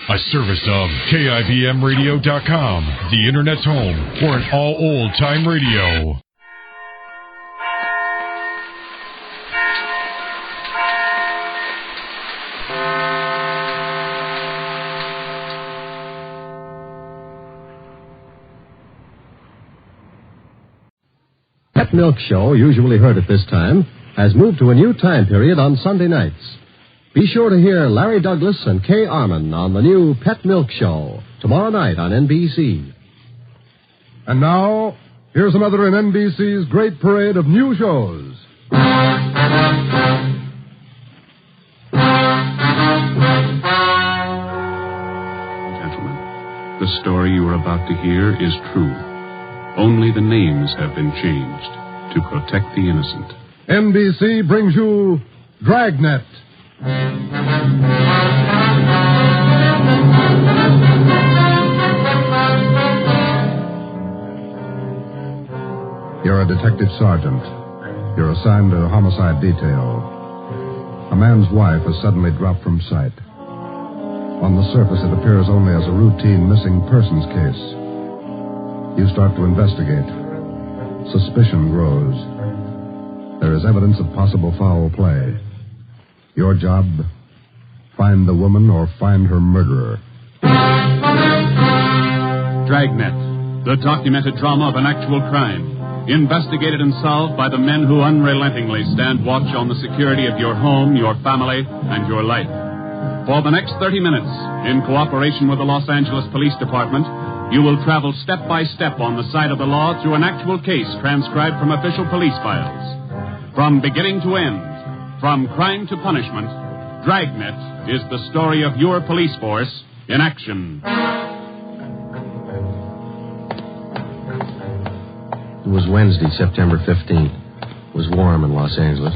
A service of KIBMradio.com, the Internet's home for an all-old-time radio. Pet Milk Show, usually heard at this time, has moved to a new time period on Sunday nights. Be sure to hear Larry Douglas and Kay Arman on the new Pet Milk Show tomorrow night on NBC. And now, here's another in NBC's great parade of new shows. Gentlemen, the story you are about to hear is true. Only the names have been changed to protect the innocent. NBC brings you Dragnet. You're a detective sergeant. You're assigned to a homicide detail. A man's wife has suddenly dropped from sight. On the surface, it appears only as a routine missing persons case. You start to investigate. Suspicion grows. There is evidence of possible foul play. Your job, find the woman or find her murderer. Dragnet, the documented drama of an actual crime. Investigated and solved by the men who unrelentingly stand watch on the security of your home, your family, and your life. For the next 30 minutes, in cooperation with the Los Angeles Police Department, you will travel step by step on the side of the law through an actual case transcribed from official police files. From beginning to end, from crime to punishment, Dragnet is the story of your police force in action. It was Wednesday, September 15th. It was warm in Los Angeles.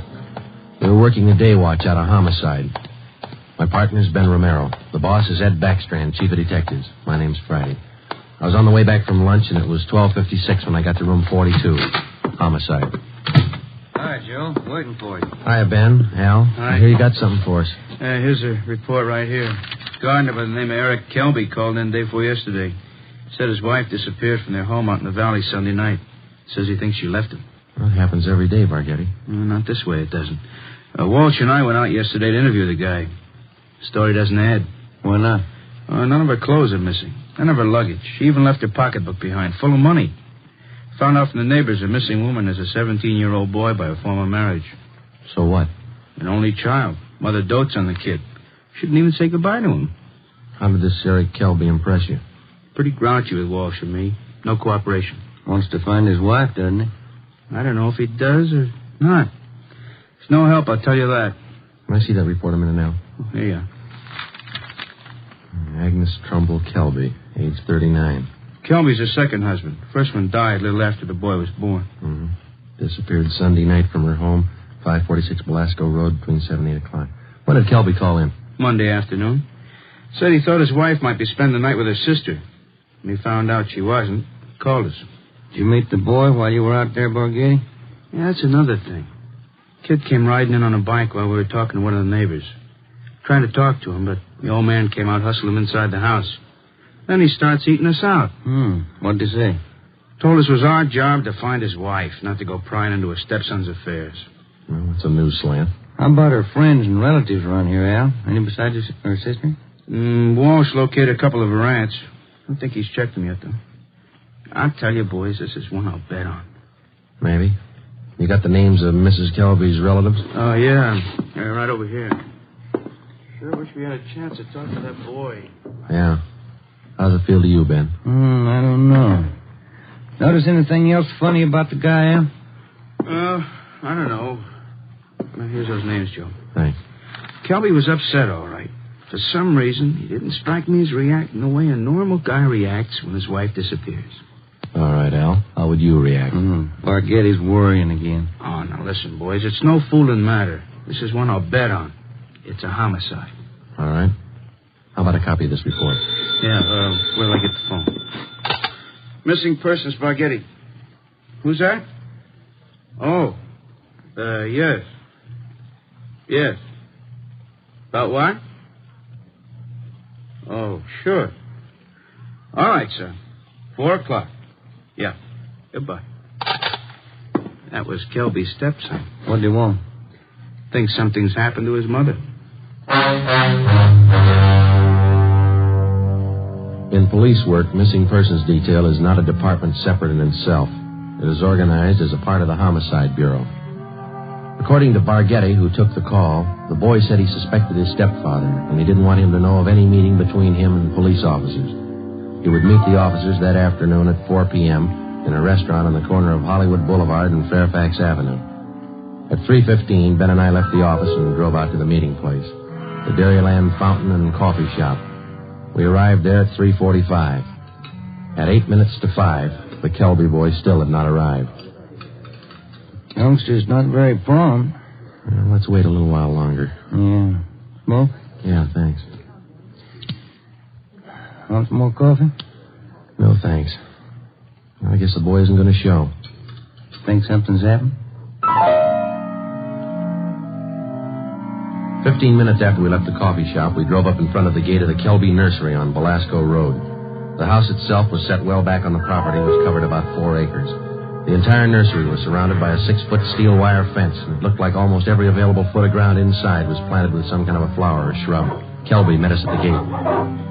We were working a day watch out of homicide. My partner's Ben Romero. The boss is Ed Backstrand, chief of detectives. My name's Friday. I was on the way back from lunch, and it was 12:56 when I got to room 42. Homicide. Hi, Joe. Waiting for you. Hiya, Ben. Al. Hi. I hear you got something for us. Here's a report right here. Gardener by the name of Eric Kelby called in day before yesterday. Said his wife disappeared from their home out in the valley Sunday night. Says he thinks she left him. Well, it happens every day, Barghetti. Not this way, it doesn't. Walsh and I went out yesterday to interview the guy. The story doesn't add. Why not? None of her clothes are missing. None of her luggage. She even left her pocketbook behind, full of money. Found out from the neighbors a missing woman is a 17-year-old boy by a former marriage. So what? An only child. Mother dotes on the kid. She didn't even say goodbye to him. How did this Eric Kelby impress you? Pretty grouchy with Walsh and me. No cooperation. Wants to find his wife, doesn't he? I don't know if he does or not. It's no help, I'll tell you that. I see that report a minute now. Here you are. Agnes Trumbull Kelby, age 39. Kelby's her second husband. First one died a little after the boy was born. Mm-hmm. Disappeared Sunday night from her home, 546 Belasco Road, between 7 and 8 o'clock. When did Kelby call in? Monday afternoon. Said he thought his wife might be spending the night with her sister. When he found out she wasn't, he called us. Did you meet the boy while you were out there, Borghetti? Yeah, that's another thing. Kid came riding in on a bike while we were talking to one of the neighbors. Trying to talk to him, but the old man came out hustling him inside the house. Then he starts eating us out. What'd he say? Told us it was our job to find his wife, not to go prying into her stepson's affairs. Well, that's a news slant. How about her friends and relatives around here, Al? Any besides her sister? Walsh located a couple of her aunts. I don't think he's checked them yet, though. I'll tell you, boys, this is one I'll bet on. Maybe. You got the names of Mrs. Kelby's relatives? Oh, yeah. They're right over here. Sure wish we had a chance to talk to that boy. Yeah. How's it feel to you, Ben? I don't know. Notice anything else funny about the guy, Al? I don't know. Well, here's those names, Joe. Thanks. Kelby was upset, all right. For some reason, he didn't strike me as reacting the way a normal guy reacts when his wife disappears. All right, Al. How would you react? Barghetti's worrying again. Oh, now listen, boys. It's no fooling matter. This is one I'll bet on. It's a homicide. All right. How about a copy of this report? Yeah, where'll I get the phone? Missing persons, Barghetti. Who's that? Oh. Yes. Yes. About what? Oh, sure. All right, sir. 4 o'clock. Yeah. Goodbye. That was Kelby's stepson. What do you want? Thinks something's happened to his mother. In police work, missing persons detail is not a department separate in itself. It is organized as a part of the Homicide Bureau. According to Barghetti, who took the call, the boy said he suspected his stepfather, and he didn't want him to know of any meeting between him and police officers. He would meet the officers that afternoon at 4 p.m. in a restaurant on the corner of Hollywood Boulevard and Fairfax Avenue. At 3:15, Ben and I left the office and drove out to the meeting place, the Dairyland Fountain and Coffee Shop. We arrived there at 3:45. At 8 minutes to 5, the Kelby boy still had not arrived. Youngster's not very prompt. Well, let's wait a little while longer. Yeah. Smoke? Yeah, thanks. Want some more coffee? No, thanks. I guess the boy isn't going to show. Think something's happened? 15 minutes after we left the coffee shop, we drove up in front of the gate of the Kelby Nursery on Belasco Road. The house itself was set well back on the property, which covered about 4 acres. The entire nursery was surrounded by a 6-foot steel wire fence, and it looked like almost every available foot of ground inside was planted with some kind of a flower or shrub. Kelby met us at the gate.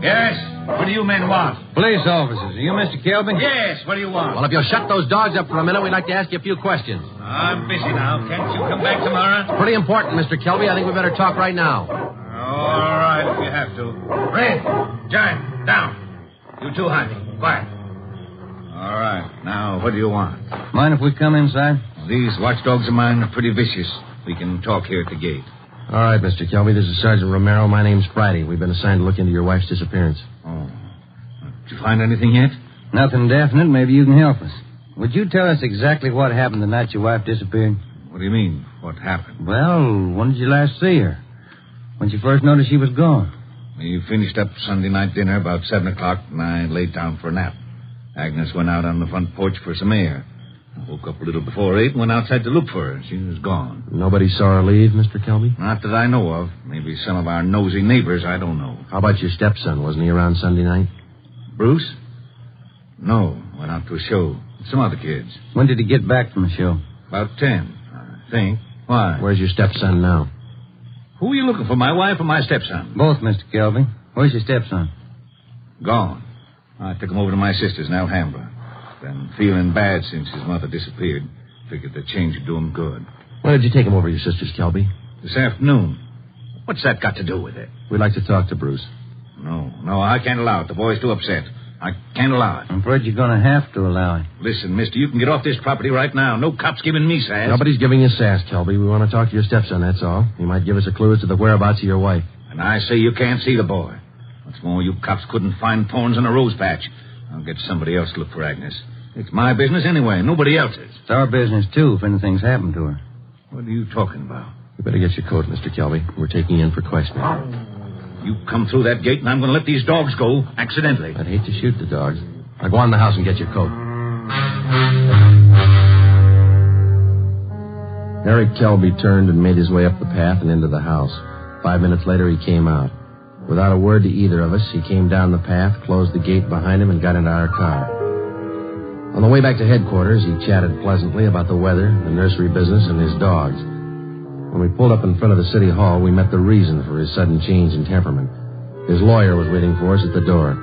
Yes? What do you men want? Police officers. Are you Mr. Kelby? Yes, what do you want? Well, if you'll shut those dogs up for a minute, we'd like to ask you a few questions. I'm busy now. Can't you come back tomorrow? Pretty important, Mr. Kelby. I think we better talk right now. All right, if you have to. Red, Giant, down. You too, Honey. Quiet. All right. Now, what do you want? Mind if we come inside? These watchdogs of mine are pretty vicious. We can talk here at the gate. All right, Mr. Kelby. This is Sergeant Romero. My name's Friday. We've been assigned to look into your wife's disappearance. Oh. Did you find anything yet? Nothing definite. Maybe you can help us. Would you tell us exactly what happened the night your wife disappeared? What do you mean, what happened? Well, when did you last see her? When you first noticed she was gone? We finished up Sunday night dinner about 7 o'clock, and I laid down for a nap. Agnes went out on the front porch for some air. I woke up a little before 8 and went outside to look for her. She was gone. Nobody saw her leave, Mr. Kelby? Not that I know of. Maybe some of our nosy neighbors, I don't know. How about your stepson? Wasn't he around Sunday night? Bruce? No, went out to a show with some other kids. When did he get back from the show? About 10, I think. Why? Where's your stepson now? Who are you looking for, my wife or my stepson? Both, Mr. Kelby. Where's your stepson? Gone. I took him over to my sister's in Alhambra. Been feeling bad since his mother disappeared. Figured the change would do him good. Where did you take him over to your sister's, Kelby? This afternoon. What's that got to do with it? We'd like to talk to Bruce. No, I can't allow it. The boy's too upset. I can't allow it. I'm afraid you're going to have to allow it. Listen, mister, you can get off this property right now. No cop's giving me sass. Nobody's giving you sass, Kelby. We want to talk to your stepson, that's all. He might give us a clue as to the whereabouts of your wife. And I say you can't see the boy. What's more, you cops couldn't find thorns in a rose patch. I'll get somebody else to look for Agnes. It's my business anyway, nobody else's. It's our business, too, if anything's happened to her. What are you talking about? You better get your coat, Mr. Kelby. We're taking you in for questioning. You come through that gate, and I'm going to let these dogs go, accidentally. I'd hate to shoot the dogs. Now go on in the house and get your coat. Eric Kelby turned and made his way up the path and into the house. 5 minutes later, he came out. Without a word to either of us, he came down the path, closed the gate behind him, and got into our car. On the way back to headquarters, he chatted pleasantly about the weather, the nursery business, and his dogs. When we pulled up in front of the city hall, we met the reason for his sudden change in temperament. His lawyer was waiting for us at the door.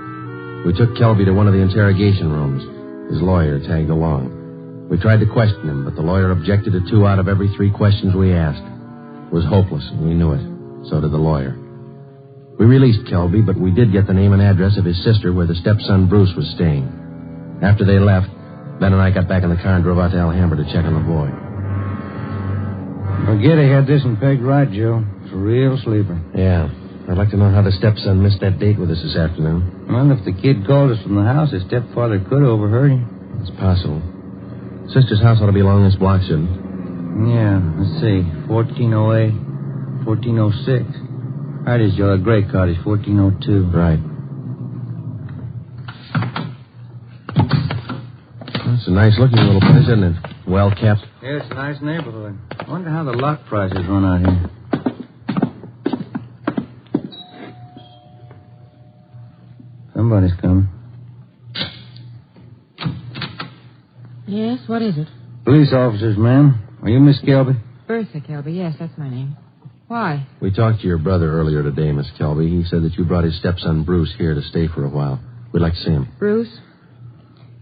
We took Kelby to one of the interrogation rooms. His lawyer tagged along. We tried to question him, but the lawyer objected to 2 out of every 3 questions we asked. It was hopeless, and we knew it. So did the lawyer. We released Kelby, but we did get the name and address of his sister where the stepson Bruce was staying. After they left, Ben and I got back in the car and drove out to Alhambra to check on the boy. Barghetti had this one pegged right, Joe. It's a real sleeper. Yeah. I'd like to know how the stepson missed that date with us this afternoon. Well, if the kid called us from the house, his stepfather could have overheard him. It's possible. Sister's house ought to be along this block, shouldn't it? Yeah, let's see. 1408, 1406. Right is, Joe. A gray cottage, 1402. Right. It's a nice-looking little place, isn't it? Well-kept. Yeah, it's a nice neighborhood. I wonder how the lot prices run out here. Somebody's coming. Yes, what is it? Police officers, ma'am. Are you Miss Kelby? Bertha Kelby, yes, that's my name. Why? We talked to your brother earlier today, Miss Kelby. He said that you brought his stepson Bruce here to stay for a while. We'd like to see him. Bruce?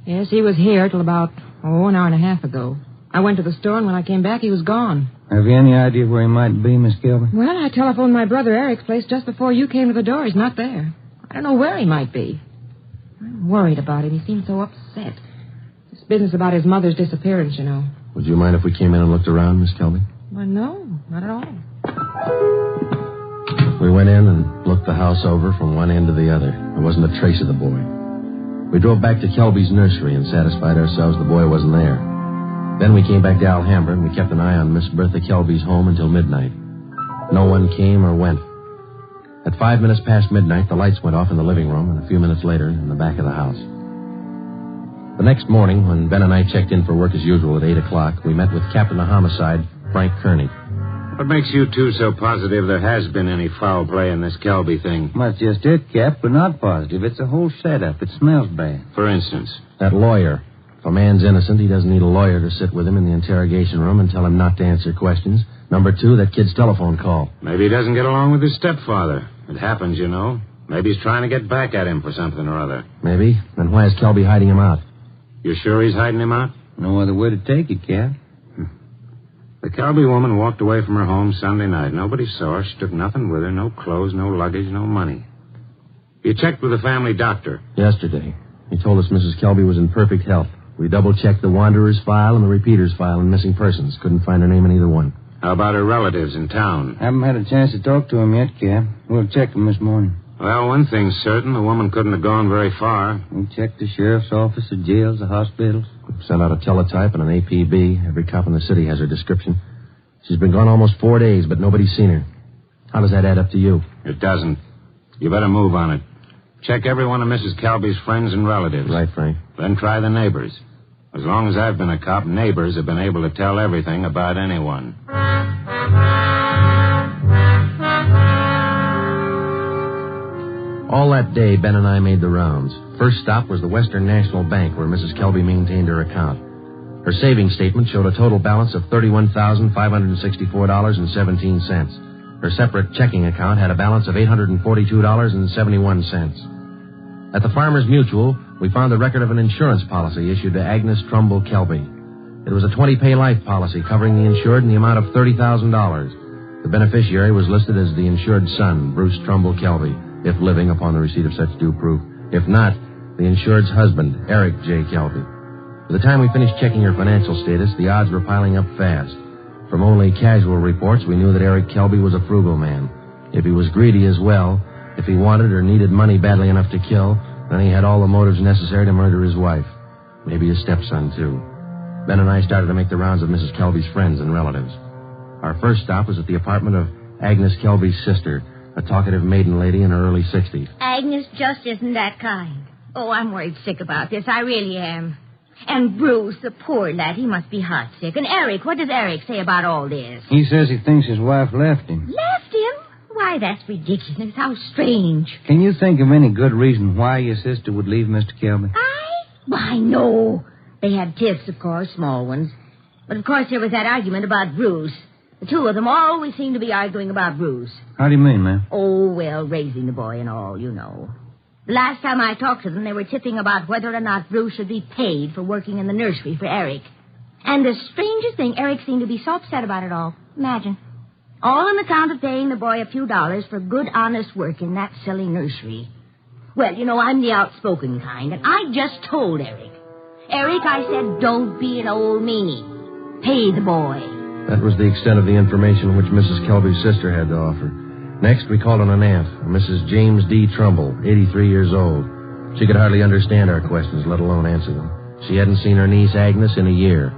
Yes, he was here till about, an hour and a half ago. I went to the store, and when I came back, he was gone. Have you any idea where he might be, Miss Kelby? Well, I telephoned my brother Eric's place just before you came to the door. He's not there. I don't know where he might be. I'm worried about him. He seems so upset. This business about his mother's disappearance, you know. Would you mind if we came in and looked around, Miss Kelby? Well, no, not at all. We went in and looked the house over from one end to the other. There wasn't a trace of the boy. We drove back to Kelby's nursery and satisfied ourselves the boy wasn't there. Then we came back to Alhambra and we kept an eye on Miss Bertha Kelby's home until midnight. No one came or went. At 5 minutes past midnight, the lights went off in the living room, and a few minutes later, in the back of the house. The next morning, when Ben and I checked in for work as usual at 8 o'clock, we met with Captain of Homicide, Frank Kearney. What makes you two so positive there has been any foul play in this Kelby thing? That's just it, Cap, but not positive. It's a whole setup. It smells bad. For instance? That lawyer. If a man's innocent, he doesn't need a lawyer to sit with him in the interrogation room and tell him not to answer questions. Number two, that kid's telephone call. Maybe he doesn't get along with his stepfather. It happens, you know. Maybe he's trying to get back at him for something or other. Maybe. Then why is Kelby hiding him out? You sure he's hiding him out? No other way to take it, Cap. The Kelby woman walked away from her home Sunday night. Nobody saw her. She took nothing with her. No clothes, no luggage, no money. You checked with the family doctor? Yesterday. He told us Mrs. Kelby was in perfect health. We double-checked the Wanderer's file and the Repeater's file in missing persons. Couldn't find her name in either one. How about her relatives in town? Haven't had a chance to talk to him yet, Cap. We'll check him this morning. Well, one thing's certain. The woman couldn't have gone very far. We checked the sheriff's office, the jails, the hospitals. Sent out a teletype and an APB. Every cop in the city has her description. She's been gone almost 4 days, but nobody's seen her. How does that add up to you? It doesn't. You better move on it. Check every one of Mrs. Kelby's friends and relatives. Right, Frank. Then try the neighbors. As long as I've been a cop, neighbors have been able to tell everything about anyone. All that day, Ben and I made the rounds. First stop was the Western National Bank, where Mrs. Kelby maintained her account. Her savings statement showed a total balance of $31,564.17. Her separate checking account had a balance of $842.71. At the Farmers Mutual, we found the record of an insurance policy issued to Agnes Trumbull Kelby. It was a 20-pay life policy covering the insured in the amount of $30,000. The beneficiary was listed as the insured son, Bruce Trumbull Kelby, if living upon the receipt of such due proof. If not, the insured's husband, Eric J. Kelby. By the time we finished checking her financial status, the odds were piling up fast. From only casual reports, we knew that Eric Kelby was a frugal man. If he was greedy as well, if he wanted or needed money badly enough to kill, then he had all the motives necessary to murder his wife. Maybe his stepson, too. Ben and I started to make the rounds of Mrs. Kelby's friends and relatives. Our first stop was at the apartment of Agnes Kelby's sister, a talkative maiden lady in her early 60s. Agnes just isn't that kind. Oh, I'm worried sick about this. I really am. And Bruce, the poor lad, he must be heartsick. And Eric, what does Eric say about all this? He says he thinks his wife left him. Left him? Why, that's ridiculous. How strange. Can you think of any good reason why your sister would leave Mr. Kelby? Why, no. They had tiffs, of course, small ones. But, of course, there was that argument about Bruce. The two of them always seem to be arguing about Bruce. How do you mean, ma'am? Oh, well, raising the boy and all, you know. The last time I talked to them, they were tipping about whether or not Bruce should be paid for working in the nursery for Eric. And the strangest thing, Eric seemed to be so upset about it all. Imagine. All on account of paying the boy a few dollars for good, honest work in that silly nursery. Well, you know, I'm the outspoken kind, and I just told Eric. Eric, I said, don't be an old meanie. Pay the boy. That was the extent of the information which Mrs. Kelby's sister had to offer. Next, we called on an aunt, Mrs. James D. Trumbull, 83 years old. She could hardly understand our questions, let alone answer them. She hadn't seen her niece, Agnes, in a year.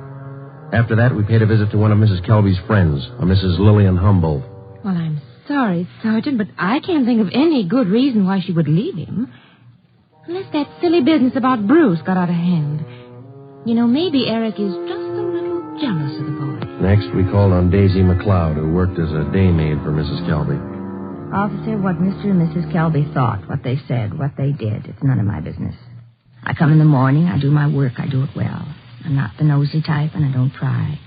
After that, we paid a visit to one of Mrs. Kelby's friends, a Mrs. Lillian Humboldt. Well, I'm sorry, Sergeant, but I can't think of any good reason why she would leave him. Unless that silly business about Bruce got out of hand. You know, maybe Eric is just a little jealous of the boy. Next, we called on Daisy McLeod, who worked as a day maid for Mrs. Kelby. Officer, what Mr. and Mrs. Kelby thought, what they said, what they did, it's none of my business. I come in the morning, I do my work, I do it well. I'm not the nosy type, and I don't pry.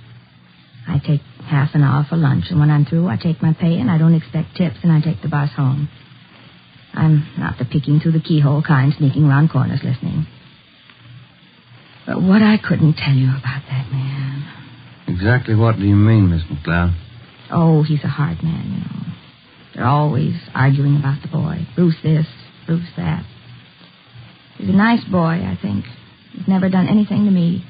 I take half an hour for lunch, and when I'm through, I take my pay, and I don't expect tips, and I take the bus home. I'm not the peeking through the keyhole kind, sneaking around corners listening. But what I couldn't tell you about that man. Exactly what do you mean, Miss McLeod? Oh, he's a hard man, you know. They're always arguing about the boy. Bruce this, Bruce that. He's a nice boy, I think. He's never done anything to me.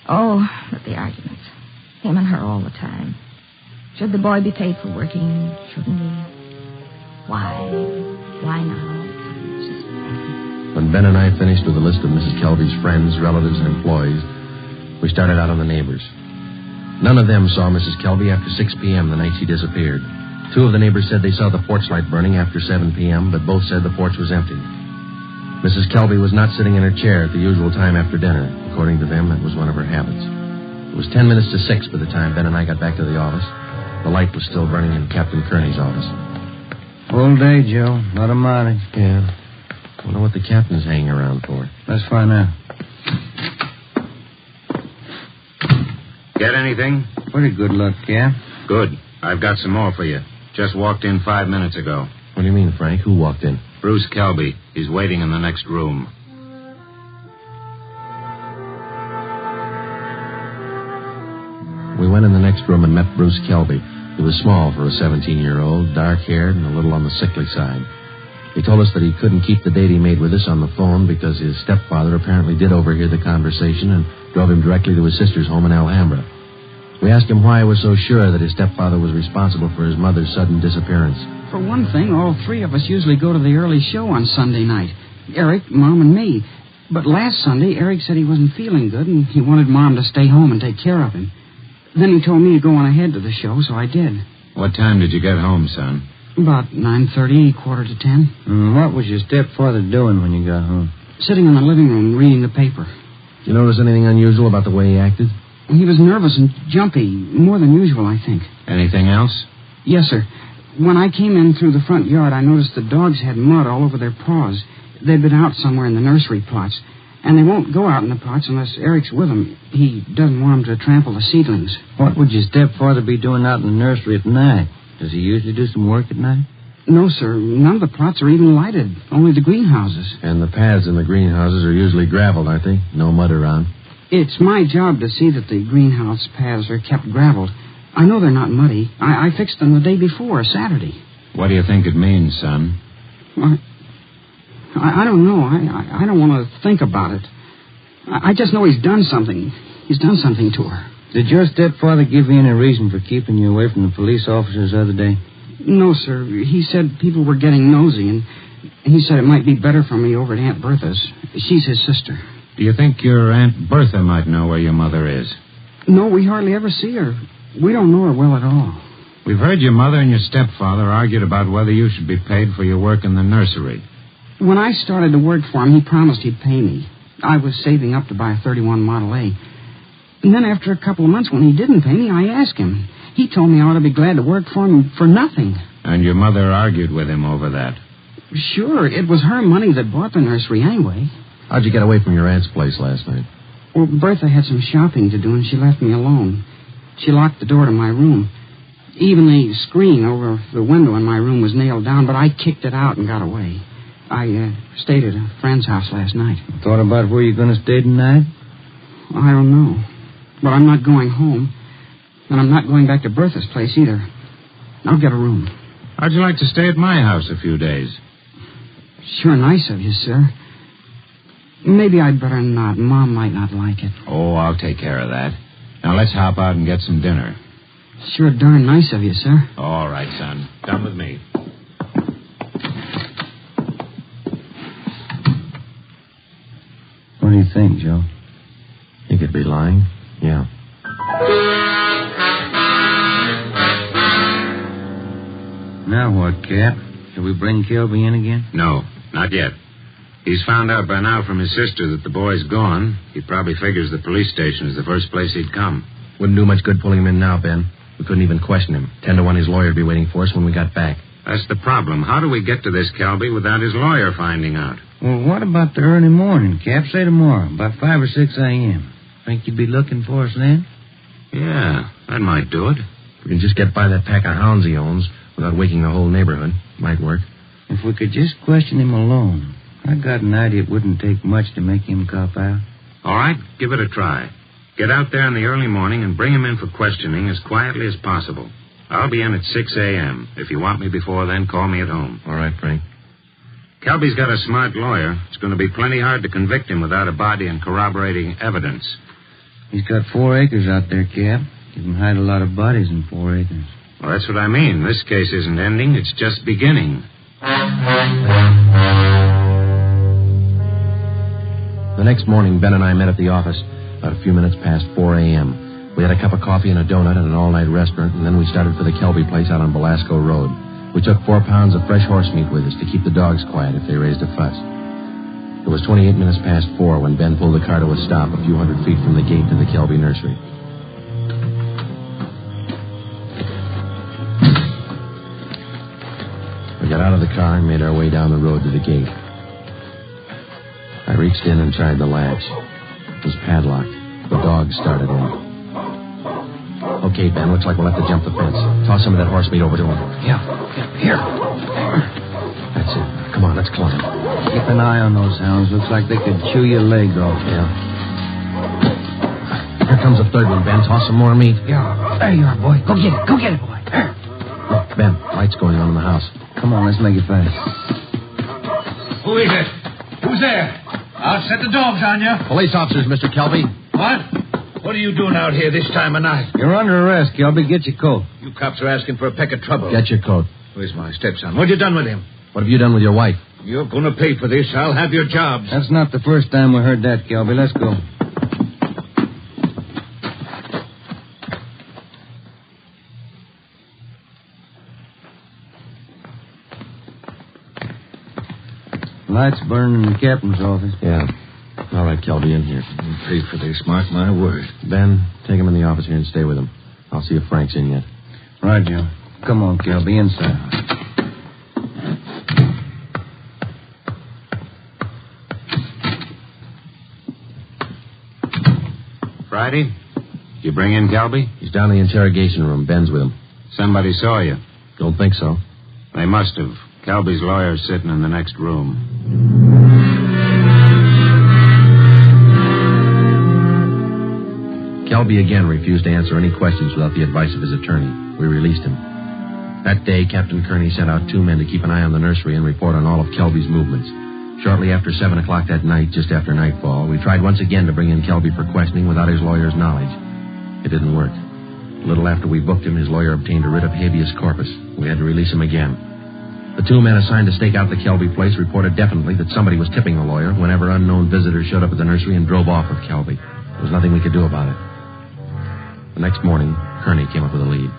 Oh, but the arguments. Him and her all the time. Should the boy be paid for working? Shouldn't he? Why? Why not all the time? It's just bad. When Ben and I finished with a list of Mrs. Kelby's friends, relatives, and employees, we started out on the neighbors. None of them saw Mrs. Kelby after 6 p.m. the night she disappeared. 2 of the neighbors said they saw the porch light burning after 7 p.m., but both said the porch was empty. Mrs. Kelby was not sitting in her chair at the usual time after dinner. According to them, it was one of her habits. It was 10 minutes to 6 by the time Ben and I got back to the office. The light was still burning in Captain Kearney's office. Full day, Joe. Not a mileage. Yeah. I wonder what the captain's hanging around for. Let's find out. Get anything? Pretty good luck, Cap. Good. I've got some more for you. Just walked in 5 minutes ago. What do you mean, Frank? Who walked in? Bruce Kelby. He's waiting in the next room. We went in the next room and met Bruce Kelby. He was small for a 17-year-old, dark-haired, and a little on the sickly side. He told us that he couldn't keep the date he made with us on the phone because his stepfather apparently did overhear the conversation and drove him directly to his sister's home in Alhambra. We asked him why he was so sure that his stepfather was responsible for his mother's sudden disappearance. For one thing, all 3 of us usually go to the early show on Sunday night. Eric, Mom, and me. But last Sunday, Eric said he wasn't feeling good, and he wanted Mom to stay home and take care of him. Then he told me to go on ahead to the show, so I did. What time did you get home, son? About 9:30, 9:45. What was your stepfather doing when you got home? Sitting in the living room reading the paper. Did you notice anything unusual about the way he acted? He was nervous and jumpy, more than usual, I think. Anything else? Yes, sir. When I came in through the front yard, I noticed the dogs had mud all over their paws. They'd been out somewhere in the nursery plots. And they won't go out in the plots unless Eric's with them. He doesn't want them to trample the seedlings. What would your stepfather be doing out in the nursery at night? Does he usually do some work at night? No, sir. None of the plots are even lighted. Only the greenhouses. And the paths in the greenhouses are usually graveled, aren't they? No mud around. It's my job to see that the greenhouse paths are kept graveled. I know they're not muddy. I fixed them the day before, Saturday. What do you think it means, son? I don't know. I don't want to think about it. I just know he's done something. He's done something to her. Did your stepfather give you any reason for keeping you away from the police officers the other day? No, sir. He said people were getting nosy, and he said it might be better for me over at Aunt Bertha's. She's his sister. Do you think your Aunt Bertha might know where your mother is? No, we hardly ever see her. We don't know her well at all. We've heard your mother and your stepfather argued about whether you should be paid for your work in the nursery. When I started to work for him, he promised he'd pay me. I was saving up to buy a 31 Model A. And then after a couple of months, when he didn't pay me, I asked him. He told me I ought to be glad to work for him for nothing. And your mother argued with him over that? Sure, it was her money that bought the nursery anyway. How'd you get away from your aunt's place last night? Well, Bertha had some shopping to do, and she left me alone. She locked the door to my room. Even the screen over the window in my room was nailed down, but I kicked it out and got away. I stayed at a friend's house last night. Thought about where you're going to stay tonight? I don't know. But I'm not going home. And I'm not going back to Bertha's place either. I'll get a room. How'd you like to stay at my house a few days? Sure nice of you, sir. Maybe I'd better not. Mom might not like it. Oh, I'll take care of that. Now let's hop out and get some dinner. Sure darn nice of you, sir. All right, son. Come with me. What do you think, Joe? He could be lying. Yeah. Now what, Cap? Shall we bring Kelby in again? No, not yet. He's found out by now from his sister that the boy's gone. He probably figures the police station is the first place he'd come. Wouldn't do much good pulling him in now, Ben. We couldn't even question him. 10 to 1 his lawyer would be waiting for us when we got back. That's the problem. How do we get to this Kelby without his lawyer finding out? Well, what about the early morning, Cap? Say tomorrow, about 5 or 6 a.m. Think you'd be looking for us then? Yeah, that might do it. If we can just get by that pack of hounds he owns without waking the whole neighborhood, might work. If we could just question him alone. I got an idea it wouldn't take much to make him cop out. All right, give it a try. Get out there in the early morning and bring him in for questioning as quietly as possible. I'll be in at 6 a.m. If you want me before then, call me at home. All right, Frank. Kelby's got a smart lawyer. It's going to be plenty hard to convict him without a body and corroborating evidence. He's got 4 acres out there, Cap. You can hide a lot of bodies in 4 acres. Well, that's what I mean. This case isn't ending. It's just beginning. The next morning, Ben and I met at the office about a few minutes past 4 a.m. We had a cup of coffee and a donut at an all-night restaurant, and then we started for the Kelby place out on Belasco Road. We took 4 pounds of fresh horse meat with us to keep the dogs quiet if they raised a fuss. It was 28 minutes past 4 when Ben pulled the car to a stop a few hundred feet from the gate to the Kelby nursery. We got out of the car and made our way down the road to the gate. I reached in and tried the latch. It was padlocked. The dogs started in. Okay, Ben, looks like we'll have to jump the fence. Toss some of that horse meat over to him. Yeah, here. That's it. Come on, let's climb. Keep an eye on those hounds. Looks like they could chew your leg off. Yeah. Here comes the third one, Ben. Toss some more meat. Yeah. There you are, boy. Go get it. Go get it, boy. There. Look, Ben, lights going on in the house. Come on, let's make it fast. Who is it? Who's there? I'll set the dogs on you. Police officers, Mr. Kelby. What? What are you doing out here this time of night? You're under arrest, Kelby. Get your coat. You cops are asking for a peck of trouble. Get your coat. Where's my stepson? What you done with him? What have you done with your wife? You're going to pay for this. I'll have your jobs. That's not the first time we heard that, Kelby. Let's go. Lights burning in the captain's office. Yeah. All right, Kelby, in here. You pay for this, mark my word. Ben, take him in the office here and stay with him. I'll see if Frank's in yet. Right, Joe. Come on, Kelby, inside. Friday? You bring in Kelby? He's down in the interrogation room. Ben's with him. Somebody saw you. Don't think so. They must have. Kelby's lawyer's sitting in the next room. Kelby again refused to answer any questions without the advice of his attorney. We released him. That day, Captain Kearney sent out 2 men to keep an eye on the nursery and report on all of Kelby's movements. Shortly after 7 o'clock that night, just after nightfall, we tried once again to bring in Kelby for questioning without his lawyer's knowledge. It didn't work. A little after we booked him, his lawyer obtained a writ of habeas corpus. We had to release him again. The 2 men assigned to stake out the Kelby place reported definitely that somebody was tipping the lawyer whenever unknown visitors showed up at the nursery and drove off with Kelby. There was nothing we could do about it. The next morning, Kearney came up with a lead.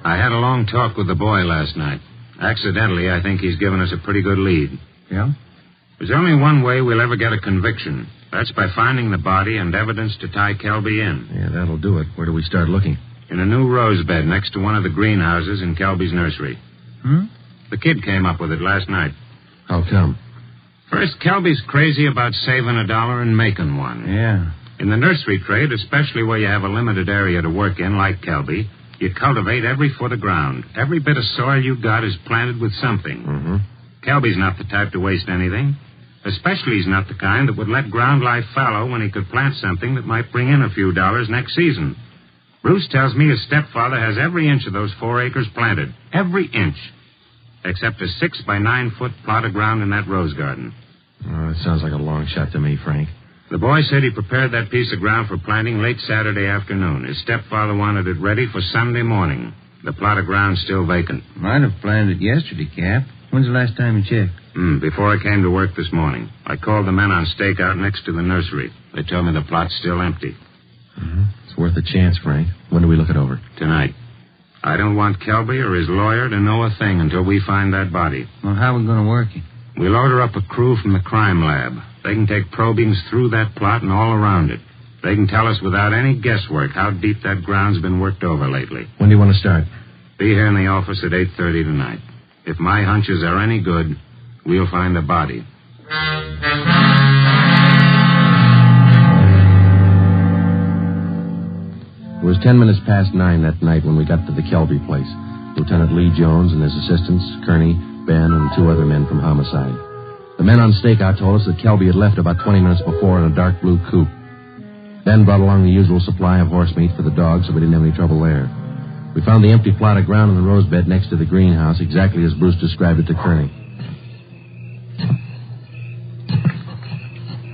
I had a long talk with the boy last night. Accidentally, I think he's given us a pretty good lead. Yeah? There's only one way we'll ever get a conviction. That's by finding the body and evidence to tie Kelby in. Yeah, that'll do it. Where do we start looking? In a new rose bed next to one of the greenhouses in Kelby's nursery. The kid came up with it last night. How come? First, Kelby's crazy about saving $1 and making one. Yeah. In the nursery trade, especially where you have a limited area to work in, like Kelby, you cultivate every foot of ground. Every bit of soil you got is planted with something. Kelby's not the type to waste anything. Especially he's not the kind that would let ground lie fallow when he could plant something that might bring in a few dollars next season. Bruce tells me his stepfather has every inch of those 4 acres planted. Every inch. Except a 6 by 9 foot plot of ground in that rose garden. Oh, that sounds like a long shot to me, Frank. The boy said he prepared that piece of ground for planting late Saturday afternoon. His stepfather wanted it ready for Sunday morning. The plot of ground's still vacant. Might have planted it yesterday, Cap. When's the last time you checked? Before I came to work this morning. I called the men on stakeout next to the nursery. They told me the plot's still empty. It's worth a chance, Frank. When do we look it over? Tonight. I don't want Kelby or his lawyer to know a thing until we find that body. Well, how are we going to work it? We'll order up a crew from the crime lab. They can take probings through that plot and all around it. They can tell us without any guesswork how deep that ground's been worked over lately. When do you want to start? Be here in the office at 8:30 tonight. If my hunches are any good, we'll find the body. It was 10 minutes past 9 that night when we got to the Kelby place. Lieutenant Lee Jones and his assistants, Kearney, Ben, and 2 other men from homicide. The men on stakeout told us that Kelby had left about 20 minutes before in a dark blue coupe. Ben brought along the usual supply of horse meat for the dogs, so we didn't have any trouble there. We found the empty plot of ground in the rose bed next to the greenhouse, exactly as Bruce described it to Kearney.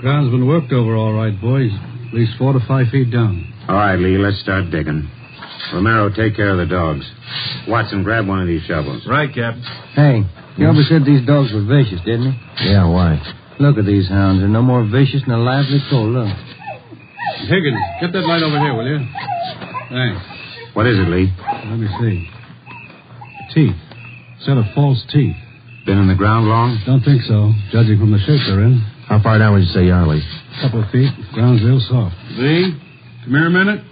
Ground's been worked over all right, boys. At least 4 to 5 feet down. All right, Lee, let's start digging. Romero, take care of the dogs. Watson, grab one of these shovels. Right, Captain. Hey, Kelby said these dogs were vicious, didn't he? Yeah, why? Look at these hounds. They're no more vicious than a lively colt. Look. Higgins, get that light over here, will you? Thanks. What is it, Lee? Let me see. Teeth. Set of false teeth. Been in the ground long? Don't think so, judging from the shape they're in. How far down would you say you are, Lee? A couple of feet. Ground's real soft. Lee, come here a minute.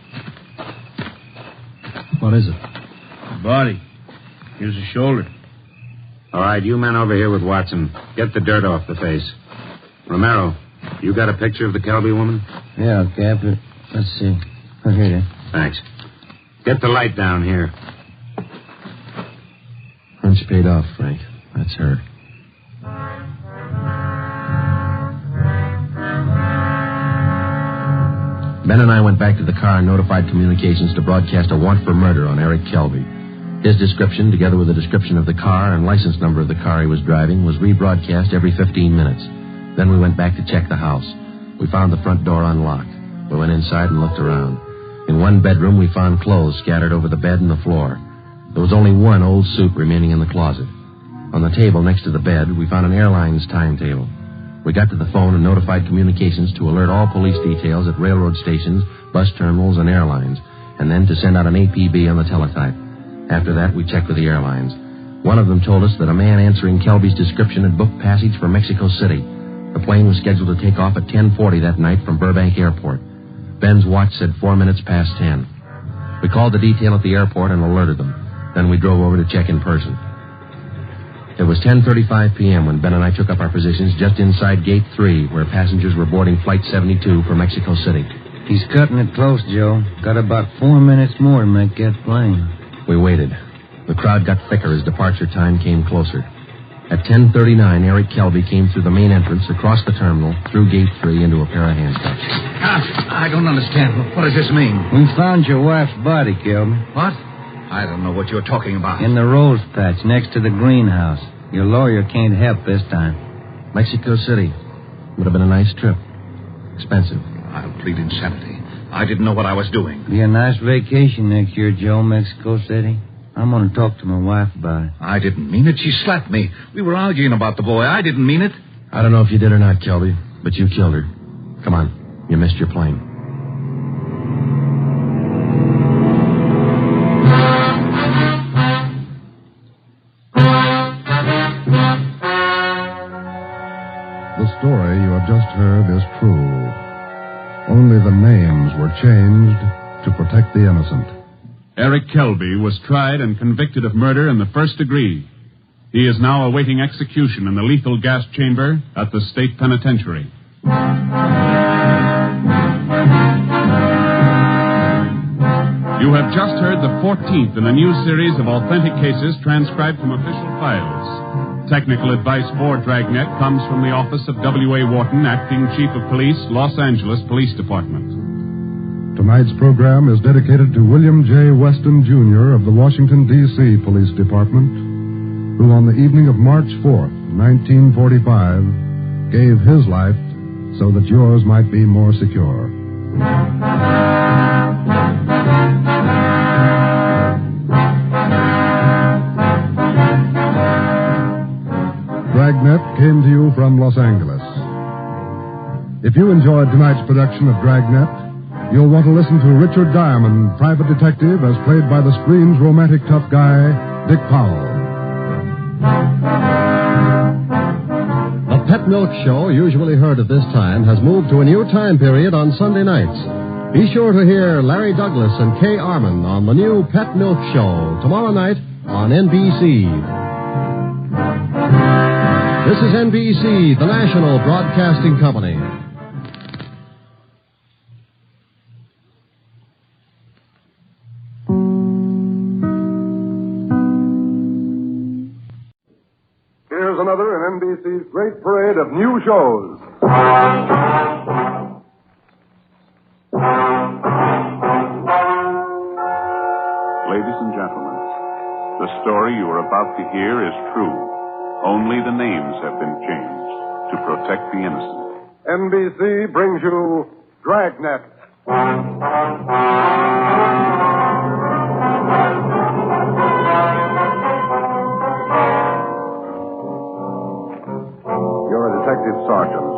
What is it? Body. Here's the shoulder. All right, you men over here with Watson. Get the dirt off the face. Romero, you got a picture of the Kelby woman? Yeah, Cap. Let's see. Oh, here it is. Thanks. Get the light down here. Hunch paid off, Frank. That's her. Ben and I went back to the car and notified communications to broadcast a warrant for murder on Eric Kelby. His description, together with a description of the car and license number of the car he was driving, was rebroadcast every 15 minutes. Then we went back to check the house. We found the front door unlocked. We went inside and looked around. In one bedroom, we found clothes scattered over the bed and the floor. There was only one old suit remaining in the closet. On the table next to the bed, we found an airline's timetable. We got to the phone and notified communications to alert all police details at railroad stations, bus terminals, and airlines, and then to send out an APB on the teletype. After that, we checked with the airlines. One of them told us that a man answering Kelby's description had booked passage for Mexico City. The plane was scheduled to take off at 10:40 that night from Burbank Airport. Ben's watch said 4 minutes past 10. We called the detail at the airport and alerted them. Then we drove over to check in person. It was 10:35 p.m. when Ben and I took up our positions just inside Gate 3, where passengers were boarding Flight 72 for Mexico City. He's cutting it close, Joe. Got about 4 minutes more to make that plane. We waited. The crowd got thicker as departure time came closer. At 10:39, Eric Kelby came through the main entrance, across the terminal, through Gate 3, into a pair of handcuffs. I don't understand. What does this mean? We found your wife's body, Kelby. What? I don't know what you're talking about. In the rose patch next to the greenhouse. Your lawyer can't help this time. Mexico City. Would have been a nice trip. Expensive. I'll plead insanity. I didn't know what I was doing. Be a nice vacation next year, Joe, Mexico City. I'm going to talk to my wife about it. I didn't mean it. She slapped me. We were arguing about the boy. I didn't mean it. I don't know if you did or not, Kelby, but you killed her. Come on. You missed your plane. The story you have just heard is true. Only the names were changed to protect the innocent. Eric Kelby was tried and convicted of murder in the first degree. He is now awaiting execution in the lethal gas chamber at the state penitentiary. You have just heard the 14th in a new series of authentic cases transcribed from official files. Technical advice for Dragnet comes from the office of W.A. Wharton, Acting Chief of Police, Los Angeles Police Department. Tonight's program is dedicated to William J. Weston, Jr. of the Washington, D.C. Police Department, who on the evening of March 4th, 1945, gave his life so that yours might be more secure. Dragnet came to you from Los Angeles. If you enjoyed tonight's production of Dragnet, you'll want to listen to Richard Diamond, private detective, as played by the screen's romantic tough guy, Dick Powell. The Pet Milk Show, usually heard at this time, has moved to a new time period on Sunday nights. Be sure to hear Larry Douglas and Kay Arman on the new Pet Milk Show tomorrow night on NBC. This is NBC, the national broadcasting company. Here's another in NBC's great parade of new shows. Ladies and gentlemen, the story you are about to hear is true. Only the names have been changed to protect the innocent. NBC brings you Dragnet. You're a detective sergeant.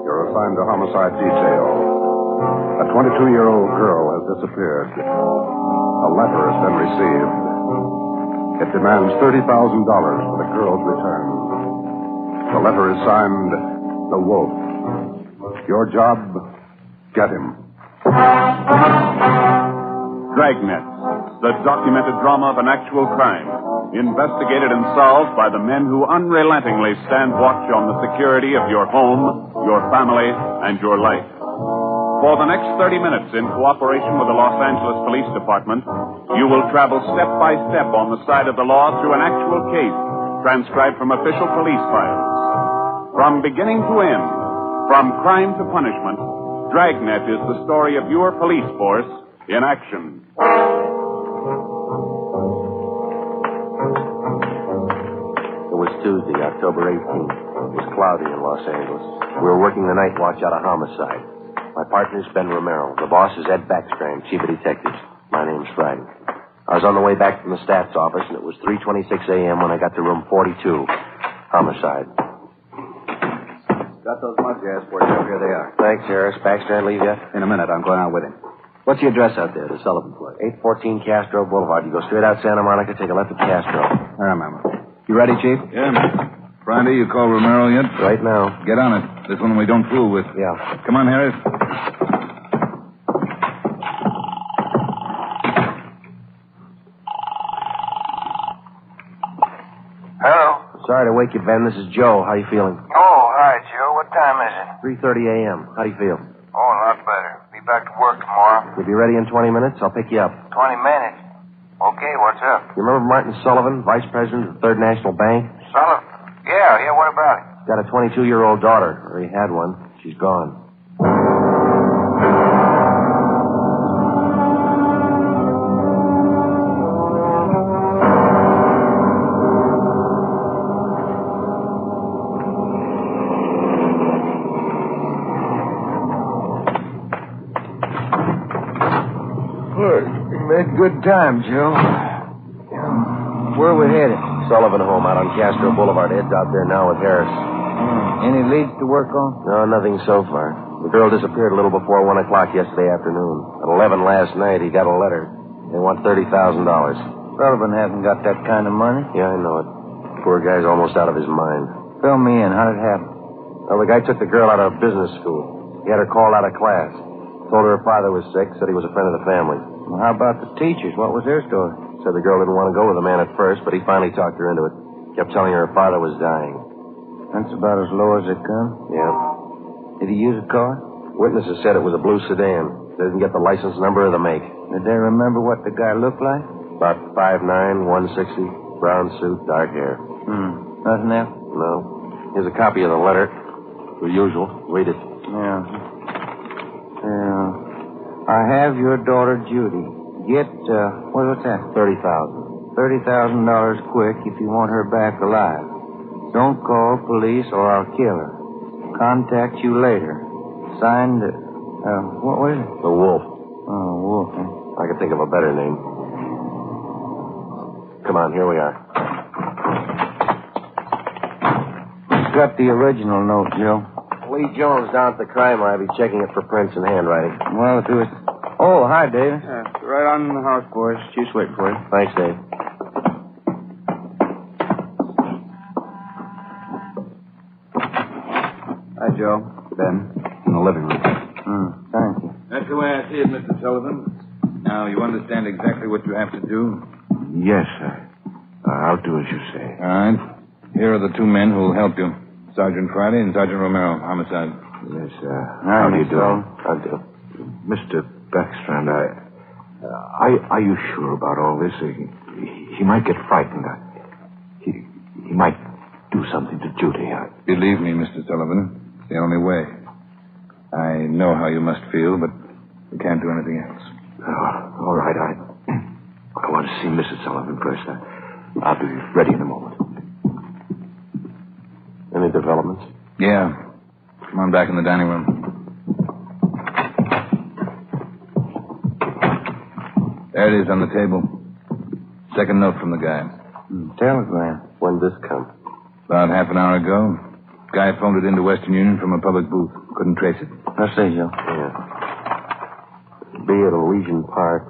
You're assigned to homicide detail. A 22-year-old girl has disappeared. A letter has been received. It demands $30,000 for the girl's return. The letter is signed, The Wolf. Your job, get him. Dragnet, the documented drama of an actual crime, investigated and solved by the men who unrelentingly stand watch on the security of your home, your family, and your life. For the next 30 minutes, in cooperation with the Los Angeles Police Department, you will travel step by step on the side of the law through an actual case transcribed from official police files. From beginning to end, from crime to punishment, Dragnet is the story of your police force in action. It was Tuesday, October 18th. It was cloudy in Los Angeles. We were working the night watch out of homicide. My partner's Ben Romero. The boss is Ed Backstrand, chief of detectives. My name's Friday. I was on the way back from the stats office, and it was 3:26 a.m. when I got to room 42. Homicide. Got those mugs you asked for, Joe. Here they are. Thanks, Harris. Backstrand leave yet? In a minute. I'm going out with him. What's the address out there, the Sullivan place? 814 Castro Boulevard. You go straight out Santa Monica, take a left at Castro. I remember. You ready, Chief? Yeah, Friday, you call Romero yet? Right now. Get on it. This one we don't fool with. Yeah. Come on, Harris. Hello? Sorry to wake you, Ben. This is Joe. How you feeling? Oh, hi, Joe. What time is it? 3:30 a.m. How do you feel? Oh, a lot better. Be back to work tomorrow. You'll be ready in 20 minutes? I'll pick you up. 20 minutes? Okay, what's up? You remember Martin Sullivan, vice president of the Third National Bank? Sullivan? Yeah, what about it? He's got a 22-year-old daughter, or he had one. She's gone. Good time, Joe. Where are we headed? Sullivan home out on Castro Boulevard. Ed's out there now with Harris. Any leads to work on? No, nothing so far. The girl disappeared a little before 1 o'clock yesterday afternoon. At 11 last night, he got a letter. They want $30,000. Sullivan hasn't got that kind of money. Yeah, I know it. Poor guy's almost out of his mind. Fill me in. How did it happen? Well, the guy took the girl out of business school. He had her called out of class. Told her father was sick, said he was a friend of the family. Well, how about the teachers? What was their story? Said the girl didn't want to go with the man at first, but he finally talked her into it. Kept telling her father was dying. That's about as low as it come? Yeah. Did he use a car? Witnesses said it was a blue sedan. They didn't get the license number or the make. Did they remember what the guy looked like? About 5'9", 160, brown suit, dark hair. Nothing else? No. Here's a copy of the letter. The usual. Read it. Yeah. I have your daughter, Judy. Get, what's that? $30,000. $30,000 quick if you want her back alive. Don't call police or I'll kill her. Contact you later. Signed, what is it? The Wolf. Oh, Wolf, huh? I could think of a better name. Come on, here we are. Who's got the original note, Joe? Lee Jones down at the crime lab. He's checking it for prints and handwriting. Well, if it was... Oh, hi, David. Right on the house, boys. Chief's waiting for you. Thanks, Dave. Hi, Joe. Ben. In the living room. Thank you. That's the way I see it, Mr. Sullivan. Now, you understand exactly what you have to do? Yes, sir. I'll do as you say. All right. Here are the two men who will help you. Sergeant Friday and Sergeant Romero, homicide. Yes, how do you do? Mr. Backstrand, are you sure about all this? He might get frightened. He might do something to Judy. Believe me, Mr. Sullivan, it's the only way. I know how you must feel, but we can't do anything else. All right, I want to see Mrs. Sullivan first. I'll be ready in a moment. Any developments? Yeah. Come on back in the dining room. There it is on the table. Second note from the guy. Telegram. When did this come? About half an hour ago. Guy phoned it into Western Union from a public booth. Couldn't trace it. I see, Joe. Yeah. Be at Elysian Park,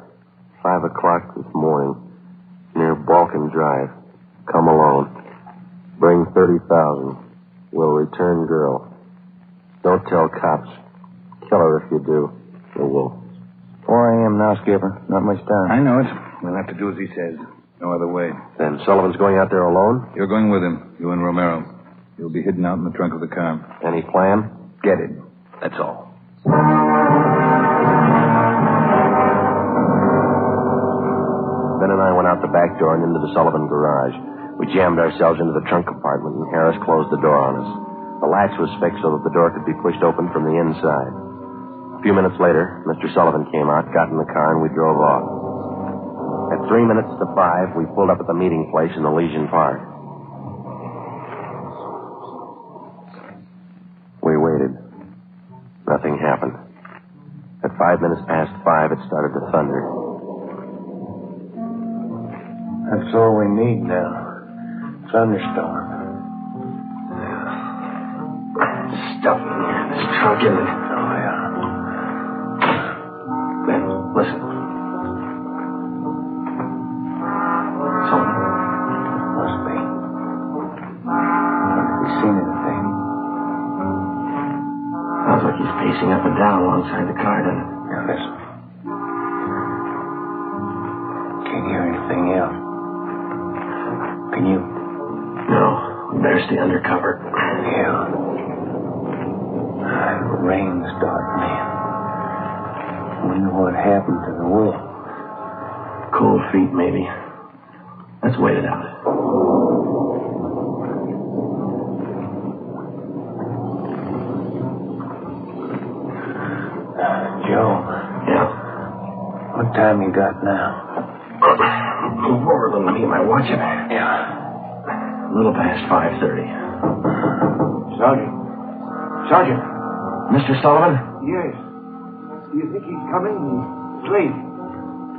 5 o'clock this morning, near Balkan Drive. Come alone. Bring 30,000. Will return girl. Don't tell cops. Kill her if you do. Or will. 4 a.m. now, Skipper. Not much time. I know it. We'll have to do as he says. No other way. Then Sullivan's going out there alone? You're going with him. You and Romero. You'll be hidden out in the trunk of the car. Any plan? Get it. That's all. Ben and I went out the back door and into the Sullivan garage. We jammed ourselves into the trunk compartment, and Harris closed the door on us. The latch was fixed so that the door could be pushed open from the inside. A few minutes later, Mr. Sullivan came out, got in the car, and we drove off. At 3 minutes to 5, we pulled up at the meeting place in Elysian Park. We waited. Nothing happened. At 5 minutes past 5, it started to thunder. That's all we need now. Thunderstorm. Stuff in here in this trunk, isn't it? Oh, yeah. Ben, listen. Sullivan? Must be. Have we seen anything? Sounds like he's pacing up and down alongside the car, doesn't it? Now, listen. Can't hear anything else. Can you? No. We better stay under cover. Yeah. The rain's starting in. Wonder what happened to the wool. Cold feet, maybe. Let's wait it out. Joe. Yeah? What time you got now? Move over a little, me. Am I watching? Yeah. A little past 5:30. Sergeant. Mr. Sullivan? Yes. Do you think he's coming? It's late.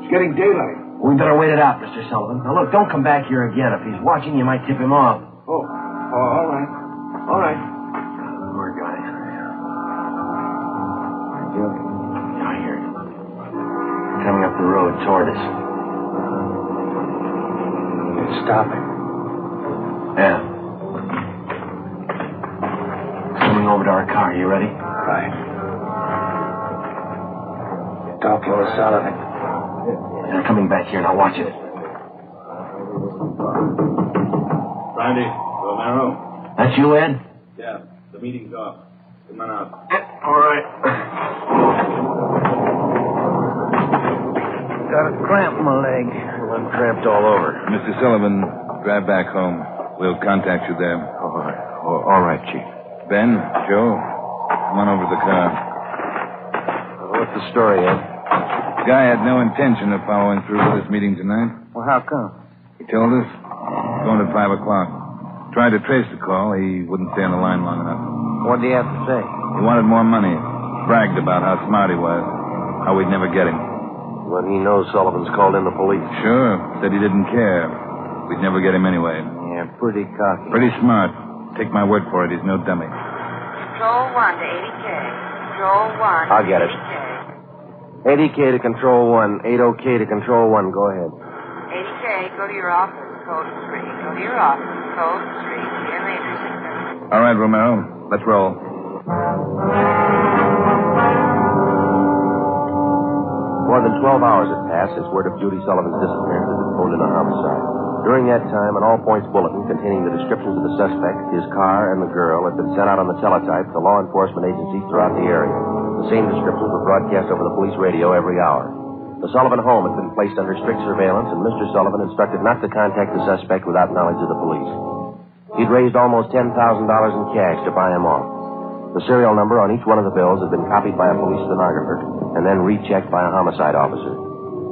It's getting daylight. We better wait it out, Mr. Sullivan. Now, look, don't come back here again. If he's watching, you might tip him off. Oh, all right. All right. Poor guy. Joe. Yeah, I hear it. Coming up the road toward us. It's stopping. Yeah. Coming over to our car. You ready? Right. You're talking with Sullivan. They're coming back here. Now watch it. Friday, Romero. That's you, Ed? Yeah, the meeting's off. Come on out. All right. Got a cramp in my leg. I'm cramped all over. Mr. Sullivan, drive back home. We'll contact you there. All right, Chief. Ben, Joe, come on over to the car. What's the story, Ed? The guy had no intention of following through with this meeting tonight. Well, how come? He told us. Going at 5 o'clock. Tried to trace the call. He wouldn't stay on the line long enough. What do you have to say? He wanted more money. Bragged about how smart he was. How we'd never get him. But he knows Sullivan's called in the police. Sure. Said he didn't care. We'd never get him anyway. Yeah, pretty cocky. Pretty smart. Take my word for it. He's no dummy. Control 1 to 80K. Control 1 I'll get it. 80K to Control 1. 80K to Control 1. Go ahead. 80K, go to your office. Code 3. Go to your office. Code 3. GM Major 6. All right, Romero. Let's roll. More than 12 hours had passed since word of Judy Sullivan's disappearance had been phoned in a homicide. During that time, an all-points bulletin containing the descriptions of the suspect, his car, and the girl had been sent out on the teletype to law enforcement agencies throughout the area. The same descriptions were broadcast over the police radio every hour. The Sullivan home had been placed under strict surveillance, and Mr. Sullivan instructed not to contact the suspect without knowledge of the police. He'd raised almost $10,000 in cash to buy him off. The serial number on each one of the bills had been copied by a police stenographer and then rechecked by a homicide officer.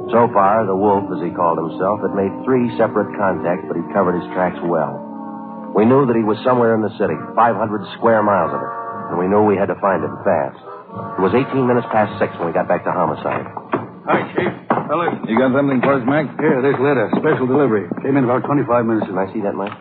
So far, the Wolf, as he called himself, had made 3 separate contacts, but he'd covered his tracks well. We knew that he was somewhere in the city, 500 square miles of it, and we knew we had to find him fast. It was 18 minutes past 6 when we got back to homicide. Hi, Chief. Fellas. You got something for us, Mac? Here, this letter. Special delivery. Came in about 25 minutes ago. Can I see that, Mike?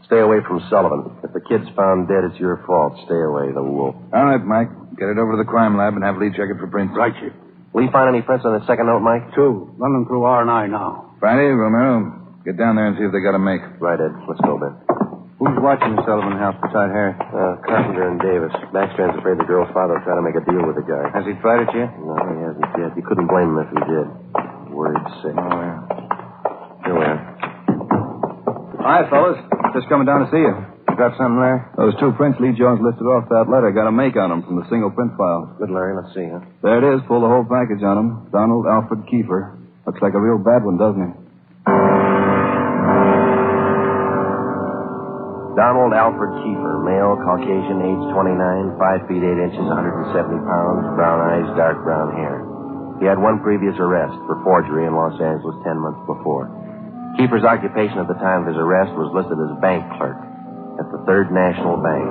Stay away from Sullivan. If the kid's found dead, it's your fault. Stay away, the Wolf. All right, Mike. Get it over to the crime lab and have Lee check it for prints. Right, Chief. Will you find any prints on the second note, Mike? 2. Running through R&I now. Friday, Romero, get down there and see if they got a make. Right, Ed. Let's go, Ben. Who's watching the Sullivan house beside Harry? Carpenter and Davis. Backstrand's afraid the girl's father will try to make a deal with the guy. Has he tried it yet? No, he hasn't yet. You couldn't blame him if he did. Worried sick. Oh, yeah. Here we are. Hi, fellas. Just coming down to see you. You got something there? Those 2 prints Lee Jones listed off that letter got a make on them from the single print file. Good, Larry. Let's see, huh? There it is. Pull the whole package on them. Donald Alfred Kiefer. Looks like a real bad one, doesn't he? Donald Alfred Kiefer, male, Caucasian, age 29, 5 feet 8 inches, 170 pounds, brown eyes, dark brown hair. He had 1 previous arrest for forgery in Los Angeles 10 months before. Kiefer's occupation at the time of his arrest was listed as bank clerk at the Third National Bank.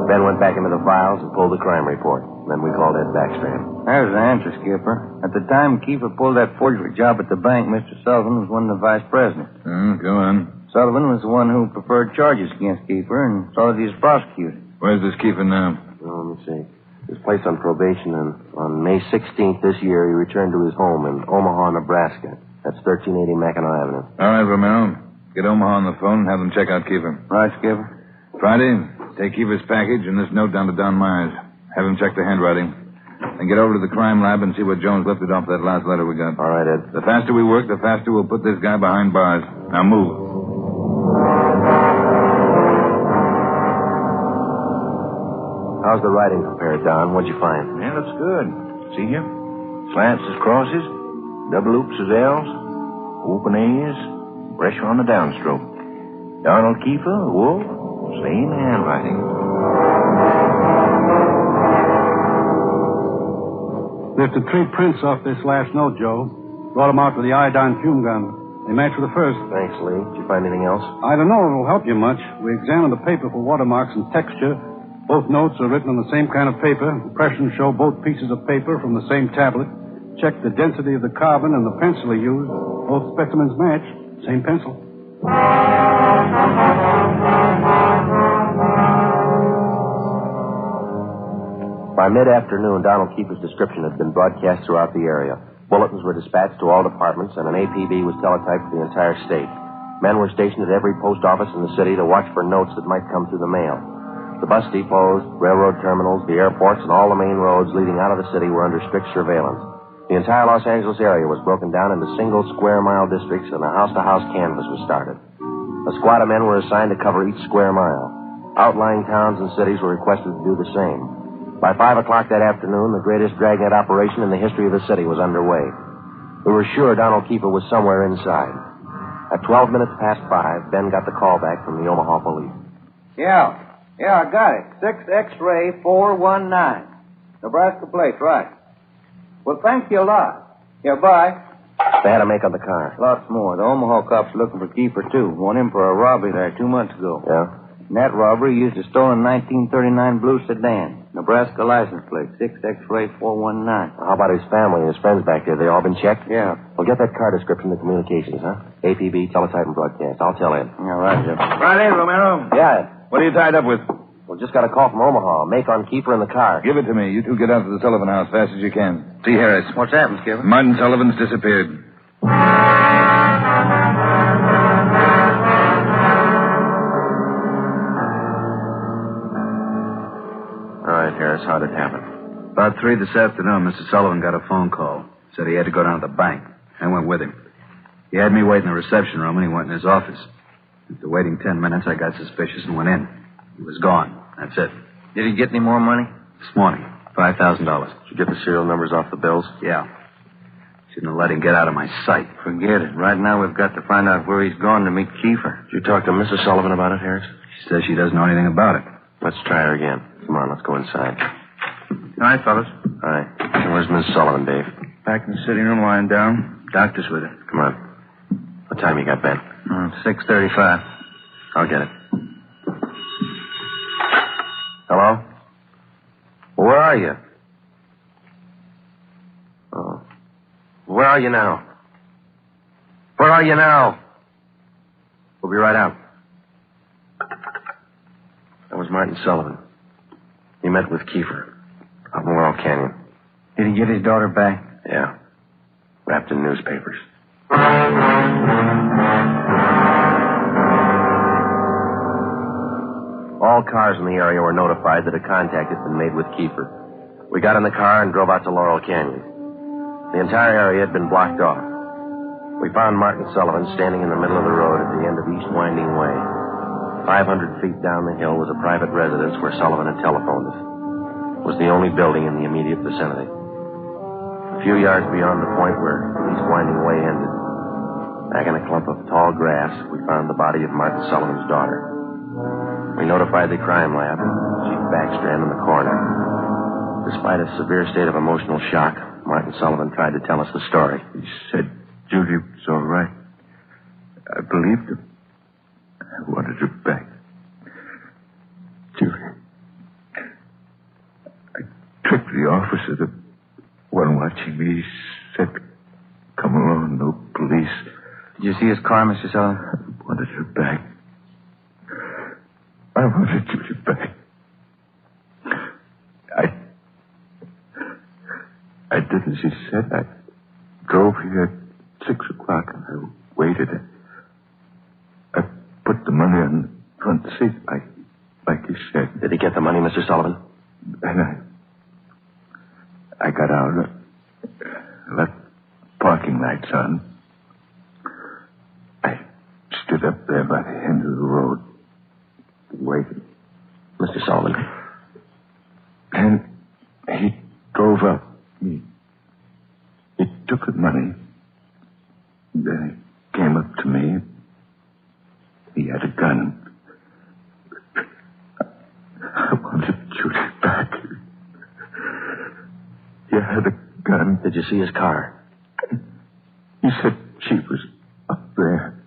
Ben went back into the files and pulled the crime report. Then we called Ed Backstrand. There's the answer, Skipper. At the time Kiefer pulled that forgery job at the bank, Mr. Sullivan was one of the vice presidents. Go on. Sullivan was the one who preferred charges against Kiefer and saw that he was prosecuted. Where's this Kiefer now? Let me see. He was placed on probation, and on May 16th this year, he returned to his home in Omaha, Nebraska. That's 1380 Mackinac Avenue. All right, Romero. Get Omaha on the phone and have them check out Kiefer. Right, Skipper. Friday, take Kiefer's package and this note down to Don Myers. Have him check the handwriting. Then get over to the crime lab and see what Jones lifted off that last letter we got. All right, Ed. The faster we work, the faster we'll put this guy behind bars. Now move. How's the writing compared, Don? What'd you find? Yeah, looks good. See here? Slants as crosses, double oops as L's, open A's, pressure on the downstroke. Donald Kiefer, Wolf, same handwriting. Lifted 3 prints off this last note, Joe. Brought them out with the iodine fume gun. They match with the first. Thanks, Lee. Did you find anything else? I don't know if it'll help you much. We examined the paper for watermarks and texture. Both notes are written on the same kind of paper. Impressions show both pieces of paper from the same tablet. Check the density of the carbon and the pencil he used. Both specimens match. Same pencil. By mid-afternoon, Donald Kiefer's description had been broadcast throughout the area. Bulletins were dispatched to all departments, and an APB was teletyped to the entire state. Men were stationed at every post office in the city to watch for notes that might come through the mail. The bus depots, railroad terminals, the airports, and all the main roads leading out of the city were under strict surveillance. The entire Los Angeles area was broken down into single square-mile districts, and a house-to-house canvass was started. A squad of men were assigned to cover each square mile. Outlying towns and cities were requested to do the same. By 5 o'clock that afternoon, the greatest dragnet operation in the history of the city was underway. We were sure Donald Kiefer was somewhere inside. At 12 minutes past 5, Ben got the call back from the Omaha police. Yeah, I got it. 6 X-ray 419. Nebraska plate, right. Well, thank you a lot. Yeah, bye. They had a make on the car. Lots more. The Omaha cops are looking for Kiefer, too. Want him for a robbery there 2 months ago. Yeah? In that robbery, he used a stolen 1939 blue sedan. Nebraska license plate, 6 X-ray 419. How about his family and his friends back there? They all been checked? Yeah. Well, get that car description to communications, huh? APB, teletype, and broadcast. I'll tell Ed. All right, Jim. Friday, Romero. Yeah, Ed. What are you tied up with? Well, just got a call from Omaha. Make on Kiefer in the car. Give it to me. You two get out to the Sullivan house fast as you can. See Harris. What's happened, Skipper? Martin Sullivan's disappeared. All right, Harris, how'd it happen? About 3 this afternoon, Mr. Sullivan got a phone call. Said he had to go down to the bank. I went with him. He had me wait in the reception room, and he went in his office. After waiting 10 minutes, I got suspicious and went in. He was gone. That's it. Did he get any more money? This morning, $5,000. Did you get the serial numbers off the bills? Yeah. Shouldn't have let him get out of my sight. Forget it. Right now, we've got to find out where he's gone to meet Kiefer. Did you talk to Mrs. Sullivan about it, Harris? She says she doesn't know anything about it. Let's try her again. Come on, let's go inside. All right, fellas. All right. And where's Miss Sullivan, Dave? Back in the sitting room, lying down. Doctor's with her. Come on. What time you got, Ben? 6:35. I'll get it. Hello? Where are you? Oh. Where are you now? Where are you now? We'll be right out. That was Martin Sullivan. He met with Kiefer out in Laurel Canyon. Did he get his daughter back? Yeah. Wrapped in newspapers. All cars in the area were notified that a contact had been made with Kiefer. We got in the car and drove out to Laurel Canyon. The entire area had been blocked off. We found Martin Sullivan standing in the middle of the road at the end of East Winding Way. 500 feet down the hill was a private residence where Sullivan had telephoned us. It was the only building in the immediate vicinity. A few yards beyond the point where East Winding Way ended, back in a clump of tall grass, we found the body of Martin Sullivan's daughter. We notified the crime lab, Chief Backstrand in the coroner. Despite a severe state of emotional shock, Martin Sullivan tried to tell us the story. He said Judy was all right. I believed him. I wanted her back. Judy. I tricked the officer, the one watching me. He said, come along, no police. Did you see his car, Mr. Sullivan? I wanted her back. I wanted Judy back. I did as he said. I drove here at 6 o'clock and I waited. I put the money on the front seat like he said. Did he get the money, Mr. Sullivan? And I got out, left parking lights on. I stood up there by the end of the road, waiting. Mr. Sullivan. And he drove up. He took the money. Then he came up to me. He had a gun. I wanted Judy back. He had a gun. Did you see his car? He said she was up there,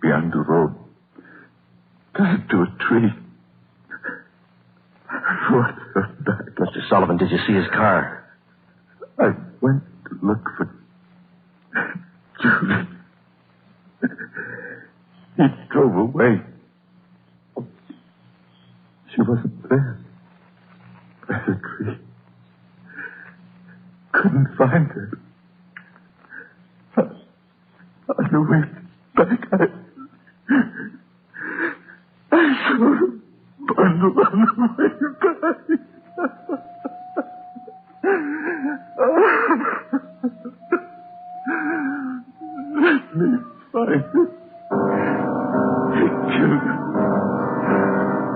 beyond the road, tied to a tree. I wanted her back. Mr. Sullivan, did you see his car? I went to look for Judy. He drove away. She wasn't there. By the tree. Couldn't find her. On the way back, I saw her bundle on the way back. Let me find her. Judy.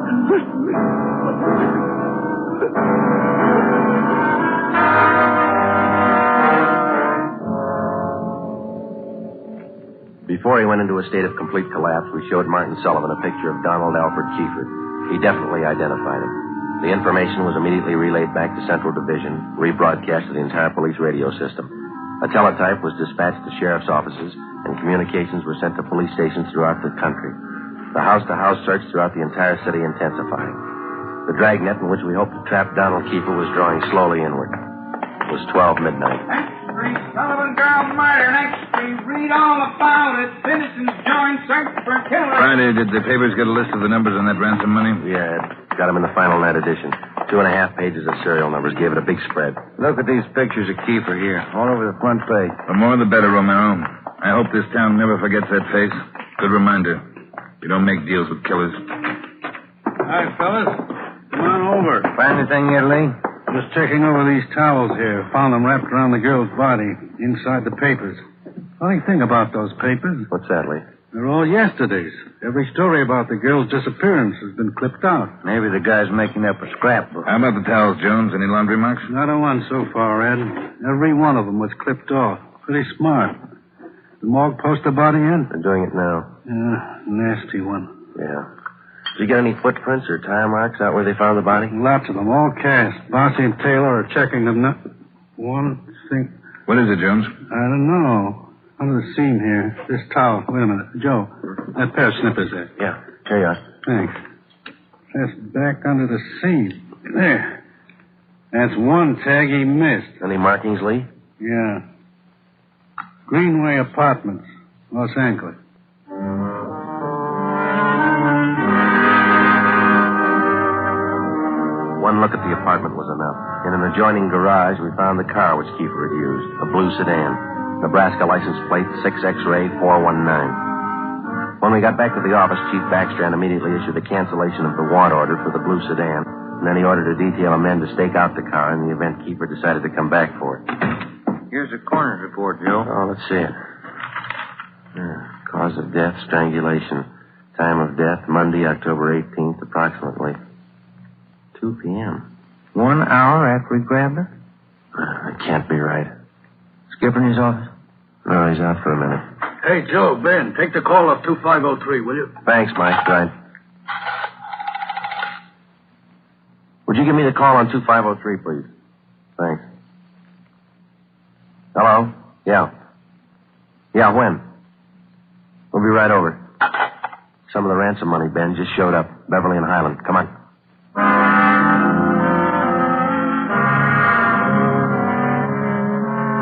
Let me find her. Before he went into a state of complete collapse, we showed Martin Sullivan a picture of Donald Alfred Kiefer. He definitely identified him. The information was immediately relayed back to Central Division, rebroadcast to the entire police radio system. A teletype was dispatched to sheriff's offices, and communications were sent to police stations throughout the country. The house-to-house search throughout the entire city intensifying. The dragnet in which we hoped to trap Donald Kiefer was drawing slowly inward. It was 12 midnight. Sullivan girl murder. Next street. Read all about it. Citizens join search for killer. Friday, did the papers get a list of the numbers on that ransom money? Yeah, got them in the final night edition. 2.5 pages of serial numbers. Gave it a big spread. Look at these pictures of Kiefer here. All over the front page. The more the better, Romero. I hope this town never forgets that face. Good reminder. You don't make deals with killers. Hi, fellas. Come on over. Find anything yet, Lee? Just checking over these towels here. Found them wrapped around the girl's body, inside the papers. Funny thing about those papers, What's that, Lee? they're all yesterday's. Every story about the girl's disappearance has been clipped out. Maybe the guy's making up a scrapbook. How about the towels, Jones? Any laundry marks? Not a one so far, Ed. Every one of them was clipped off. Pretty smart. The morgue post the body in? They're doing it now. Yeah, nasty one. Yeah. Did you get any footprints or tire marks out where they found the body? Lots of them, all cast. Bossy and Taylor are checking them now. One thing. What is it, Jones? I don't know. Under the seam here. This towel. Wait a minute. Joe, that pair of snippers there. Yeah. Here you are. Thanks. Just back under the seam. There. That's one tag he missed. Any markings, Lee? Yeah. Greenway Apartments, Los Angeles. One look at the apartment was enough. In an adjoining garage, we found the car which Kiefer had used, a blue sedan. Nebraska license plate 6X-ray 419. When we got back to the office, Chief Backstrand immediately issued a cancellation of the want order for the blue sedan, and then he ordered a detail of men to stake out the car in the event Kiefer decided to come back for it. Here's the coroner's report, Joe. Oh, let's see it. Cause of death, strangulation. Time of death, Monday, October 18th, approximately 2 p.m. 1 hour after he grabbed her? That can't be right. Skipper in his office? No, he's out for a minute. Hey, Joe, Ben, take the call off 2503, will you? Thanks, Mike. Right. Would you give me the call on 2503, please? Thanks. Hello? Yeah. Yeah, when? We'll be right over. Some of the ransom money, Ben, just showed up. Beverly and Highland. Come on.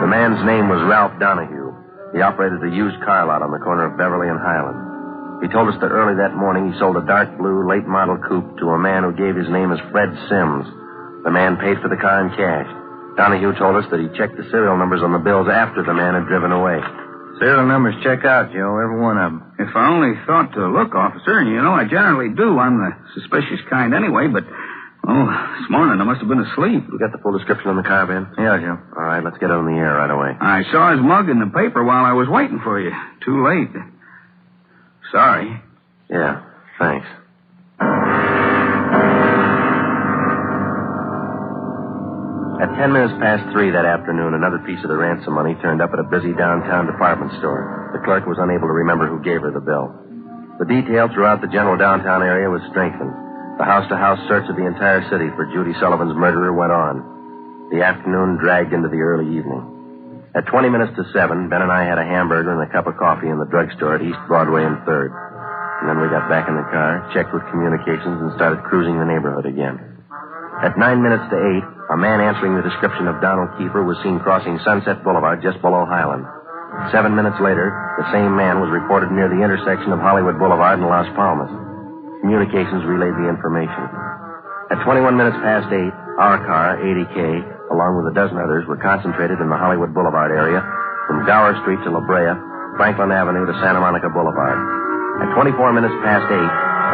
The man's name was Ralph Donahue. He operated a used car lot on the corner of Beverly and Highland. He told us that early that morning he sold a dark blue late model coupe to a man who gave his name as Fred Sims. The man paid for the car in cash. Donahue told us that he checked the serial numbers on the bills after the man had driven away. Serial numbers check out, Joe, every one of them. If I only thought to look, officer, and you know I generally do. I'm the suspicious kind anyway, but, this morning I must have been asleep. You got the full description on the car, Ben? Yeah, Joe. All right, let's get it on the air right away. I saw his mug in the paper while I was waiting for you. Too late. Sorry. Yeah, thanks. At 10 minutes past 3 that afternoon, another piece of the ransom money turned up at a busy downtown department store. The clerk was unable to remember who gave her the bill. The detail throughout the general downtown area was strengthened. The house-to-house search of the entire city for Judy Sullivan's murderer went on. The afternoon dragged into the early evening. At 20 minutes to 7, Ben and I had a hamburger and a cup of coffee in the drugstore at East Broadway and 3rd. And then we got back in the car, checked with communications, and started cruising the neighborhood again. At 9 minutes to 8, a man answering the description of Donald Kiefer was seen crossing Sunset Boulevard just below Highland. 7 minutes later, the same man was reported near the intersection of Hollywood Boulevard and Las Palmas. Communications relayed the information. At 21 minutes past 8, our car, 80K, along with a dozen others, were concentrated in the Hollywood Boulevard area from Gower Street to La Brea, Franklin Avenue to Santa Monica Boulevard. At 24 minutes past 8,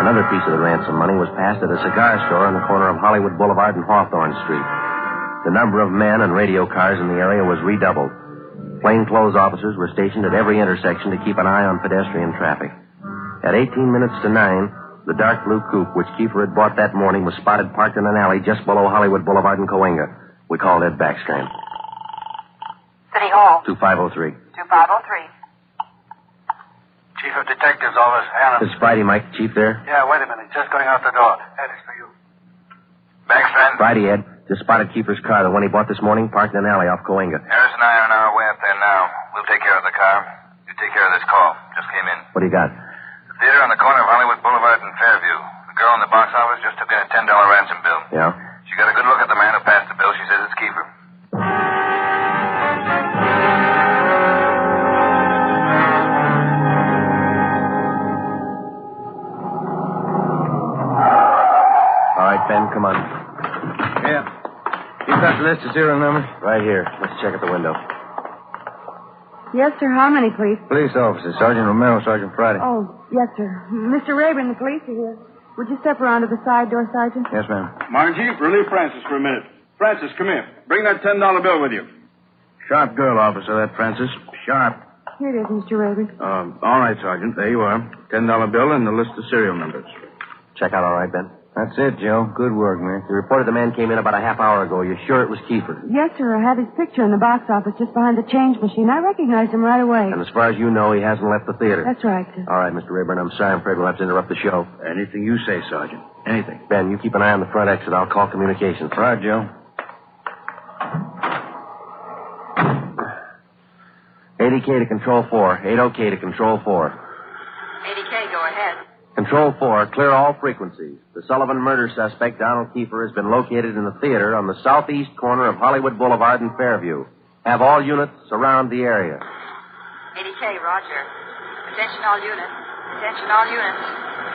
another piece of the ransom money was passed at a cigar store on the corner of Hollywood Boulevard and Hawthorne Street. The number of men and radio cars in the area was redoubled. Plainclothes officers were stationed at every intersection to keep an eye on pedestrian traffic. At 18 minutes to 9, the dark blue coupe which Kiefer had bought that morning was spotted parked in an alley just below Hollywood Boulevard and Cahuenga. We called Ed Backstrand. City Hall. 2503. 2503. Chief of Detectives Office, Hannah. It's Friday, Mike. Chief there? Yeah, wait a minute. Just going out the door. Ed, it's for you. Backstrand? Friday, Ed. Just spotted Kiefer's car, the one he bought this morning, parked in an alley off Cahuenga. Harris and I are on our way up there now. We'll take care of the car. You take care of this call. Just came in. What do you got? The theater on the corner of Hollywood Boulevard and Fairview. The girl in the box office just took in a $10 ransom bill. Yeah? She got a good look at the man who passed the bill. She says it's Kiefer. All right, Ben, come on. Yeah. You got the list of serial numbers? Right here. Let's check at the window. Yes, sir. How many, please? Police officers. Sergeant Romero, Sergeant Friday. Oh, yes, sir. Mr. Rayburn, the police are here. Would you step around to the side door, Sergeant? Yes, ma'am. Margie, relieve Francis for a minute. Francis, come here. Bring that $10 bill with you. Sharp girl, officer, that Francis. Sharp. Here it is, Mr. Rayburn. All right, Sergeant. There you are. $10 bill and the list of serial numbers. Check out all right, Ben? That's it, Joe. Good work, man. You reported the man came in about a half hour ago. You're sure it was Kiefer? Yes, sir. I had his picture in the box office just behind the change machine. I recognized him right away. And as far as you know, he hasn't left the theater. That's right, sir. All right, Mr. Rayburn, I'm sorry. I'm afraid we'll have to interrupt the show. Anything you say, Sergeant. Anything. Ben, you keep an eye on the front exit. I'll call communications. All right, Joe. 80K to Control 4. 80K to Control 4. 80K, go ahead. Control 4, clear all frequencies. The Sullivan murder suspect, Donald Kiefer, has been located in the theater on the southeast corner of Hollywood Boulevard and Fairview. Have all units surround the area. 80K, roger. Attention all units. Attention all units.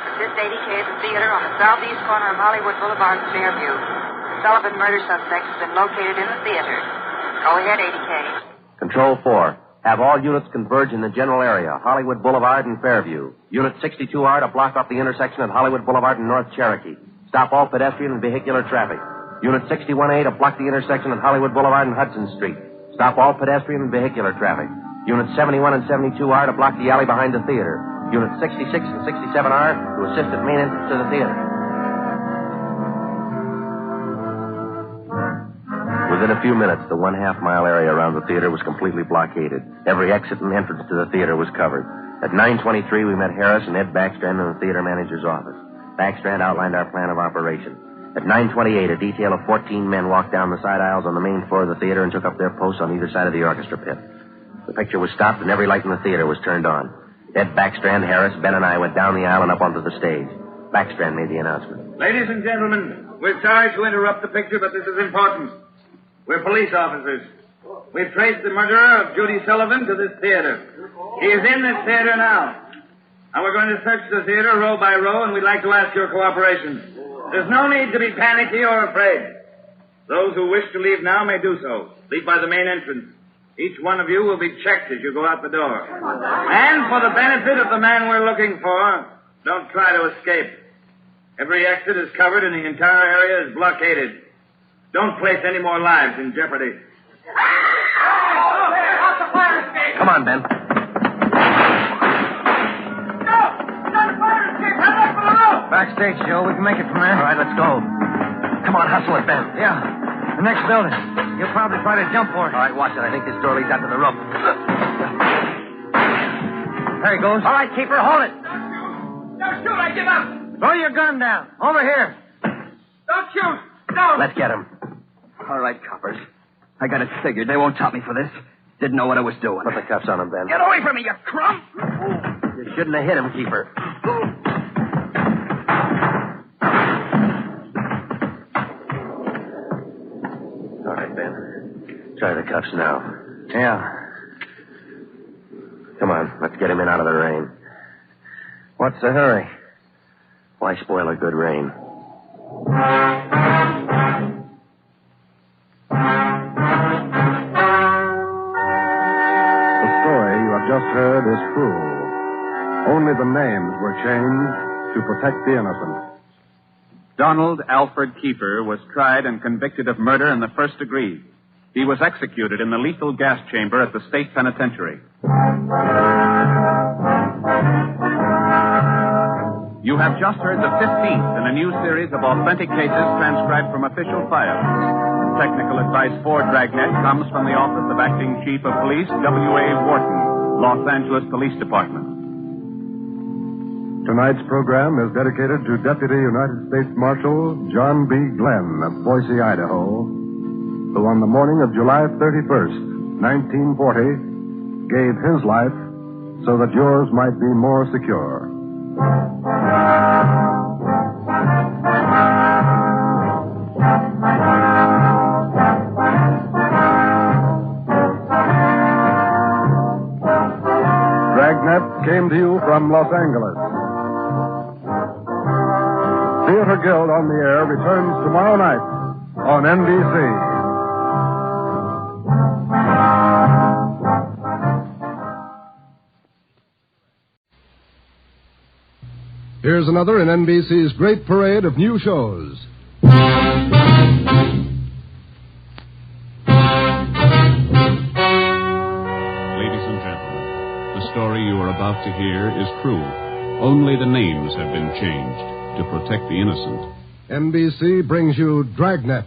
Assist 80K at the theater on the southeast corner of Hollywood Boulevard and Fairview. The Sullivan murder suspect has been located in the theater. Go ahead, 80K. Control 4, have all units converge in the general area, Hollywood Boulevard and Fairview. Unit 62R to block off the intersection at Hollywood Boulevard and North Cherokee. Stop all pedestrian and vehicular traffic. Unit 61A to block the intersection at Hollywood Boulevard and Hudson Street. Stop all pedestrian and vehicular traffic. Unit 71 and 72R to block the alley behind the theater. Unit 66 and 67R to assist at main entrance to the theater. Within a few minutes, the 1/2 mile area around the theater was completely blockaded. Every exit and entrance to the theater was covered. At 9:23, we met Harris and Ed Backstrand in the theater manager's office. Backstrand outlined our plan of operation. At 9:28, a detail of 14 men walked down the side aisles on the main floor of the theater and took up their posts on either side of the orchestra pit. The picture was stopped and every light in the theater was turned on. Ed Backstrand, Harris, Ben, and I went down the aisle and up onto the stage. Backstrand made the announcement. Ladies and gentlemen, we're sorry to interrupt the picture, but this is important. We're police officers. We've traced the murderer of Judy Sullivan to this theater. He is in this theater now. And we're going to search the theater row by row, and we'd like to ask your cooperation. There's no need to be panicky or afraid. Those who wish to leave now may do so. Leave by the main entrance. Each one of you will be checked as you go out the door. And for the benefit of the man we're looking for, don't try to escape. Every exit is covered and the entire area is blockaded. Don't place any more lives in jeopardy. Come on, Ben. Backstage, Joe. We can make it from there. All right, let's go. Come on, hustle it, Ben. Yeah. The next building. You'll probably try to jump for it. All right, watch it. I think this door leads out to the roof. There he goes. All right, Keeper, hold it. Don't shoot, I give up. Throw your gun down. Over here. Don't shoot. Don't. Let's get him. All right, coppers. I got it figured. They won't top me for this. Didn't know what I was doing. Put the cuffs on him, Ben. Get away from me, you crump! You shouldn't have hit him, Keeper. All right, Ben. Try the cuffs now. Yeah. Come on, let's get him in out of the rain. What's the hurry? Why spoil a good rain? Just heard is true. Only the names were changed to protect the innocent. Donald Alfred Kiefer was tried and convicted of murder in the first degree. He was executed in the lethal gas chamber at the state penitentiary. You have just heard the 15th in a new series of authentic cases transcribed from official files. Technical advice for Dragnet comes from the Office of Acting Chief of Police, W.A. Wharton, Los Angeles Police Department. Tonight's program is dedicated to Deputy United States Marshal John B. Glenn of Boise, Idaho, who on the morning of July 31st, 1940, gave his life so that yours might be more secure. Dragnet came to you from Los Angeles. Theater Guild on the Air returns tomorrow night on NBC. Here's another in NBC's great parade of new shows. Ladies and gentlemen, about to hear is true. Only the names have been changed to protect the innocent. NBC brings you Dragnet.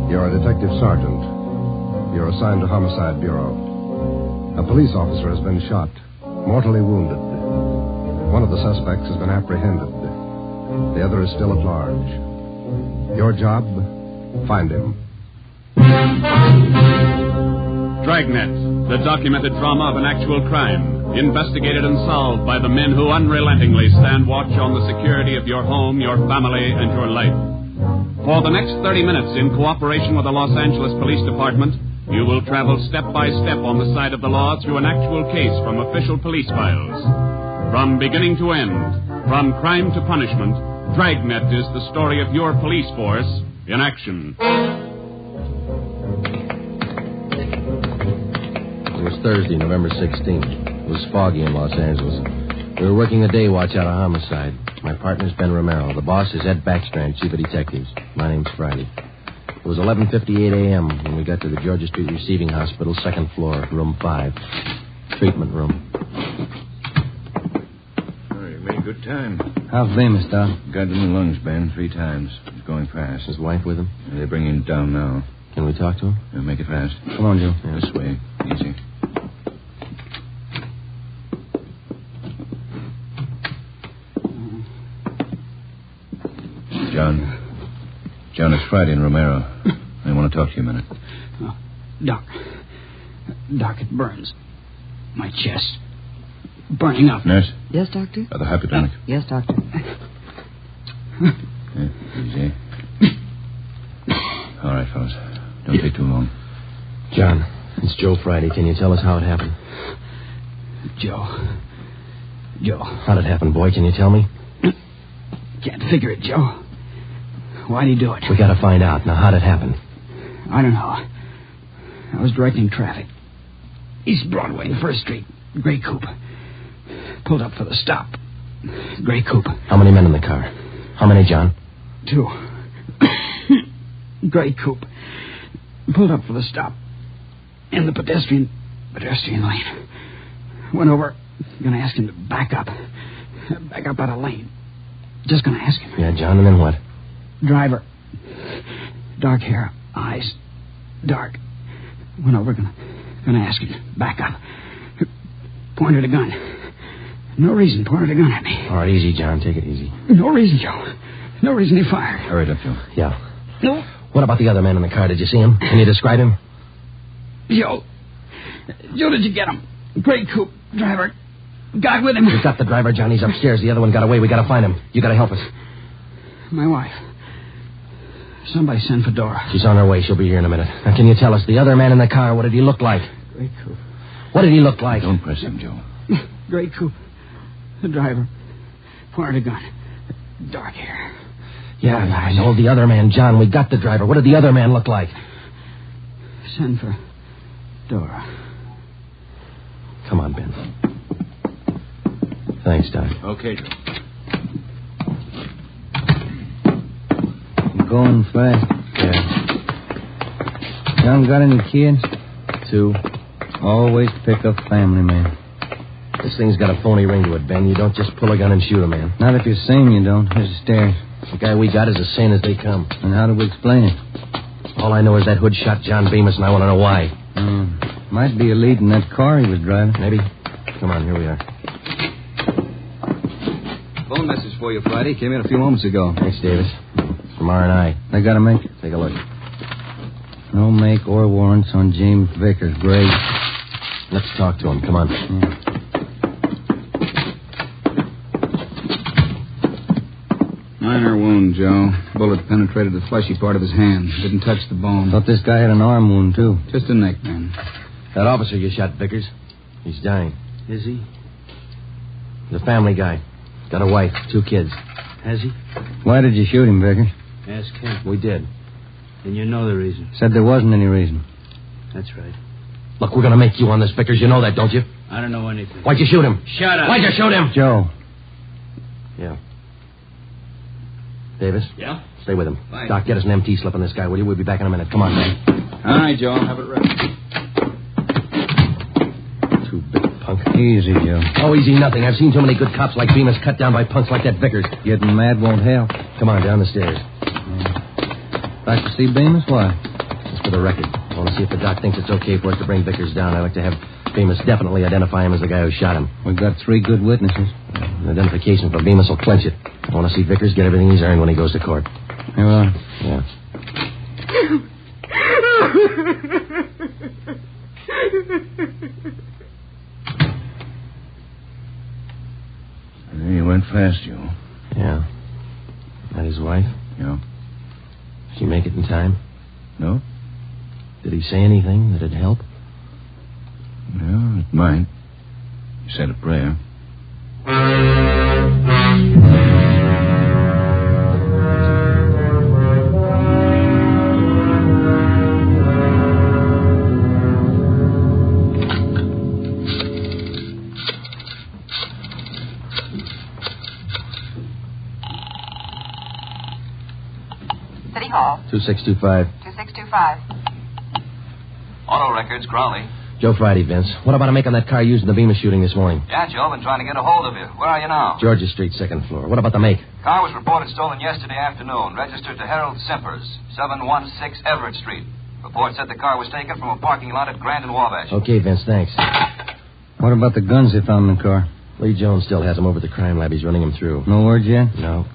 You're a detective sergeant. You're assigned to Homicide Bureau. A police officer has been shot, mortally wounded. One of the suspects has been apprehended. The other is still at large. Your job, find him. Dragnet, the documented drama of an actual crime, investigated and solved by the men who unrelentingly stand watch on the security of your home, your family, and your life. For the next 30 minutes, in cooperation with the Los Angeles Police Department, you will travel step by step on the side of the law through an actual case from official police files. From beginning to end, from crime to punishment, Dragnet is the story of your police force in action. It was Thursday, November 16th. It was foggy in Los Angeles. We were working a day watch out of Homicide. My partner's Ben Romero. The boss is Ed Backstrand, chief of detectives. My name's Friday. It was 11:58 a.m. when we got to the Georgia Street Receiving Hospital, second floor, room 5. Treatment room. Oh, you made good time. How's Bemis, Doc? Got him in the lungs, Ben, 3 times. He's going fast. His wife with him? They're bringing him down now. Can we talk to him? Yeah, make it fast. Come on, Joe. Yeah, this way. Easy. John, it's Friday and Romero. I want to talk to you a minute. Oh, Doc, it burns. My chest. Burning up. Nurse? Yes, Doctor? The hypodermic. Yes, Doctor. Yeah, easy. All right, fellas. Don't take too long. John, it's Joe Friday. Can you tell us how it happened? Joe. How'd it happen, boy? Can you tell me? Can't figure it, Joe. Why'd he do it? We gotta find out. Now, how'd it happen? I don't know. I was directing traffic. East Broadway and First Street. Gray coupe. Pulled up for the stop. Gray coupe. How many men in the car? How many, John? 2. Gray coupe. Pulled up for the stop. In the pedestrian lane. Went over. Gonna ask him to back up. Back up out of lane. Just gonna ask him. Yeah, John, and then what? Driver. Dark hair. Eyes. Dark. Went over. Gonna ask him to back up. Pointed a gun. No reason. Pointed a gun at me. All right, easy, John. Take it easy. No reason, Joe. No reason he fired. Hurry it up, Joe. Yeah. No. What about the other man in the car? Did you see him? Can you describe him? Joe, did you get him? Gray coupe. Driver. Guy with him. We got the driver, John. He's upstairs. The other one got away. We gotta find him. You gotta help us. My wife. Somebody send for Dora. She's on her way. She'll be here in a minute. Now, can you tell us, the other man in the car, what did he look like? Gray coupe. What did he look like? Don't press him, Joe. Gray coupe. The driver. Pointed a gun. Dark hair. Yeah, I know. The other man, John. We got the driver. What did the other man look like? Send for Dora. Come on, Ben. Thanks, Doc. Okay, Joe. Going fast. Yeah. John got any kids? 2. Always pick up family, man. This thing's got a phony ring to it, Ben. You don't just pull a gun and shoot a man. Not if you're sane, you don't. Here's the stairs. The guy we got is as sane as they come. And how do we explain it? All I know is that hood shot John Bemis, and I want to know why. Might be a lead in that car he was driving. Maybe. Come on, here we are. Phone message for you, Friday. Came in a few moments ago. Thanks, Davis. It's from R&I. I gotta make it. Take a look. No make or warrants on James Vickers. Great. Let's talk to him. Come on. Minor wound, Joe. Bullet penetrated the fleshy part of his hand. Didn't touch the bone. Thought this guy had an arm wound, too. Just a neck, man. That officer you shot, Vickers, he's dying. Is he? He's a family guy. Got a wife, 2 kids. Has he? Why did you shoot him, Vickers? Ask him. We did. And you know the reason. Said there wasn't any reason. That's right. Look, we're going to make you on this, Vickers. You know that, don't you? I don't know anything. Why'd you shoot him? Shut up. Why'd you shoot him? Joe. Yeah. Davis? Yeah? Stay with him. Fine. Doc, get us an MT slip on this guy, will you? We'll be back in a minute. Come on, man. All right, Joe. I'll have it ready. Too big, punk. Easy, Joe. Oh, easy nothing. I've seen too many good cops like Bemis cut down by punks like that Vickers. Getting mad won't help. Come on, down the stairs. Like to see Bemis? Why? Just for the record. I want to see if the doc thinks it's okay for us to bring Vickers down. I'd like to have Bemis definitely identify him as the guy who shot him. We've got 3 good witnesses. An identification for Bemis will clinch it. I want to see Vickers get everything he's earned when he goes to court. Here we are. Yeah. You went fast, Joe. Yeah. That his wife? Yeah. Did she make it in time? No? Did he say anything that'd help? Yeah, it might. He said a prayer. City Hall. 2625. 2625. Auto records, Crowley. Joe Friday, Vince. What about a make on that car used in the Bemis shooting this morning? Yeah, Joe, been trying to get a hold of you. Where are you now? Georgia Street, second floor. What about the make? Car was reported stolen yesterday afternoon. Registered to Harold Simpers, 716 Everett Street. Report said the car was taken from a parking lot at Grand and Wabash. Okay, Vince, thanks. What about the guns they found in the car? Lee Jones still has them over at the crime lab. He's running them through. No word yet? No.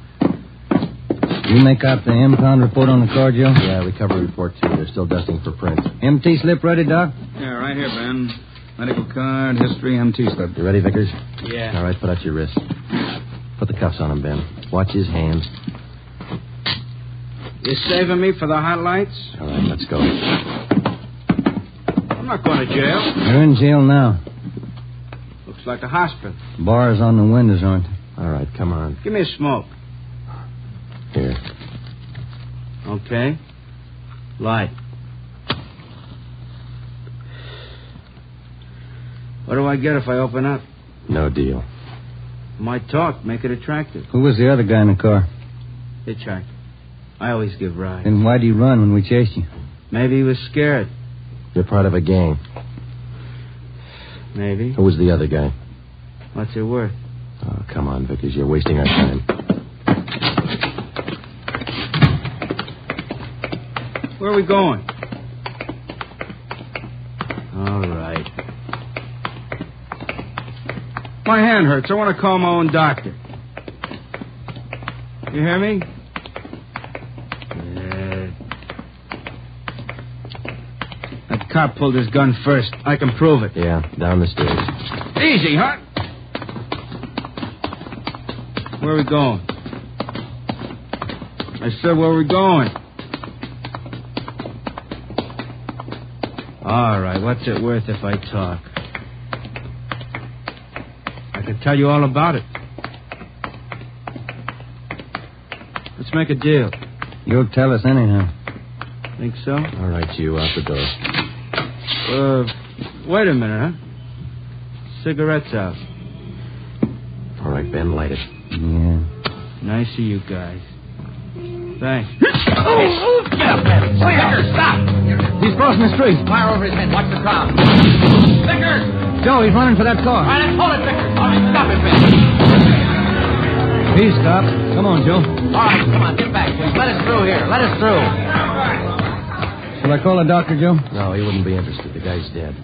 You make out the impound report on the car, Joe? Yeah, recovery report, too. They're still dusting for prints. MT slip ready, Doc? Yeah, right here, Ben. Medical card, history, MT slip. You ready, Vickers? Yeah. All right, put out your wrist. Put the cuffs on him, Ben. Watch his hands. You saving me for the hot lights? All right, let's go. I'm not going to jail. You're in jail now. Looks like a hospital. Bars on the windows, aren't they? All right, come on. Give me a smoke. Here. Okay. Light. What do I get if I open up? No deal. Might talk, make it attractive. Who was the other guy in the car? Hitchhiker. I always give rides. Then why'd he run when we chased you? Maybe he was scared. You're part of a gang. Maybe. Who was the other guy? What's it worth? Oh, come on, Vickers. You're wasting our time. Where are we going? All right. My hand hurts. I want to call my own doctor. You hear me? Yeah. That cop pulled his gun first. I can prove it. Yeah, down the stairs. Easy, huh? Where are we going? I said, where are we going? All right, what's it worth if I talk? I can tell you all about it. Let's make a deal. You'll tell us anyhow. Think so? All right, you out the door. Wait a minute, huh? Cigarettes out. All right, Ben, light it. Yeah. Nice of you guys. Thanks. Oh, get up, man. Vickers, stop. He's crossing the street. Fire over his head. Watch the crowd. Vickers! Joe, he's running for that car. All right, let's hold it, Vickers. All right, stop it, Ben. He's stopped. Come on, Joe. All right, come on, get back. Let us through here. Let us through. Shall I call a doctor, Joe? No, he wouldn't be interested. The guy's dead.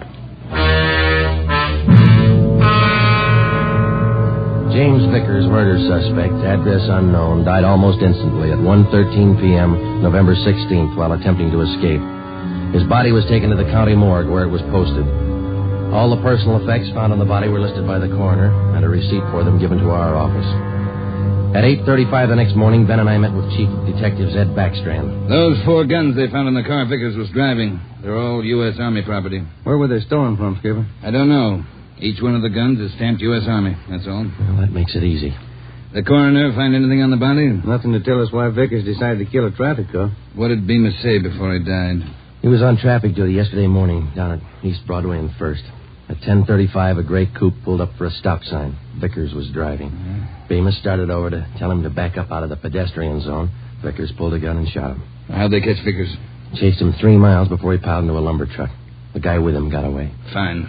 James Vickers, murder suspect, address unknown, died almost instantly at 1:13 p.m., November 16th, while attempting to escape. His body was taken to the county morgue, where it was posted. All the personal effects found on the body were listed by the coroner, and a receipt for them given to our office. At 8:35 the next morning, Ben and I met with Chief Detective Ed Backstrand. Those 4 guns they found in the car Vickers was driving. They're all U.S. Army property. Where were they stolen from, Skipper? I don't know. Each one of the guns is stamped U.S. Army, that's all. Well, that makes it easy. The coroner find anything on the body? Nothing to tell us why Vickers decided to kill a traffic cop. What did Bemis say before he died? He was on traffic duty yesterday morning down at East Broadway and First. At 10:35, a gray coupe pulled up for a stop sign. Vickers was driving. Bemis started over to tell him to back up out of the pedestrian zone. Vickers pulled a gun and shot him. How'd they catch Vickers? Chased him 3 miles before he piled into a lumber truck. The guy with him got away. Fine.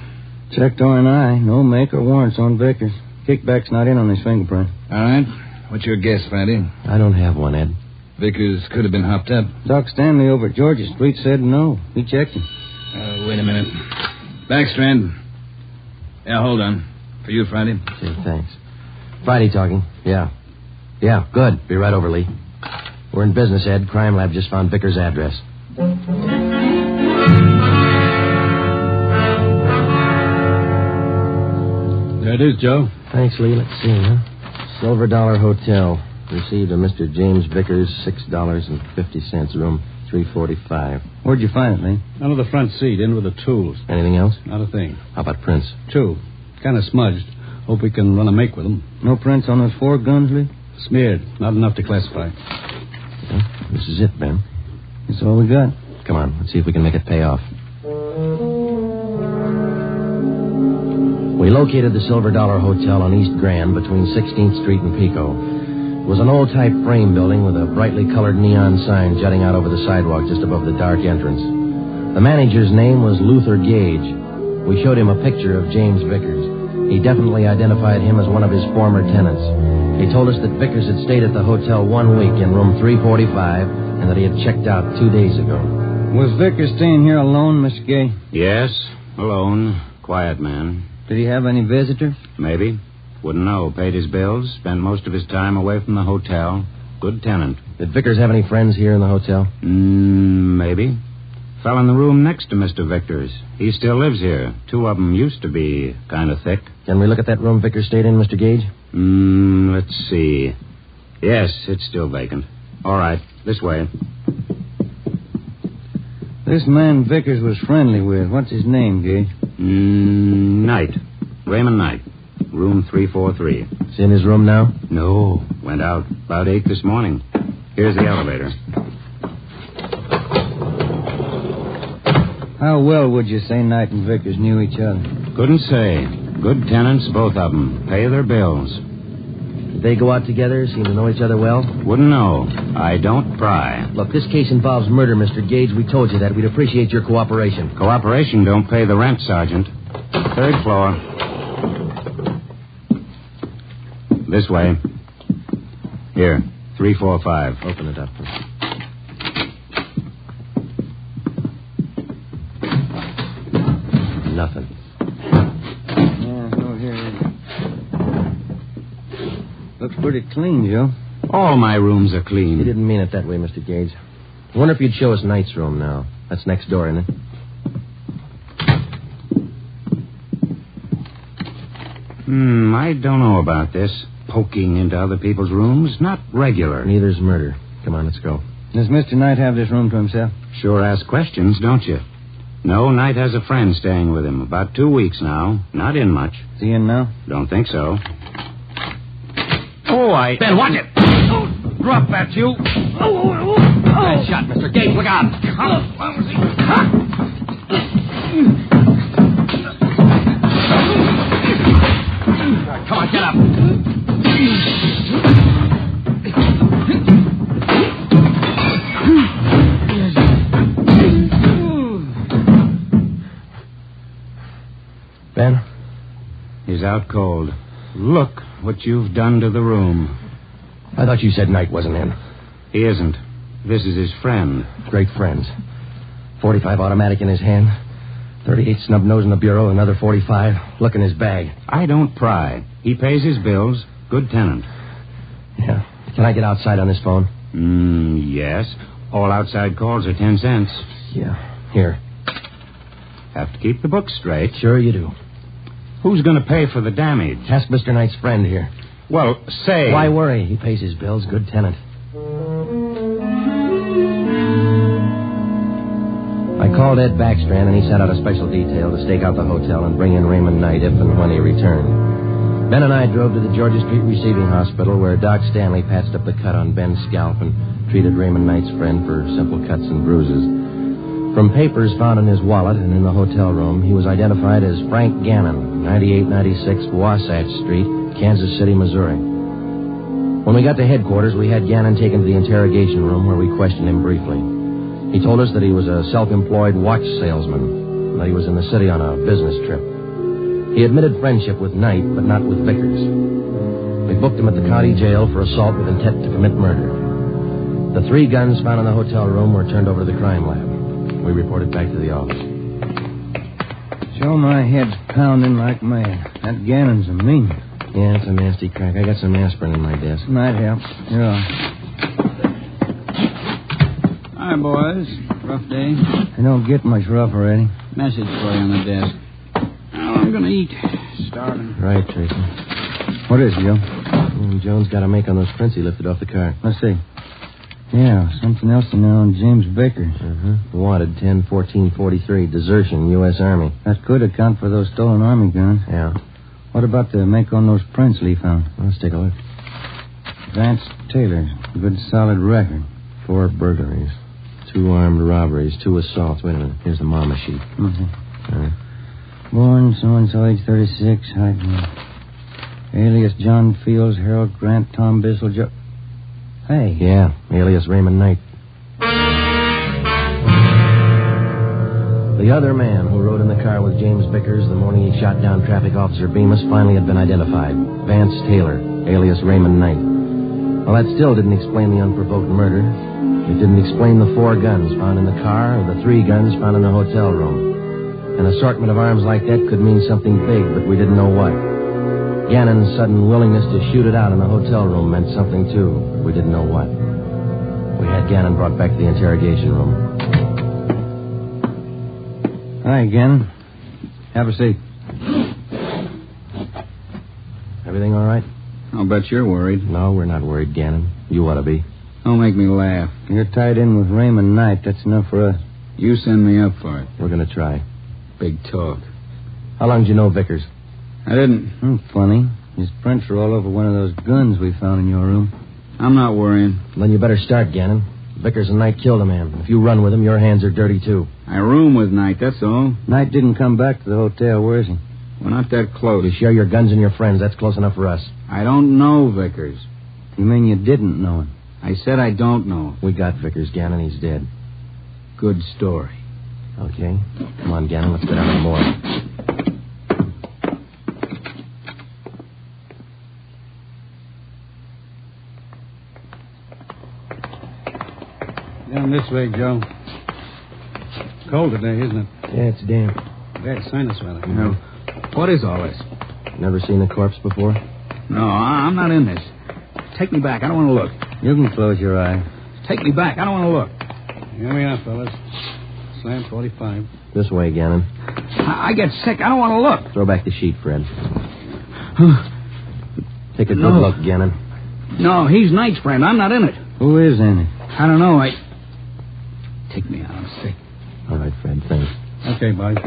Checked R&I. No make or warrants on Vickers. Kickback's not in on his fingerprint. All right. What's your guess, Friday? I don't have one, Ed. Vickers could have been hopped up. Doc Stanley over at Georgia Street said no. He checked him. Wait a minute. Backstrand. Yeah, hold on. For you, Friday. Okay, thanks. Friday talking. Yeah. Yeah, good. Be right over, Lee. We're in business, Ed. Crime Lab just found Vickers' address. There it is, Joe. Thanks, Lee. Let's see, huh? Silver Dollar Hotel. Received a Mr. James Vickers, $6.50, room 345. Where'd you find it, Lee? Under the front seat, in with the tools. Anything else? Not a thing. How about prints? 2. Kind of smudged. Hope we can run a make with them. No prints on those 4 guns, Lee? Smeared. Not enough to classify. Yeah, this is it, Ben. That's all we got. Come on, let's see if we can make it pay off. We located the Silver Dollar Hotel on East Grand between 16th Street and Pico. It was an old-type frame building with a brightly colored neon sign jutting out over the sidewalk just above the dark entrance. The manager's name was Luther Gage. We showed him a picture of James Vickers. He definitely identified him as one of his former tenants. He told us that Vickers had stayed at the hotel 1 week in room 345 and that he had checked out 2 days ago. Was Vickers staying here alone, Mr. Gay? Yes, alone. Quiet man. Did he have any visitors? Maybe. Wouldn't know. Paid his bills. Spent most of his time away from the hotel. Good tenant. Did Vickers have any friends here in the hotel? Maybe. Fell in the room next to Mr. Vickers. He still lives here. 2 of them used to be kind of thick. Can we look at that room Vickers stayed in, Mr. Gage? Let's see. Yes, it's still vacant. All right. This way. This man Vickers was friendly with. What's his name, Gage? Knight. Raymond Knight. Room 343. Is he in his room now? No. Went out about 8 this morning. Here's the elevator. How well would you say Knight and Vickers knew each other? Couldn't say. Good tenants, both of them. Pay their bills. Did they go out together? Seem to know each other well? Wouldn't know. I don't pry. Look, this case involves murder, Mr. Gage. We told you that. We'd appreciate your cooperation. Cooperation don't pay the rent, Sergeant. 3rd floor. This way. Here, 345. Open it up. Nothing. Yeah, over here. Looks pretty clean, Joe. All my rooms are clean. You didn't mean it that way, Mr. Gage. I wonder if you'd show us Knight's room now. That's next door, isn't it? I don't know about this. Poking into other people's rooms. Not regular. Neither's murder. Come on, let's go. Does Mr. Knight have this room to himself? Sure ask questions, don't you? No, Knight has a friend staying with him. About 2 weeks now. Not in much. Is he in now? Don't think so. Ben, watch it! Drop that, you. Nice shot, Mr. Gage. Look out! Come on, get up. Ben? He's out cold. Look what you've done to the room. I thought you said Knight wasn't in. He isn't. This is his friend. Great friends. 45 automatic in his hand. 38 snub nose in the bureau, another 45. Look in his bag. I don't pry. He pays his bills. Good tenant. Yeah. Can I get outside on this phone? Yes. All outside calls are 10 cents. Yeah. Here. Have to keep the books straight. Sure you do. Who's going to pay for the damage? Ask Mr. Knight's friend here. Well, say... Why worry? He pays his bills. Good tenant. I called Ed Backstrand, and he sent out a special detail to stake out the hotel and bring in Raymond Knight if and when he returned. Ben and I drove to the Georgia Street Receiving Hospital, where Doc Stanley patched up the cut on Ben's scalp and treated Raymond Knight's friend for simple cuts and bruises. From papers found in his wallet and in the hotel room, he was identified as Frank Gannon, 9896 Wasatch Street, Kansas City, Missouri. When we got to headquarters, we had Gannon taken to the interrogation room where we questioned him briefly. He told us that he was a self-employed watch salesman, and that he was in the city on a business trip. He admitted friendship with Knight, but not with Vickers. We booked him at the county jail for assault with intent to commit murder. The 3 guns found in the hotel room were turned over to the crime lab. We reported back to the office. Joe, my head's pounding like mad. That Gannon's a mean. Yeah, it's a nasty crack. I got some aspirin in my desk. Might help. Yeah. Hi, boys. Rough day? I don't get much rougher, Eddie. Message for you on the desk. Oh, I'm going to eat. Starving. Right, Tracy. What is it, Joe? Jones got a make on those prints he lifted off the car. Let's see. Yeah, something else to know on James Vickers. Wanted 10-14-43, desertion, U.S. Army. That could account for those stolen Army guns. Yeah. What about the make on those prints Lee found? Let's take a look. Vance Taylor. Good solid record. 4 burglaries, 2 armed robberies, 2 assaults. Wait a minute. Here's the mama sheet. All right. Born so-and-so, age 36. Height. Alias John Fields, Harold Grant, Tom Bissell, Joe... Hey. Yeah, alias Raymond Knight. The other man who rode in the car with James Vickers the morning he shot down Traffic Officer Bemis finally had been identified. Vance Taylor, alias Raymond Knight. Well, that still didn't explain the unprovoked murder. It didn't explain the 4 guns found in the car or the 3 guns found in the hotel room. An assortment of arms like that could mean something big, but we didn't know what. Gannon's sudden willingness to shoot it out in the hotel room meant something, too. We didn't know what. We had Gannon brought back to the interrogation room. Hi, Gannon. Have a seat. Everything all right? I'll bet you're worried. No, we're not worried, Gannon. You ought to be. Don't make me laugh. You're tied in with Raymond Knight. That's enough for us. You send me up for it. We're going to try. Big talk. How long did you know Vickers? I didn't. Funny. His prints are all over one of those guns we found in your room. I'm not worrying. Then you better start, Gannon. Vickers and Knight killed a man. If you run with him, your hands are dirty, too. I room with Knight, that's all. Knight didn't come back to the hotel. Where is he? We're not that close. You share your guns and your friends. That's close enough for us. I don't know Vickers. You mean you didn't know him? I said I don't know. We got Vickers, Gannon. He's dead. Good story. Okay. Come on, Gannon. Let's go down to the morgue. Down this way, Joe. Cold today, isn't it? Yeah, it's damp. Bad sinus weather. No. What is all this? Never seen a corpse before? No, I'm not in this. Take me back. I don't want to look. You can close your eyes. Take me back. I don't want to look. Here we are, fellas. Slam 45. This way, Gannon. I get sick. I don't want to look. Throw back the sheet, Fred. Take a good look, Gannon. No, he's Knight's friend. I'm not in it. Who is in it? I don't know. Take me out. I'm sick. All right, Fred. Thanks. Okay, boys.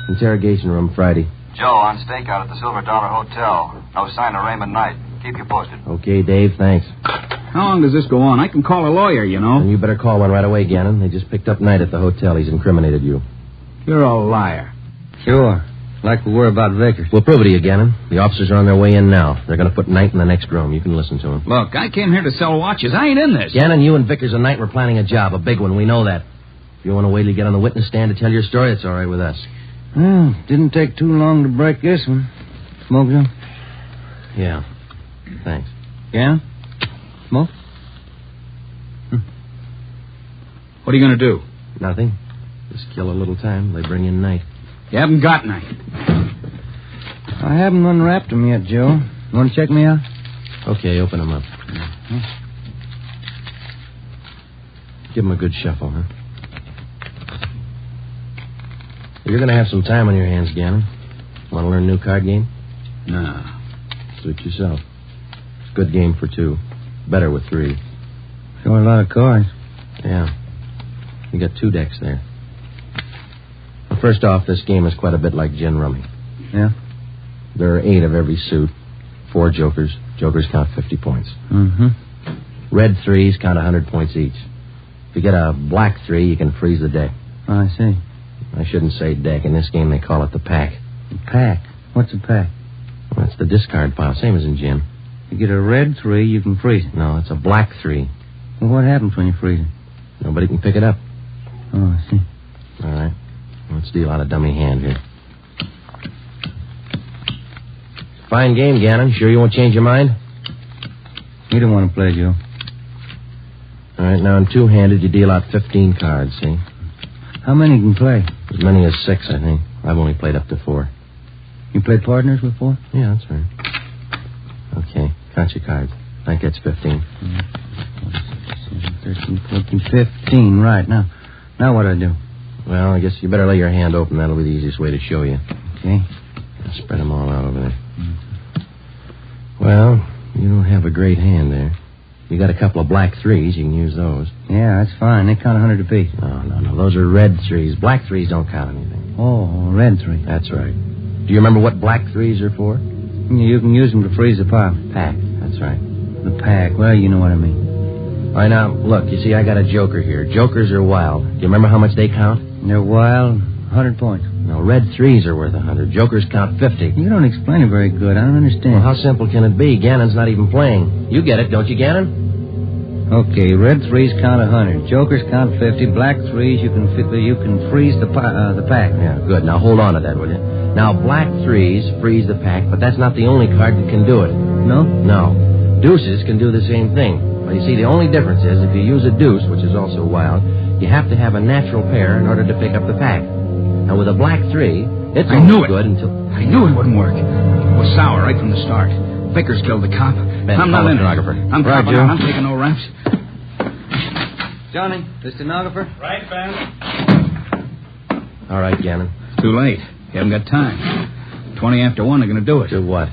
Interrogation room, Friday. Joe, on stakeout at the Silver Dollar Hotel. No sign of Raymond Knight. Keep you posted. Okay, Dave. Thanks. How long does this go on? I can call a lawyer, you know. And you better call one right away, Gannon. They just picked up Knight at the hotel. He's incriminated you. You're a liar. Sure. Like we were about Vickers. We'll prove it to you, Gannon. The officers are on their way in now. They're going to put Knight in the next room. You can listen to them. Look, I came here to sell watches. I ain't in this. Gannon, you and Vickers and Knight were planning a job, a big one. We know that. If you want to wait till you get on the witness stand to tell your story, it's all right with us. Well, didn't take too long to break this one. Smoke some? Yeah. Thanks. Yeah? Smoke? What are you going to do? Nothing. Just kill a little time. They bring in Knight. You haven't got Knight. I haven't unwrapped him yet, Joe. You want to check me out? Okay, open him up. Give him a good shuffle, huh? You're going to have some time on your hands, Gannon. Want to learn a new card game? No. Suit yourself. It's a good game for 2. Better with 3. Sure a lot of cards. Yeah. You got 2 decks there. Well, first off, this game is quite a bit like gin rummy. Yeah? There are 8 of every suit. 4 jokers. Jokers count 50 points. Mm-hmm. Red 3s count 100 points each. If you get a black 3, you can freeze the deck. Oh, I see. I shouldn't say deck. In this game, they call it the pack. The pack? What's a pack? Well, that's the discard pile, same as in gin. You get a red 3, you can freeze it. No, it's a black 3. Well, what happens when you freeze it? Nobody can pick it up. Oh, I see. All right. Let's deal out a dummy hand here. Fine game, Gannon. Sure you won't change your mind? You don't want to play, Joe. All right, now in two-handed, you deal out 15 cards, see? How many can play? As many as 6, I think. I've only played up to 4. You played partners before? Yeah, that's right. Okay, count your cards. I think that's 15. 13, 14, 15, right. Now what do I do? Well, I guess you better lay your hand open. That'll be the easiest way to show you. Okay. I'll spread them all out over there. Well, you don't have a great hand there. You got a couple of black 3s. You can use those. Yeah, that's fine. They count 100 apiece. No. Those are red 3s. Black 3s don't count anything. Oh, red 3. That's right. Do you remember what black 3s are for? You can use them to freeze the pile. Pack. That's right. The pack. Well, you know what I mean. All right, now, look. You see, I got a joker here. Jokers are wild. Do you remember how much they count? They're wild. 100 points. No, red 3s are worth 100. Jokers count 50. You don't explain it very good. I don't understand. Well, how simple can it be? Gannon's not even playing. You get it, don't you, Gannon? Okay, red 3s count 100. Jokers count 50. Black 3s, you can freeze the pack. Yeah, good. Now, hold on to that, will you? Now, black 3s freeze the pack, but that's not the only card that can do it. No? No. Deuces can do the same thing. Well, you see, the only difference is if you use a deuce, which is also wild, you have to have a natural pair in order to pick up the pack. Now, with a black 3, it's only good until... I knew it wouldn't work. It was sour right from the start. Vickers killed the cop. Ben, I'm not in it. I'm right, copping out. I'm taking no raps. Johnny, the stenographer? Right, Ben. All right, Gannon. Too late. You haven't got time. 20 after 1, they're going to do it. Do what?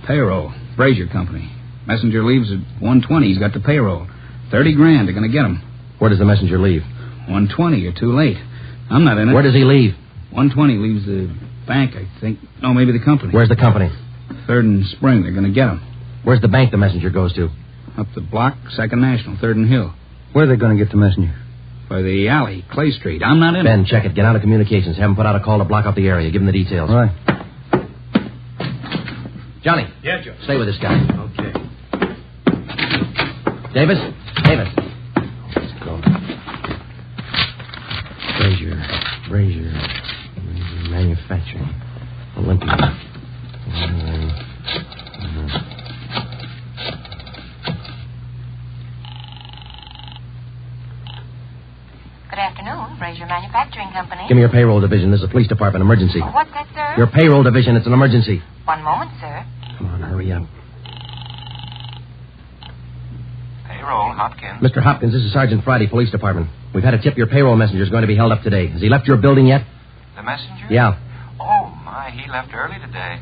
Payroll. Brazier Company. Messenger leaves at 1:20. He's got the payroll. 30 grand. They're going to get him. Where does the messenger leave? 1:20. You're too late. I'm not in it. Where does he leave? 1:20 leaves the bank, I think. No, maybe the company. Where's the company? 3rd and Spring. They're going to get him. Where's the bank the messenger goes to? Up the block, 2nd National, 3rd and Hill. Where are they going to get the messenger? By the alley, Clay Street. I'm not in Ben, it. check it. Get out of communications. Have him put out a call to block up the area. Give him the details. Right. Johnny. Yeah, Joe. Stay with this guy. Okay. Davis. Let's go. Brazier Manufacturing. Olympia. Good afternoon, Brazier Manufacturing Company. Give me your payroll division. This is a police department emergency. What's that, sir? Your payroll division. It's an emergency. One moment, sir. Come on, hurry up. Payroll, Hopkins. Mr. Hopkins, this is Sergeant Friday, Police Department. We've had a tip your payroll messenger is going to be held up today. Has he left your building yet? The messenger? Yeah. Oh, my, he left early today.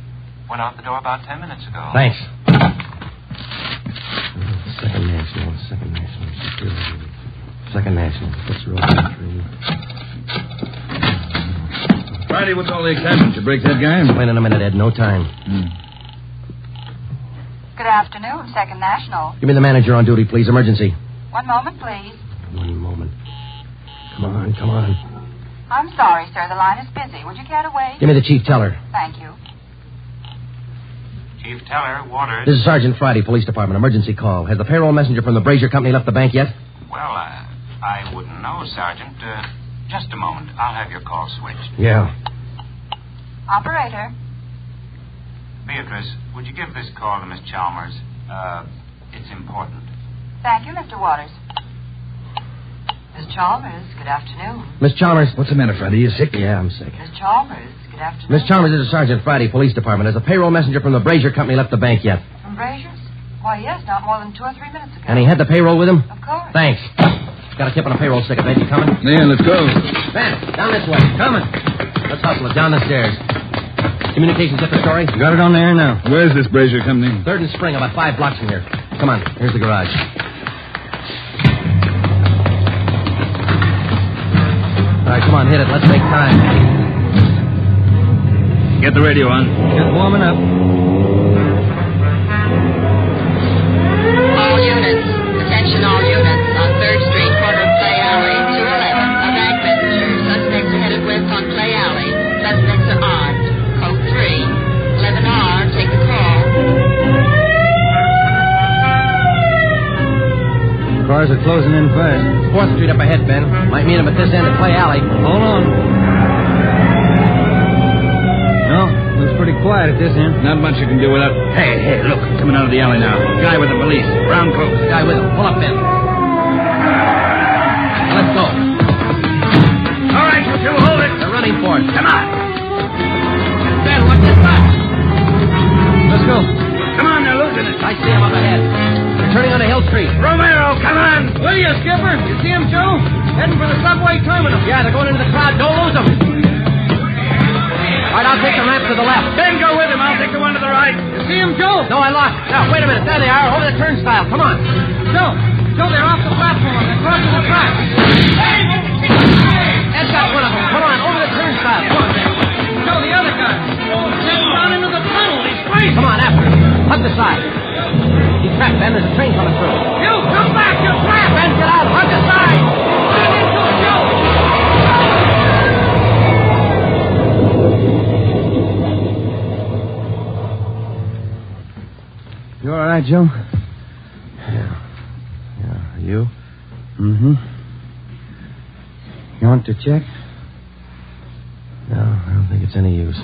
Went out the door about 10 minutes ago. Thanks. Second National. What's the roll? Friday, what's all the excitement? You break that guy? Wait in a minute, Ed. No time. Good afternoon, 2nd National. Give me the manager on duty, please. Emergency. One moment, please. One moment. Come on. I'm sorry, sir. The line is busy. Would you care to wait? Give me the chief teller. Thank you. Chief Teller, Waters. This is Sergeant Friday, Police Department. Emergency call. Has the payroll messenger from the Brazier Company left the bank yet? Well, I wouldn't know, Sergeant. Just a moment. I'll have your call switched. Yeah. Operator. Beatrice, would you give this call to Miss Chalmers? It's important. Thank you, Mr. Waters. Miss Chalmers, good afternoon. Miss Chalmers. What's the matter, Friday? You sick? Yeah, I'm sick. Miss Chalmers, good afternoon. Miss Chalmers, this is Sergeant Friday, Police Department. Has the payroll messenger from the Brazier Company left the bank yet? From Brazier's? Why, yes, not more than 2 or 3 minutes ago. And he had the payroll with him? Of course. Thanks. Got a tip on a payroll sticker. Ben, you coming? Yeah, let's go. Ben, down this way. Coming. Let's hustle it. Down the stairs. Communications at the story? Got it on there now. Where's this Brazier Company? 3rd and Spring, about 5 blocks from here. Come on. Here's the garage. All right, come on, hit it. Let's make time. Get the radio on. Just warming up. All units. Attention all units. On 3rd Street, corner of Clay Alley. Cars are closing in fast. 4th Street up ahead, Ben. Might meet him at this end of Clay Alley. Hold on. No, looks pretty quiet at this end. Not much you can do without... Hey, look. Coming out of the alley now. Guy with the valise. Brown coat. Guy with him. Pull up, Ben. Now, let's go. All right, you two, hold it. They're running for it. Come on. Ben, watch this back. Let's go. Come on, they're losing it. I see him up ahead. They're turning on a Hill Street. Romero, come on. Will you, Skipper? You see him, Joe? Heading for the subway terminal. Yeah, they're going into the crowd. Don't lose them. All right, I'll take the ramp to the left. Ben, go with him. I'll take the one to the right. You see him, Joe? No, I lost. Now, wait a minute. There they are, over the turnstile. Come on. Joe, they're off the platform. They're crossing the track. Ed's got one of them. Come on, over the turnstile. Come on, Ben. Joe, the other guy. He's down into the tunnel. He's straight. Come on, after him. Hug the side. He's trapped, Ben. There's a train coming through. You, come back. You're trapped. Ben, get out. Hug the side. Get into it, Joe. You all right, Joe? Yeah. You? Mm-hmm. You want to check? No, I don't think it's any use.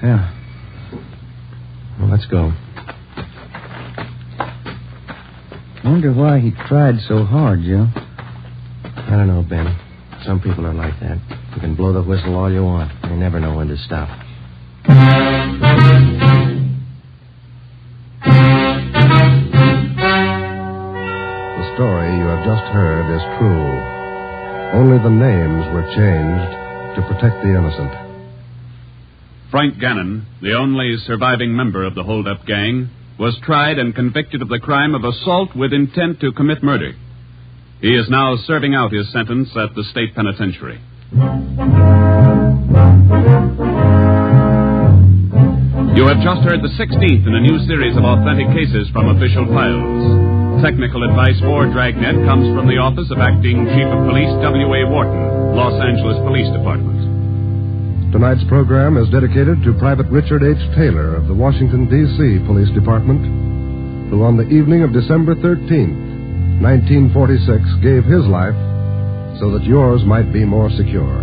Yeah. Well, let's go. Wonder why he tried so hard, Joe. I don't know, Ben. Some people are like that. You can blow the whistle all you want. You never know when to stop. The story you have just heard is true. Only the names were changed to protect the innocent. Frank Gannon, the only surviving member of the hold-up gang, was tried and convicted of the crime of assault with intent to commit murder. He is now serving out his sentence at the state penitentiary. You have just heard the 16th in a new series of authentic cases from official files. Technical advice for Dragnet comes from the office of Acting Chief of Police W.A. Wharton, Los Angeles Police Department. Tonight's program is dedicated to Private Richard H. Taylor of the Washington, D.C. Police Department, who on the evening of December 13th, 1946, gave his life so that yours might be more secure.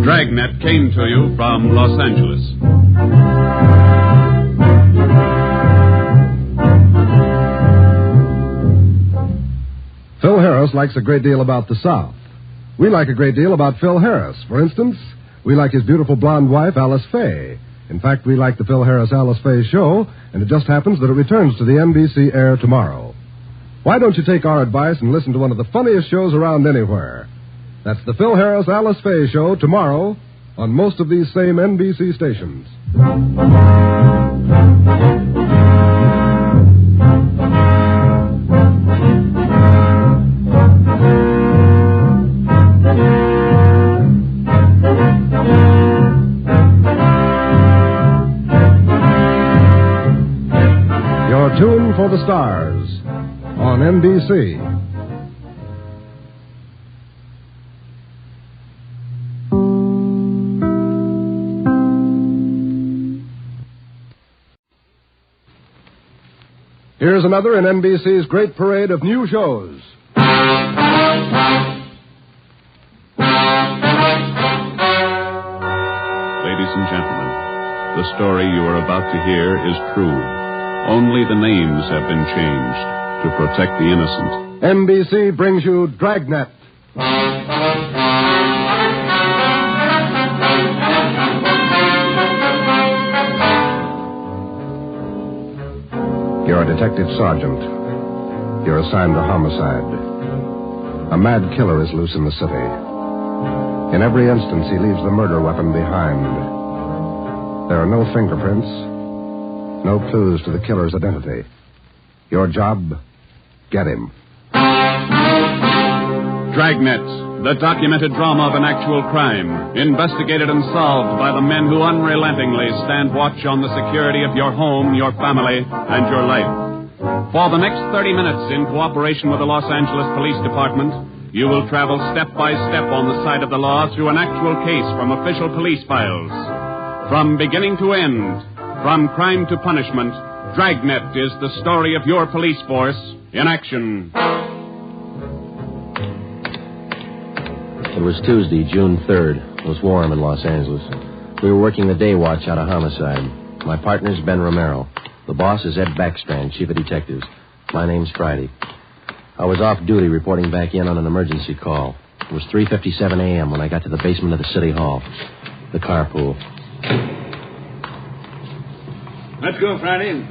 Dragnet came to you from Los Angeles. Phil Harris likes a great deal about the South. We like a great deal about Phil Harris. For instance, we like his beautiful blonde wife, Alice Faye. In fact, we like the Phil Harris-Alice Faye show, and it just happens that it returns to the NBC air tomorrow. Why don't you take our advice and listen to one of the funniest shows around anywhere? That's the Phil Harris-Alice Faye show tomorrow on most of these same NBC stations. Your tune for the stars on NBC. Here's another in NBC's great parade of new shows. Ladies and gentlemen, the story you are about to hear is true. Only the names have been changed to protect the innocent. NBC brings you Dragnet. You're a detective sergeant. You're assigned to homicide. A mad killer is loose in the city. In every instance, he leaves the murder weapon behind. There are no fingerprints, no clues to the killer's identity. Your job, get him. Dragnet, the documented drama of an actual crime, investigated and solved by the men who unrelentingly stand watch on the security of your home, your family, and your life. For the next 30 minutes, in cooperation with the Los Angeles Police Department, You will travel step by step on the side of the law through an actual case from official police files. From beginning to end, from crime to punishment, Dragnet is the story of your police force in action. It was Tuesday, June 3rd. It was warm in Los Angeles. We were working the day watch out of homicide. My partner's Ben Romero. The boss is Ed Backstrand, chief of detectives. My name's Friday. I was off duty reporting back in on an emergency call. It was 3:57 a.m. when I got to the basement of the city hall. The carpool. Let's go, Friday.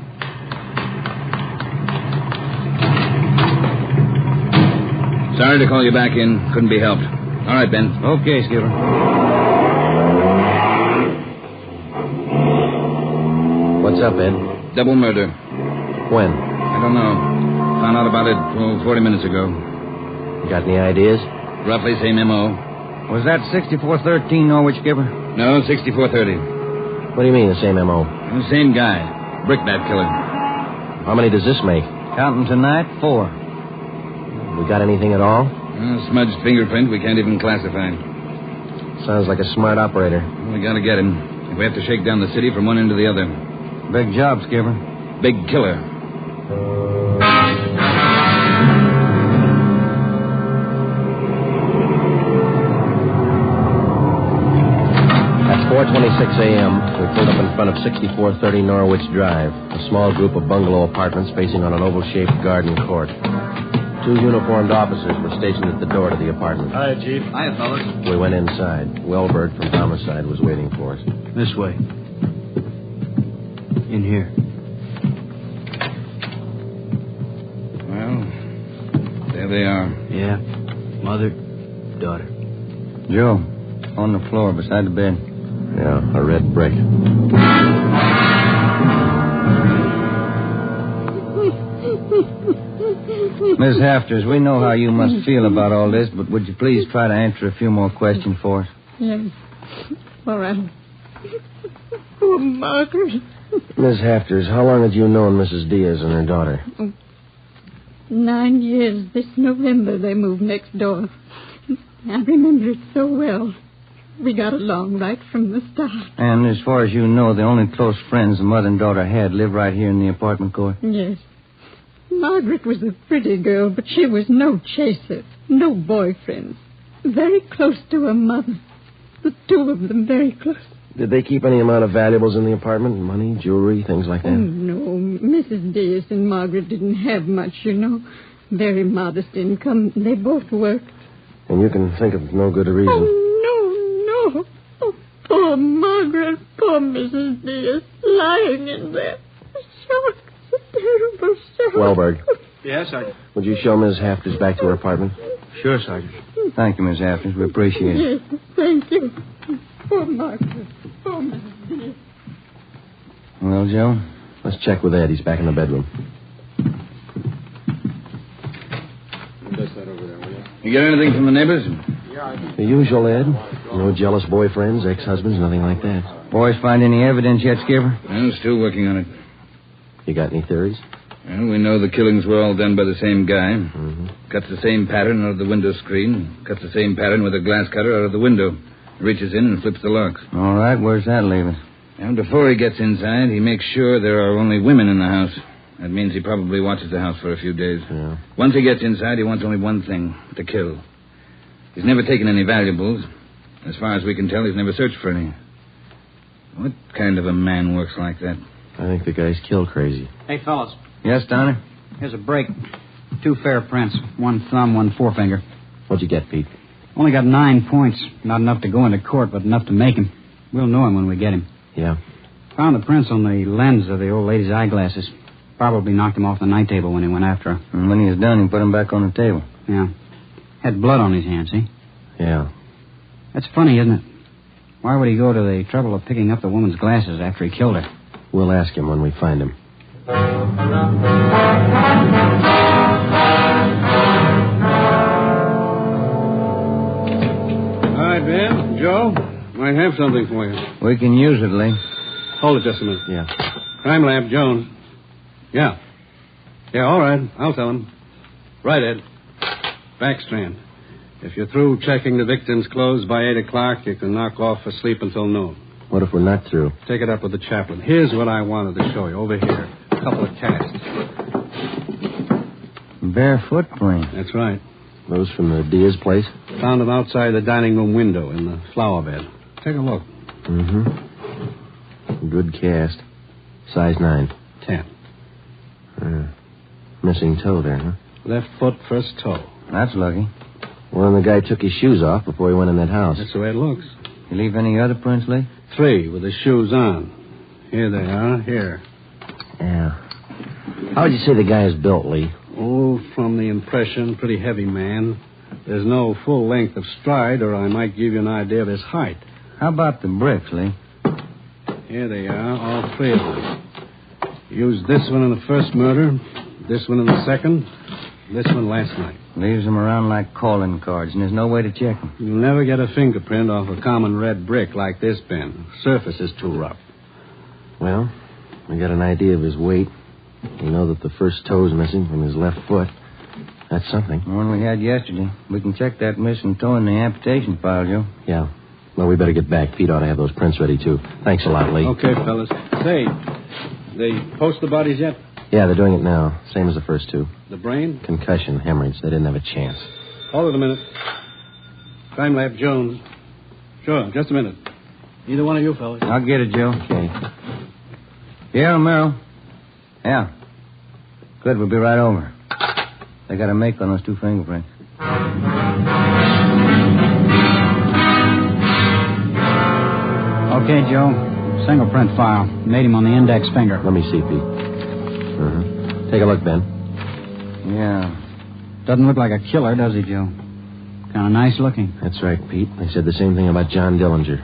Sorry to call you back in. Couldn't be helped. All right, Ben. Okay, Skipper. What's up, Ed? Double murder. When? I don't know. Found out about it 40 minutes ago. You got any ideas? Roughly same M.O. Was that 6413 Norwich, Skipper? No, 6430. What do you mean, the same M.O.? The same guy. Brickbat killer. How many does this make? Counting tonight, 4. We got anything at all? Smudged fingerprint we can't even classify. Sounds like a smart operator. We gotta get him. If we have to shake down the city from one end to the other. Big job, Skipper. Big killer. At 4:26 a.m., we pulled up in front of 6430 Norwich Drive, a small group of bungalow apartments facing on an oval-shaped garden court. 2 uniformed officers were stationed at the door to the apartment. Hi, Chief. Hiya, fellas. We went inside. Welberg from Homicide was waiting for us. This way. In here. Well, there they are. Yeah. Mother, daughter. Joe, on the floor beside the bed. Yeah, a red brick. Miss Hafters, we know how you must feel about all this, but would you please try to answer a few more questions for us? Yes. All right. Poor Margaret. Miss Hafters, how long had you known Mrs. Diaz and her daughter? 9 years. This November they moved next door. I remember it so well. We got along right from the start. And as far as you know, the only close friends the mother and daughter had live right here in the apartment court? Yes. Margaret was a pretty girl, but she was no chaser, no boyfriend. Very close to her mother. The 2 of them very close. Did they keep any amount of valuables in the apartment? Money, jewelry, things like that? Oh, no. Mrs. Diaz and Margaret didn't have much, you know. Very modest income. They both worked. And you can think of no good reason. Oh, no. Oh, poor Margaret. Poor Mrs. Diaz. Lying in there. Shock. A terrible shock. Welberg. Yes, Sergeant. Would you show Ms. Hafters back to her apartment? Sure, Sergeant. Thank you, Miss Hafters. We appreciate it. Yes, thank you. Poor Margaret. Poor Mrs. Diaz. Well, Joe? Let's check with Ed. He's back in the bedroom. You get anything from the neighbors? The usual, Ed. No jealous boyfriends, ex-husbands, nothing like that. Boys find any evidence yet, Skipper? Well, still working on it. You got any theories? Well, we know the killings were all done by the same guy. Mm-hmm. Cuts the same pattern out of the window screen. Cuts the same pattern with a glass cutter out of the window. Reaches in and flips the locks. All right, where's that leave us? And before he gets inside, he makes sure there are only women in the house. That means he probably watches the house for a few days. Yeah. Once he gets inside, he wants only one thing, to kill. He's never taken any valuables. As far as we can tell, he's never searched for any. What kind of a man works like that? I think the guy's kill crazy. Hey, fellas. Yes, Donner? Here's a break. 2 fair prints. 1 thumb, 1 forefinger. What'd you get, Pete? Only got 9 points. Not enough to go into court, but enough to make him. We'll know him when we get him. Yeah. Found the prints on the lens of the old lady's eyeglasses. Probably knocked him off the night table when he went after her. And when he was done, he put him back on the table. Yeah. Had blood on his hands, see? Yeah. That's funny, isn't it? Why would he go to the trouble of picking up the woman's glasses after he killed her? We'll ask him when we find him. All right, Ben. Joe, I have something for you. We can use it, Lee. Hold it just a minute. Yeah. Crime Lab, Jones. Yeah, all right. I'll tell him. Right, Ed. Backstrand. If you're through checking the victim's clothes by 8 o'clock, you can knock off for sleep until noon. What if we're not through? Take it up with the chaplain. Here's what I wanted to show you. Over here. A couple of casts. Bare footprint. That's right. Those from the Diaz place? Found them outside the dining room window in the flower bed. Take a look. Mm-hmm. Good cast. Size 9. 10. Missing toe there, huh? Left foot, first toe. That's lucky. Well, then the guy took his shoes off before he went in that house. That's the way it looks. You leave any other prints, Lee? 3 with the shoes on. Here they are. Here. Yeah. How would you say the guy is built, Lee? Oh, from the impression, pretty heavy man. There's no full length of stride, or I might give you an idea of his height. How about the bricks, Lee? Here they are, all 3 of them. Used this one in the first murder, this one in the second, this one last night. Leaves them around like calling cards, and there's no way to check them. You'll never get a fingerprint off a common red brick like this bin. Surface is too rough. Well, we got an idea of his weight. We know that the first toe's missing from his left foot. That's something. The one we had yesterday. We can check that missing toe in the amputation file, Joe. Yeah. Well, we better get back. Pete ought to have those prints ready, too. Thanks a lot, Lee. Okay, fellas. Say, they post the bodies yet? Yeah, they're doing it now. Same as the first 2. The brain? Concussion, hemorrhage. They didn't have a chance. Hold it a minute. Crime Lab Jones. Sure, just a minute. Either one of you fellas. I'll get it, Joe. Okay. Yeah, Romero. Yeah. Good, we'll be right over. They got a make on those 2 fingerprints. Okay, Joe. Single print file. Made him on the index finger. Let me see, Pete. Take a look, Ben. Yeah. Doesn't look like a killer, does he, Joe? Kind of nice looking. That's right, Pete. They said the same thing about John Dillinger.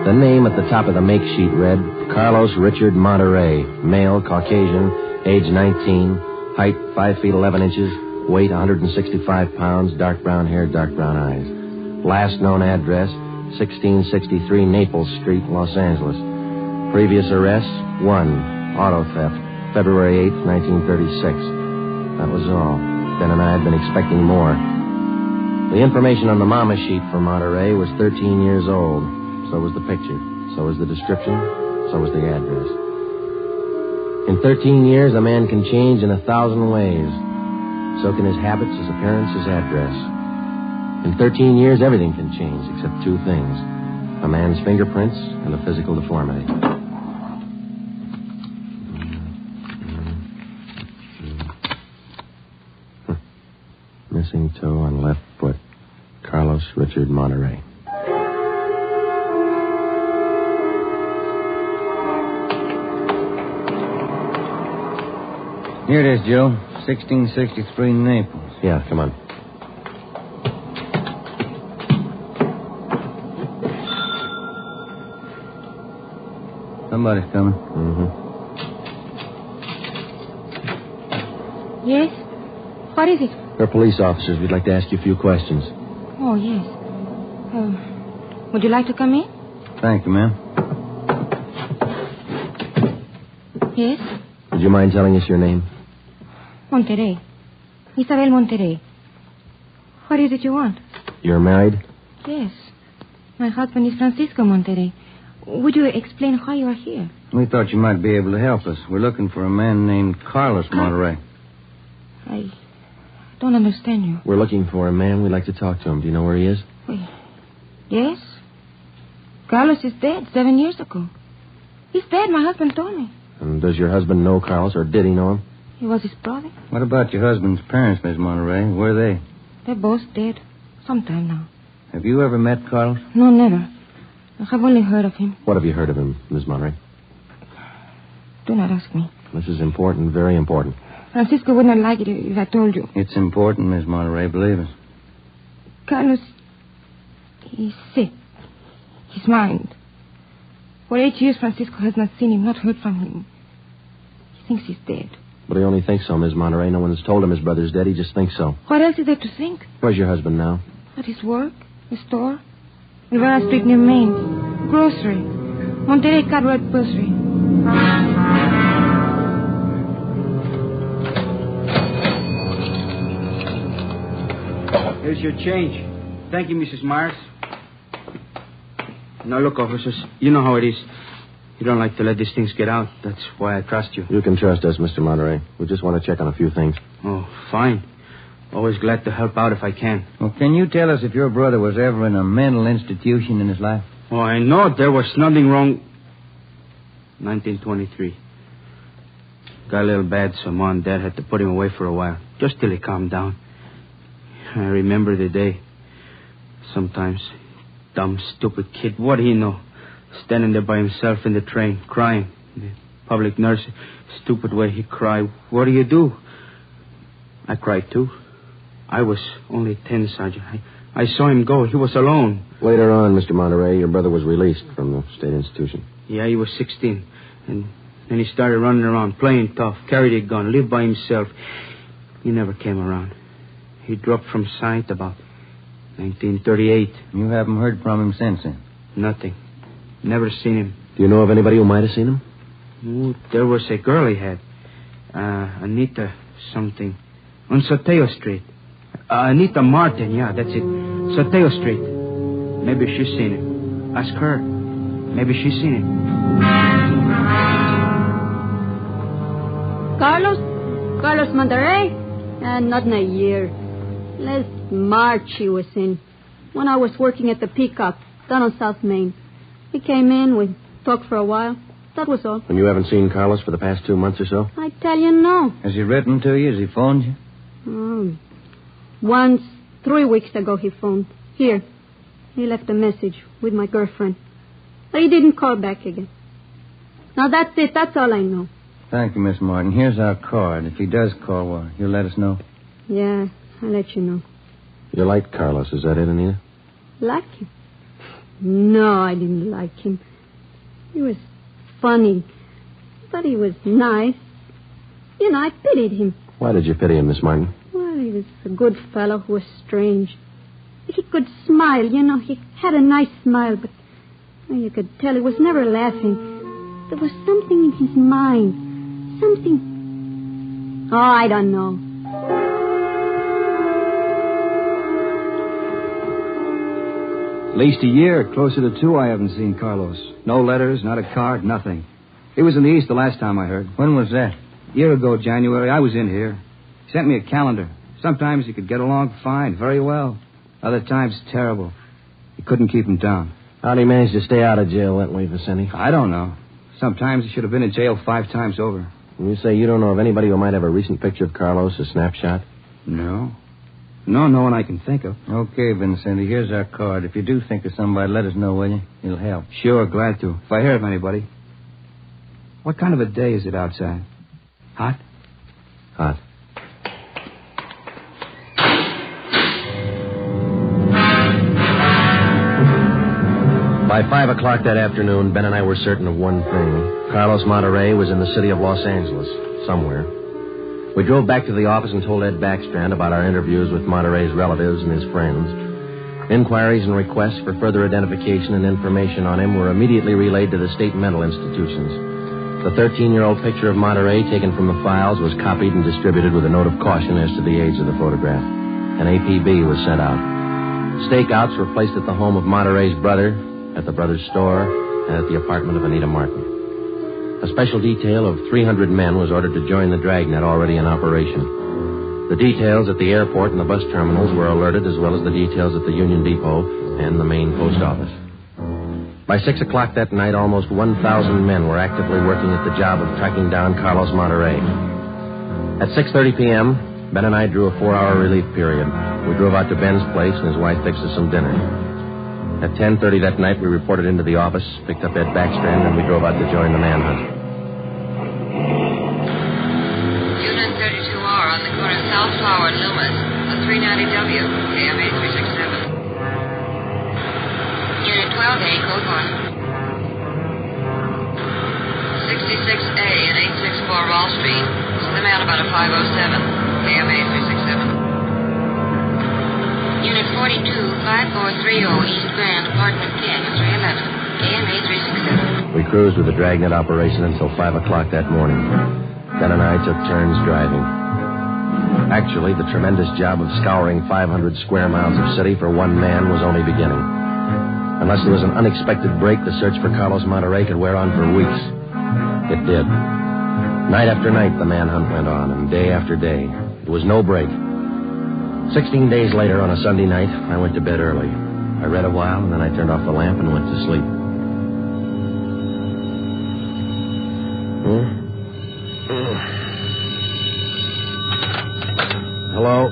The name at the top of the make sheet read Carlos Richard Monterey, male, Caucasian, age 19, height 5 feet 11 inches, weight 165 pounds, dark brown hair, dark brown eyes. Last known address, 1663 Naples Street, Los Angeles. Previous arrests, 1, auto theft, February 8th, 1936. That was all. Ben and I had been expecting more. The information on the mama sheet for Monterey was 13 years old. So was the picture. So was the description. So was the address. In 13 years, a man can change in 1,000 ways. So can his habits, his appearance, his address. In 13 years, everything can change except 2 things. A man's fingerprints and a physical deformity. Missing toe on left foot. Carlos Richard Monterey. Here it is, Joe. 1663 Naples. Yeah, come on. Somebody's coming. Mm-hmm. Yes? What is it? We're police officers. We'd like to ask you a few questions. Oh, yes. Would you like to come in? Thank you, ma'am. Yes? Would you mind telling us your name? Monterey. Isabel Monterey. What is it you want? You're married? Yes. My husband is Francisco Monterey. Would you explain why you are here? We thought you might be able to help us. We're looking for a man named Carlos Monterey. I don't understand you. We're looking for a man. We'd like to talk to him. Do you know where he is? Yes. Carlos is dead 7 years ago. He's dead, my husband told me. And does your husband know Carlos, or did he know him? He was his brother. What about your husband's parents, Miss Monterey? Where are they? They're both dead. Sometime now. Have you ever met Carlos? No, never. I have only heard of him. What have you heard of him, Miss Monterey? Do not ask me. This is important, very important. Francisco wouldn't like it if I told you. It's important, Miss Monterey, believe us. Carlos, he's sick. His mind. For 8 years, Francisco has not seen him, not heard from him. He thinks he's dead. But he only thinks so, Miss Monterey. No one's told him his brother's dead. He just thinks so. What else is there to think? Where's your husband now? At his work, his store. Rivera Street near Main. Grocery. Monterey Cartwright Grocery. Here's your change. Thank you, Mrs. Myers. Now, look, officers, you know how it is. You don't like to let these things get out. That's why I trust you. You can trust us, Mr. Monterey. We just want to check on a few things. Oh, fine. Always glad to help out if I can. Well, can you tell us if your brother was ever in a mental institution in his life? Oh, I know there was nothing wrong. 1923. Got a little bad, so Mom and Dad had to put him away for a while, just till he calmed down. I remember the day. Sometimes. Dumb, stupid kid. What do you know? Standing there by himself in the train, crying. The public nurse, stupid way he cried. What do you do? I cried, too. I was only 10, Sergeant. I saw him go. He was alone. Later on, Mr. Monterey, your brother was released from the state institution. Yeah, he was 16. And then he started running around, playing tough, carried a gun, lived by himself. He never came around. He dropped from sight about 1938. You haven't heard from him since then? Nothing. Never seen him. Do you know of anybody who might have seen him? Oh, there was a girl he had. Anita something. On Soteo Street. Anita Martin, yeah, that's it. Soteo Street. Maybe she's seen him. Ask her. Maybe she's seen him. Carlos Monterey? Not in a year. Last March he was in. When I was working at the Peacock, down on South Main. He came in, we talked for a while. That was all. And you haven't seen Carlos for the past 2 months or so? I tell you, no. Has he written to you? Has he phoned you? Once, 3 weeks ago, he phoned. Here. He left a message with my girlfriend. But he didn't call back again. Now, that's it. That's all I know. Thank you, Miss Martin. Here's our card. If he does call, well, you'll let us know. Yeah, I'll let you know. You liked Carlos, is that it, Anita? Like him? No, I didn't like him. He was funny. But he was nice. You know, I pitied him. Why did you pity him, Miss Martin? Well, he was a good fellow who was strange. He could smile, you know. He had a nice smile, but you could tell he was never laughing. There was something in his mind. Something... Oh, I don't know. At least a year, closer to 2, I haven't seen Carlos. No letters, not a card, nothing. He was in the East the last time I heard. When was that? A year ago, January. I was in here. He sent me a calendar. Sometimes he could get along fine, very well. Other times, terrible. He couldn't keep him down. How'd he manage to stay out of jail that way, Vicente? I don't know. Sometimes he should have been in jail 5 times over. When you say you don't know of anybody who might have a recent picture of Carlos, a snapshot? No. No one I can think of. Okay, Vincenti, here's our card. If you do think of somebody, let us know, will you? It'll help. Sure, glad to. If I hear of anybody. What kind of a day is it outside? Hot? Hot. By 5 o'clock that afternoon, Ben and I were certain of one thing. Carlos Monterey was in the city of Los Angeles, somewhere. We drove back to the office and told Ed Backstrand about our interviews with Monterey's relatives and his friends. Inquiries and requests for further identification and information on him were immediately relayed to the state mental institutions. The 13-year-old picture of Monterey taken from the files was copied and distributed with a note of caution as to the age of the photograph. An APB was sent out. Stakeouts were placed at the home of Monterey's brother, at the brother's store, and at the apartment of Anita Martin. A special detail of 300 men was ordered to join the Dragnet already in operation. The details at the airport and the bus terminals were alerted, as well as the details at the Union Depot and the main post office. By 6 o'clock that night, almost 1,000 men were actively working at the job of tracking down Carlos Monterey. At 6:30 p.m., Ben and I drew a 4-hour relief period. We drove out to Ben's place, and his wife fixed us some dinner. At 10:30 that night, we reported into the office, picked up Ed Backstrand, and we drove out to join the manhunt. Unit 32R on the corner of South Flower and Loomis, a 390W, KMA 367. Unit 12A, code 1. 66A and 864 Wall Street. Send them out about a 507, KMA 367. Unit 42, 5430 East Grand, apartment 10, 311, KMA 367. We cruised with the Dragnet operation until 5 o'clock that morning. Ben and I took turns driving. Actually, the tremendous job of scouring 500 square miles of city for one man was only beginning. Unless there was an unexpected break, the search for Carlos Monterrey could wear on for weeks. It did. Night after night, the manhunt went on, and day after day. There was no break. 16 days later, on a Sunday night, I went to bed early. I read a while, and then I turned off the lamp and went to sleep. Hello?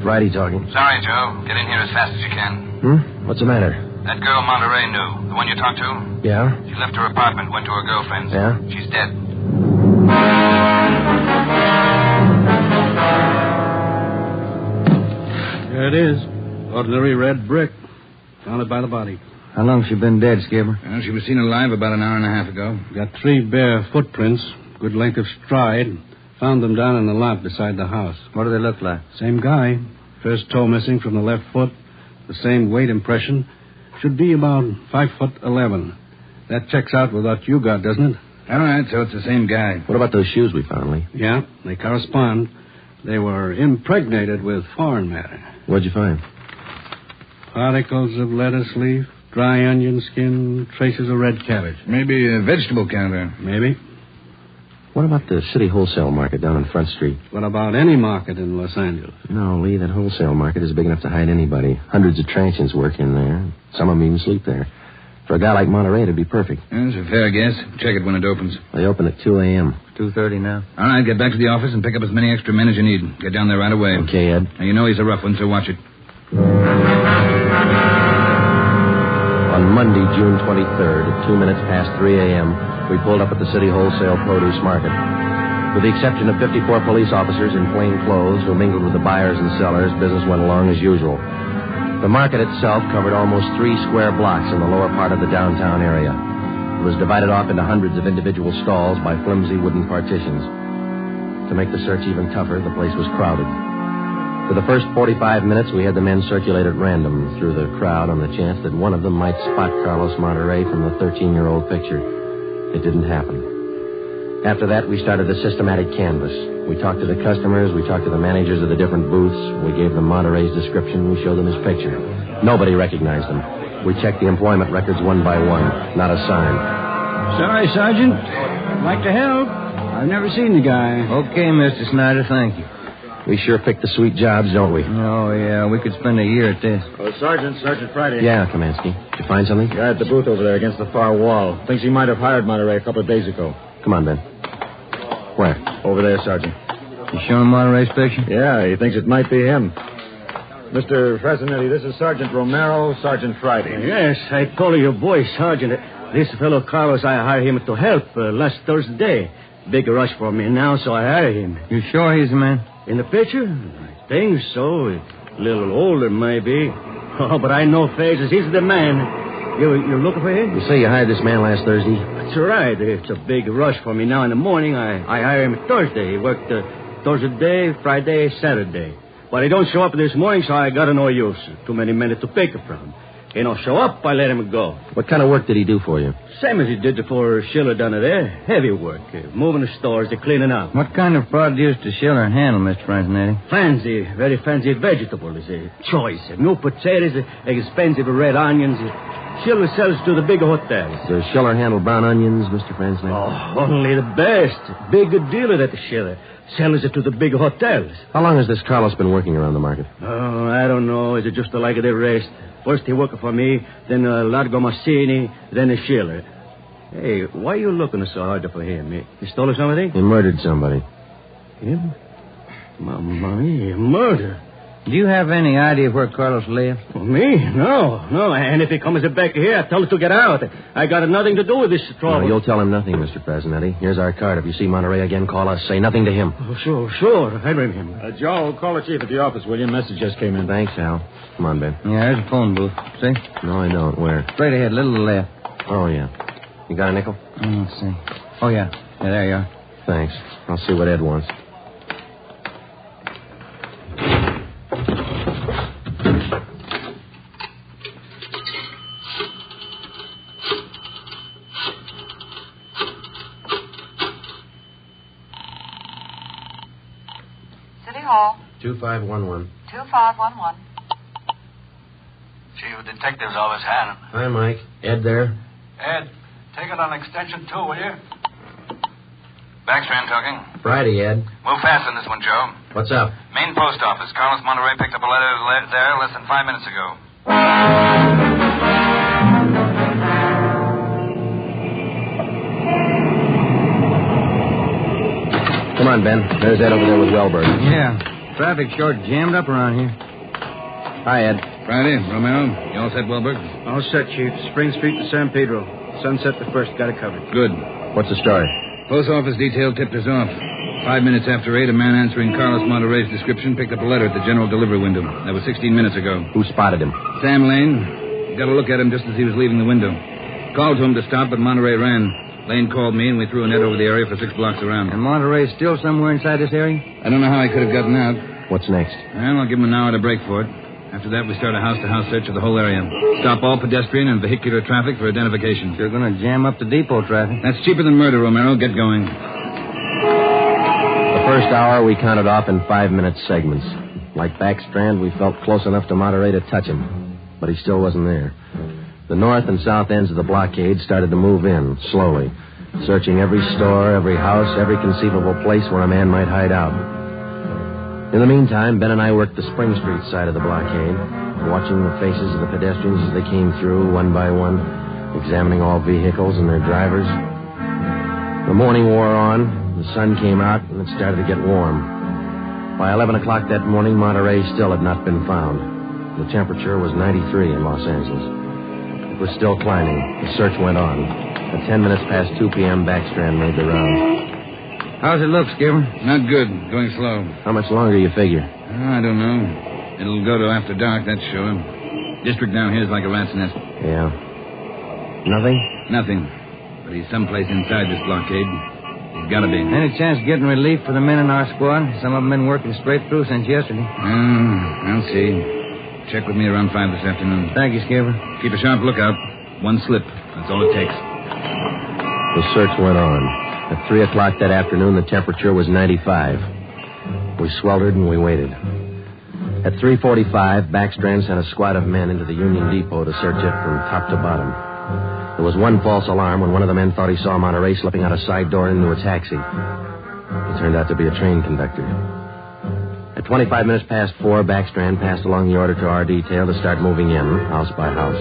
Friday talking. Sorry, Joe. Get in here as fast as you can. What's the matter? That girl Monterey knew. The one you talked to? Yeah? She left her apartment, went to her girlfriend's. Yeah? She's dead. There it is. Ordinary red brick. Found it by the body. How long's she been dead, Skipper? Well, she was seen alive about an hour and a half ago. Got 3 bare footprints. Good length of stride. Found them down in the lot beside the house. What do they look like? Same guy. First toe missing from the left foot. The same weight impression. Should be about 5'11". That checks out with what you got, doesn't it? All right, so it's the same guy. What about those shoes we found, Lee? Yeah, they correspond. They were impregnated with foreign matter. What'd you find? Particles of lettuce leaf, dry onion skin, traces of red cabbage. Maybe a vegetable counter. Maybe. What about the city wholesale market down on Front Street? What about any market in Los Angeles? No, Lee, that wholesale market is big enough to hide anybody. Hundreds of transients work in there. Some of them even sleep there. For a guy like Monterey, it'd be perfect. That's a fair guess. Check it when it opens. They open at 2 a.m. 2:30 now. All right, get back to the office and pick up as many extra men as you need. Get down there right away. Okay, Ed. Now, you know he's a rough one, so watch it. On Monday, June 23rd, at 2 minutes past 3 a.m., we pulled up at the city wholesale produce market. With the exception of 54 police officers in plain clothes who mingled with the buyers and sellers, business went along as usual. The market itself covered almost 3 square blocks in the lower part of the downtown area. It was divided off into hundreds of individual stalls by flimsy wooden partitions. To make the search even tougher, the place was crowded. For the first 45 minutes, we had the men circulate at random through the crowd on the chance that one of them might spot Carlos Monterrey from the 13-year-old picture. It didn't happen. After that, we started a systematic canvass. We talked to the customers. We talked to the managers of the different booths. We gave them Monterey's description. We showed them his picture. Nobody recognized him. We checked the employment records one by one. Not a sign. Sorry, Sergeant. I'd like to help. I've never seen the guy. Okay, Mr. Snyder, thank you. We sure pick the sweet jobs, don't we? Oh, yeah, we could spend a year at this. Oh, Sergeant Friday. Yeah, Kamansky. Did you find something? Guy at the booth over there against the far wall. Thinks he might have hired Monterey a couple of days ago. Come on, Ben. Where? Over there, Sergeant. You showing Monterey's picture? Yeah, he thinks it might be him. Mr. Fresnetti, this is Sergeant Romero, Sergeant Friday. Yes, I told your boy, Sergeant. This fellow Carlos, I hired him to help last Thursday. Big rush for me now, so I hired him. You sure he's the man? In the picture? I think so. A little older, maybe. Oh, but I know faces. He's the man. You're looking for him? You say you hired this man last Thursday? That's right. It's a big rush for me now in the morning. I hired him Thursday. He worked Thursday, Friday, Saturday. But he don't show up this morning, so I got no use. Too many men to pick from. He don't show up, I let him go. What kind of work did he do for you? Same as he did for Schiller down there. Heavy work. Moving the stores, cleaning up. What kind of produce does Schiller handle, Mr. Fresnetti? Fancy, very fancy vegetables. Choice. New potatoes, expensive red onions. Schiller sells to the big hotels. Does Schiller handle brown onions, Mr. Fresnetti? Oh, only the best. Big dealer at the Schiller. Sells it to the big hotels. How long has this Carlos been working around the market? Oh, I don't know. It's just like the rest. First he worked for me, then Largo Massini, then Schiller. Hey, why are you looking so hard for him? He stole something? He murdered somebody. Him? Mamma mia, murder. Do you have any idea where Carlos lives? Me? No. And if he comes back here, I tell him to get out. I got nothing to do with this trouble. No, you'll tell him nothing, Mr. Fresnetti. Here's our card. If you see Monterey again, call us. Say nothing to him. Oh, sure. I remember. Joe, call the chief at the office, will you? Message just came in. Thanks, Al. Come on, Ben. Yeah, there's a phone booth. See? No, I don't. Where? Straight ahead, little left. Oh, yeah. You got a nickel? Let's see. Oh, yeah. Yeah, there you are. Thanks. I'll see what Ed wants. City Hall. 2511. 2511. Chief of Detectives Office, Hannon. Hi, Mike. Ed there? Ed, take it on extension 2, will you? Backstrand talking. Friday, Ed. Move fast on this one, Joe. What's up? Main post office. Carlos Monterey picked up a letter there less than 5 minutes ago. Come on, Ben. There's Ed over there with Wellberg. Yeah. Traffic short jammed up around here. Hi, Ed. Friday, Romero. You all set, Wellberg? All set, Chief. Spring Street to San Pedro. Sunset the first. Got it covered. Good. What's the story? Post office detail tipped us off. 5 minutes after 8, a man answering Carlos Monterey's description picked up a letter at the general delivery window. That was 16 minutes ago. Who spotted him? Sam Lane. Got a look at him just as he was leaving the window. Called to him to stop, but Monterey ran. Lane called me, and we threw a net over the area for 6 blocks around. And Monterey's still somewhere inside this area? I don't know how he could have gotten out. What's next? Well, I'll give him an hour to break for it. After that, we start a house-to-house search of the whole area. Stop all pedestrian and vehicular traffic for identification. You're going to jam up the depot traffic. That's cheaper than murder, Romero. Get going. The first hour we counted off in 5-minute segments. Like Backstrand, we felt close enough to Monterey to touch him. But he still wasn't there. The north and south ends of the blockade started to move in, slowly. Searching every store, every house, every conceivable place where a man might hide out. In the meantime, Ben and I worked the Spring Street side of the blockade, watching the faces of the pedestrians as they came through one by one, examining all vehicles and their drivers. The morning wore on, the sun came out, and it started to get warm. By 11 o'clock that morning, Monterey still had not been found. The temperature was 93 in Los Angeles. It was still climbing. The search went on. At 10 minutes past 2 p.m., Backstrand made the round. How's it look, Skipper? Not good. Going slow. How much longer you figure? I don't know. It'll go to after dark, that's sure. District down here is like a rat's nest. Yeah. Nothing? Nothing. But he's someplace inside this blockade. He's got to be. Any chance of getting relief for the men in our squad? Some of them been working straight through since yesterday. I'll see. Check with me around 5 this afternoon. Thank you, Skipper. Keep a sharp lookout. One slip. That's all it takes. The search went on. At 3 o'clock that afternoon, the temperature was 95. We sweltered and we waited. At 3:45, Backstrand sent a squad of men into the Union Depot to search it from top to bottom. There was one false alarm when one of the men thought he saw Monterey slipping out a side door into a taxi. He turned out to be a train conductor. At 25 minutes past 4, Backstrand passed along the order to our detail to start moving in, house by house.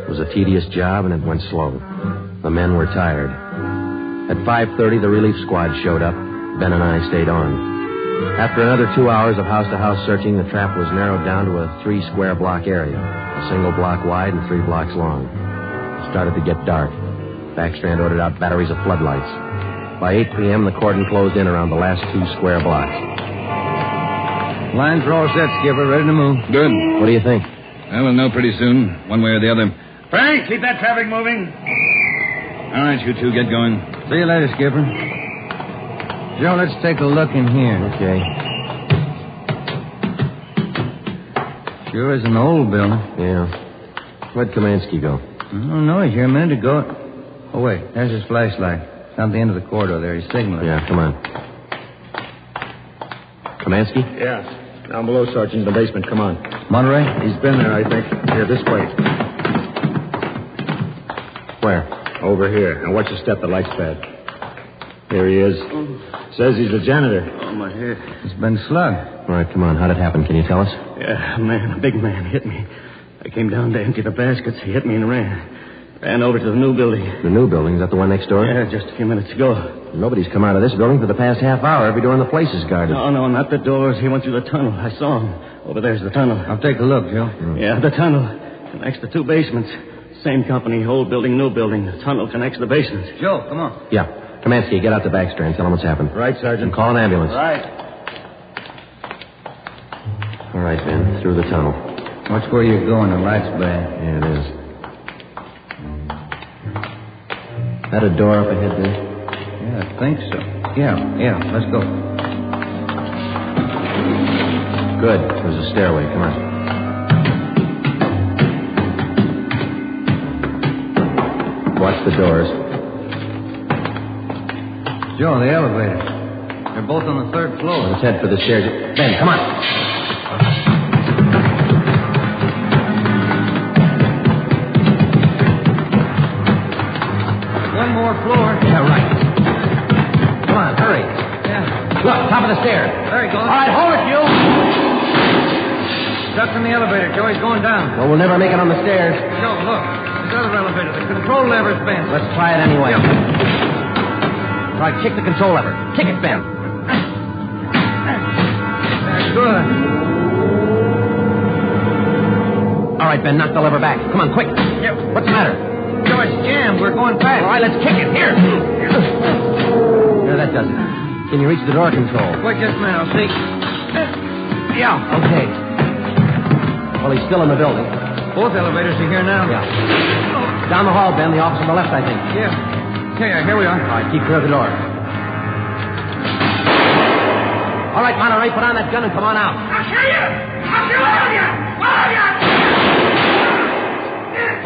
It was a tedious job, and it went slow. The men were tired. At 5:30, the relief squad showed up. Ben and I stayed on. After another 2 hours of house-to-house searching, the trap was narrowed down to a 3-square-block area, a single block wide and 3 blocks long. It started to get dark. Backstrand ordered out batteries of floodlights. By 8 p.m., the cordon closed in around the last 2 square blocks. Lines are all set, Skipper. Ready to move. Good. What do you think? Well, we'll know pretty soon, one way or the other. Frank, keep that traffic moving. All right, you two, get going. See you later, Skipper. Joe, let's take a look in here. Okay. Sure is an old building. Yeah. Where'd Kamansky go? I don't know. He's here a minute ago. Oh, wait. There's his flashlight. It's on the end of the corridor there. He's signaling. Yeah, come on. Kamansky? Yeah. Down below, Sergeant, in the basement. Come on. Monterey? He's been there, I think. Here, this way. Where? Over here. Now, watch your step. The light's bad. Here he is. Says he's the janitor. Oh, my head. It's been slugged. All right, come on. How'd it happen? Can you tell us? Yeah, a big man hit me. I came down to empty the baskets. He hit me and ran. Ran over to the new building. The new building? Is that the one next door? Yeah, just a few minutes ago. Nobody's come out of this building for the past half hour. Every door in the place is guarded. No, not the doors. He went through the tunnel. I saw him. Over there's the tunnel. I'll take a look, Joe. Yeah, the tunnel. Connects the 2 basements. Same company, old building, new building. The tunnel connects the basements. Joe, come on. Yeah. Kamansky, get out to Backstrand. Tell him what's happened. Right, Sergeant. And call an ambulance. Right. All right, Ben. Through the tunnel. Watch where you're going. The light's bad. Yeah, it is. That a door up ahead there? Yeah, I think so. Yeah. Let's go. Good. There's a stairway. Come on. Watch the doors. Joe, the elevator. They're both on the third floor. Let's head for the stairs. Ben, come on. One more floor. Yeah, right. Come on, hurry. Yeah. Look, top of the stairs. There he goes. All right, hold it, you. Stuck in the elevator. Joey's going down. Well, we'll never make it on the stairs. Joe, look. This other elevator. The control lever's bent. Let's try it anyway. Yeah. All right, kick the control lever. Kick it, Ben. That's good. All right, Ben, knock the lever back. Come on, quick. Yeah. What's the matter? Joe, it's jammed. We're going fast. All right, let's kick it. Here. There, that does it. Can you reach the door control? Wait just a minute. I'll see. Yeah. Okay. Well, he's still in the building. Both elevators are here now. Yeah. Down the hall, Ben. The office on the left, I think. Yeah. Here we are. All right, keep clear of the door. All right, Monterey, put on that gun and come on out. I'll kill you! I'll kill all of you! All of you!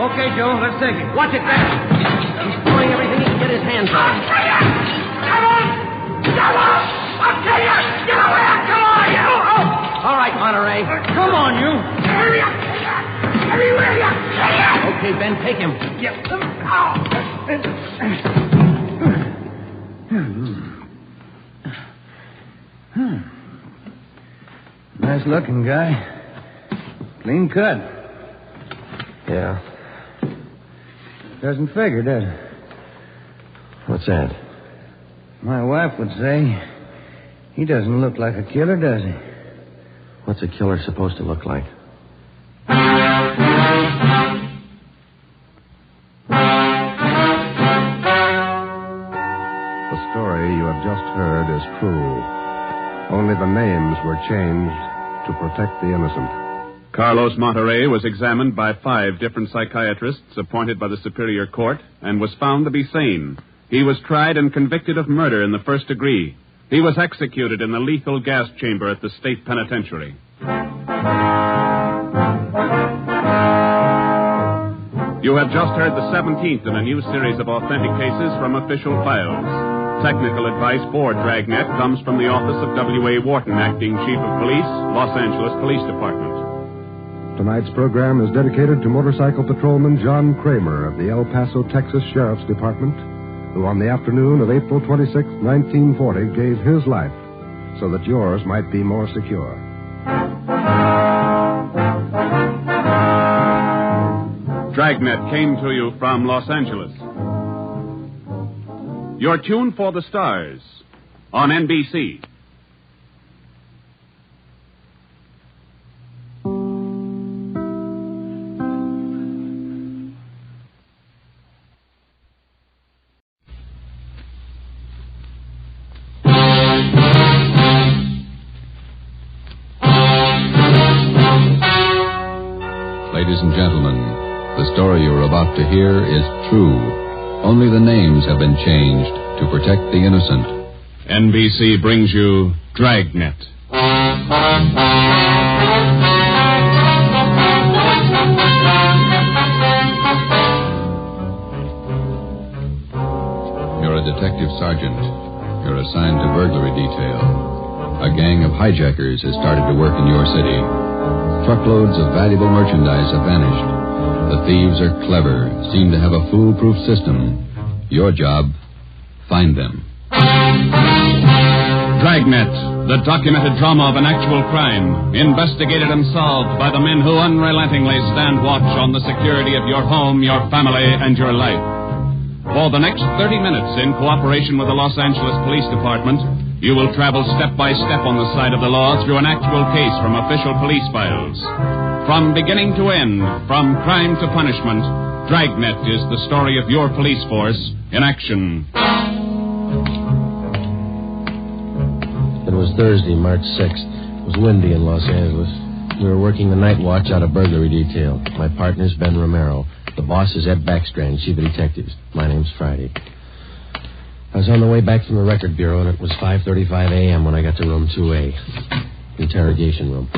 Okay, Joe, let's take it. Watch it, Ben. He's throwing everything he can get his hands on. I'll kill you! Come on! Come on! I'll kill you! Get away! Come on, you! All right, Monterey. Come on, you. Hurry up! Everywhere you! Okay, Ben, take him. Yep. Nice looking guy. Clean cut. Yeah. Doesn't figure, does it? What's that? My wife would say he doesn't look like a killer, does he? What's a killer supposed to look like? The story you have just heard is true. Only the names were changed to protect the innocent. Carlos Monterey was examined by 5 different psychiatrists appointed by the Superior Court and was found to be sane. He was tried and convicted of murder in the first degree. He was executed in the lethal gas chamber at the state penitentiary. You have just heard the 17th in a new series of authentic cases from official files. Technical advice for Dragnet comes from the office of W.A. Wharton, Acting Chief of Police, Los Angeles Police Department. Tonight's program is dedicated to motorcycle patrolman John Kramer of the El Paso, Texas Sheriff's Department, who on the afternoon of April 26, 1940, gave his life so that yours might be more secure. Dragnet came to you from Los Angeles. Your tune for the stars on NBC. Ladies and gentlemen, the story you're about to hear is true. Only the names have been changed to protect the innocent. NBC brings you Dragnet. You're a detective sergeant. You're assigned to burglary detail. A gang of hijackers has started to work in your city. Truckloads of valuable merchandise have vanished. The thieves are clever, seem to have a foolproof system. Your job, find them. Dragnet, the documented drama of an actual crime, investigated and solved by the men who unrelentingly stand watch on the security of your home, your family, and your life. For the next 30 minutes, in cooperation with the Los Angeles Police Department, you will travel step by step on the side of the law through an actual case from official police files. From beginning to end, from crime to punishment, Dragnet is the story of your police force in action. It was Thursday, March 6th. It was windy in Los Angeles. We were working the night watch out of burglary detail. My partner's Ben Romero. The boss is Ed Backstrand, chief of detectives. My name's Friday. I was on the way back from the record bureau, and it was 5:35 a.m. when I got to room 2A, interrogation room.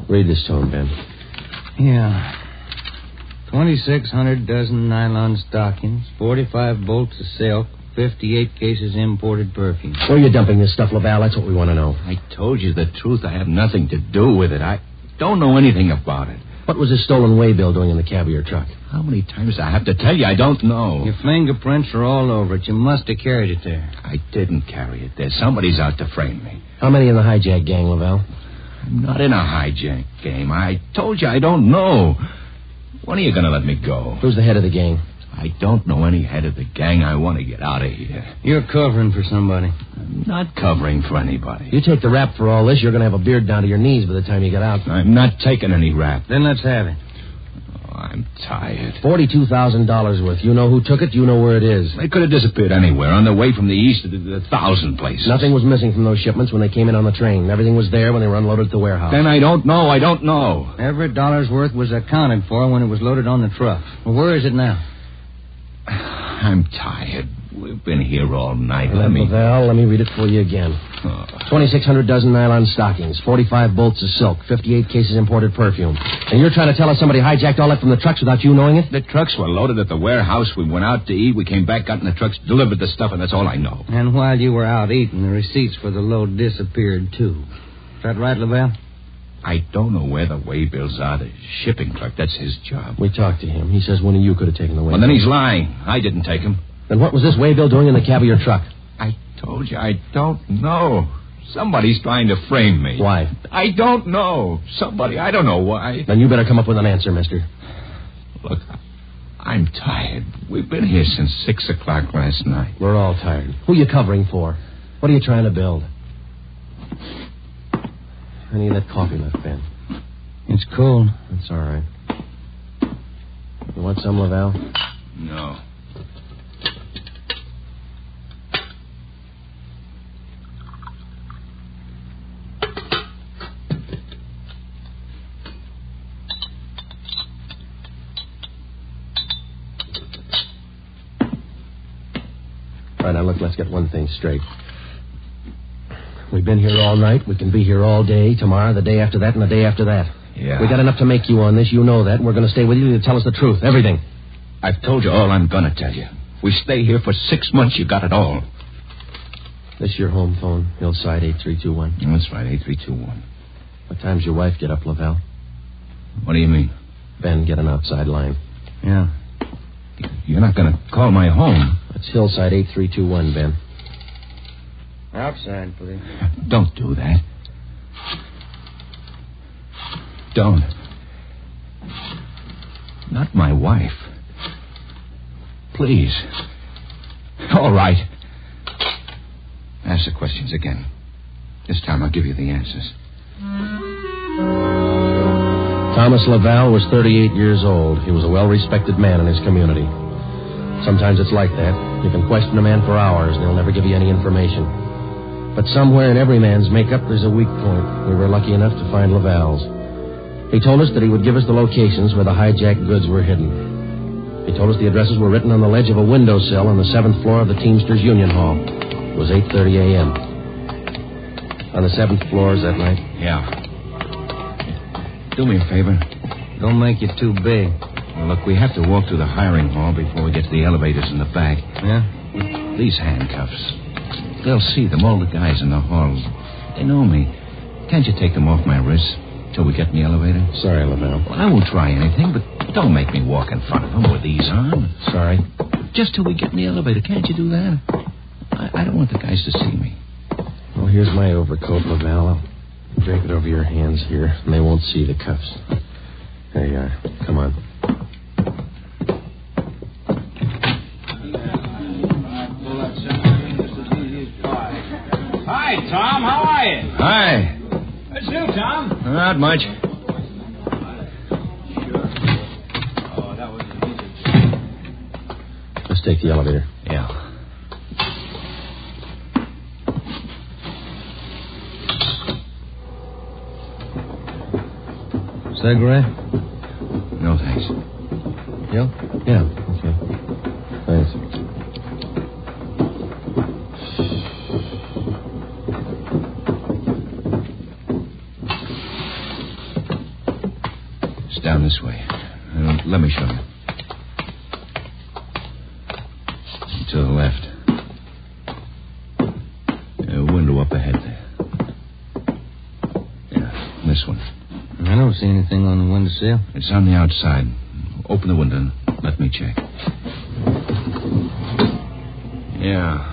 Read this to him, Ben. Yeah. 2,600 dozen nylon stockings, 45 bolts of silk, 58 cases imported perfume. Where are you dumping this stuff, Laval? That's what we want to know. I told you the truth. I have nothing to do with it. I don't know anything about it. What was this stolen waybill doing in the cab of your truck? How many times do I have to tell you? I don't know. Your fingerprints are all over it. You must have carried it there. I didn't carry it there. Somebody's out to frame me. How many in the hijack gang, Laval? I'm not in a hijack game. I told you I don't know. When are you going to let me go? Who's the head of the gang? I don't know any head of the gang. I want to get out of here. You're covering for somebody. I'm not covering for anybody. You take the rap for all this, you're going to have a beard down to your knees by the time you get out. I'm not taking any rap. Then let's have it. Oh, I'm tired. $42,000 worth. You know who took it. You know where it is. They could have disappeared anywhere on their way from the east to the 1,000 places. Nothing was missing from those shipments when they came in on the train. Everything was there when they were unloaded at the warehouse. Then I don't know. I don't know. Every dollar's worth was accounted for when it was loaded on the truck. Well, where is it now? I'm tired. We've been here all night. Let me read it for you again. 2,600 dozen nylon stockings, 45 bolts of silk, 58 cases imported perfume. And you're trying to tell us somebody hijacked all that from the trucks without you knowing it? The trucks were loaded at the warehouse. We went out to eat. We came back, got in the trucks, delivered the stuff, and that's all I know. And while you were out eating, the receipts for the load disappeared, too. Is that right, Laval? I don't know where the waybills are. The shipping clerk, that's his job. We talked to him. He says one of you could have taken the waybill. Well, then he's lying. I didn't take him. Then what was this waybill doing in the cab of your truck? I told you, I don't know. Somebody's trying to frame me. Why? I don't know. Somebody, I don't know why. Then you better come up with an answer, mister. Look, I'm tired. We've been here since 6 o'clock last night. We're all tired. Who are you covering for? What are you trying to build? Any of that coffee left, Ben? It's cold. That's all right. You want some, Laval? No. All right, now look, let's get one thing straight. We've been here all night. We can be here all day, tomorrow, the day after that, and the day after that. Yeah. We got enough to make you on this. You know that. And we're going to stay with you to tell us the truth. Everything. I've told you all I'm going to tell you. We stay here for 6 months. You got it all. This your home phone? Hillside 8321? That's right, 8321. What time's your wife get up, Laval? What do you mean? Ben, get an outside line. Yeah. You're not going to call my home. That's Hillside 8321, Ben. Outside, please. Don't do that. Don't. Not my wife. Please. All right. Ask the questions again. This time I'll give you the answers. Thomas Laval was 38 years old. He was a well-respected man in his community. Sometimes it's like that. You can question a man for hours, and he'll never give you any information. But somewhere in every man's makeup, there's a weak point. We were lucky enough to find Laval's. He told us that he would give us the locations where the hijacked goods were hidden. He told us the addresses were written on the ledge of a windowsill on the 7th floor of the Teamsters Union Hall. It was 8:30 a.m. On the 7th floor, is that right? Yeah. Do me a favor. Don't make it too big. Well, look, we have to walk through the hiring hall before we get to the elevators in the back. Yeah? These handcuffs. They'll see them, all the guys in the hall. They know me. Can't you take them off my wrists till we get in the elevator? Sorry, Laval. Well, I won't try anything, but don't make me walk in front of them with these on. Sorry. Just till we get in the elevator. Can't you do that? I don't want the guys to see me. Well, here's my overcoat, Laval. I'll drape it over your hands here, and they won't see the cuffs. There you are. Come on. Hi, Tom. How are you? Hi. What's new, Tom? Not much. Let's take the elevator. Yeah. Cigarette? No, thanks. Yeah? Yeah. Okay. Thanks. It's down this way. Let me show you. To the left. see anything on the windowsill? It's on the outside. Open the window. Let me check. Yeah.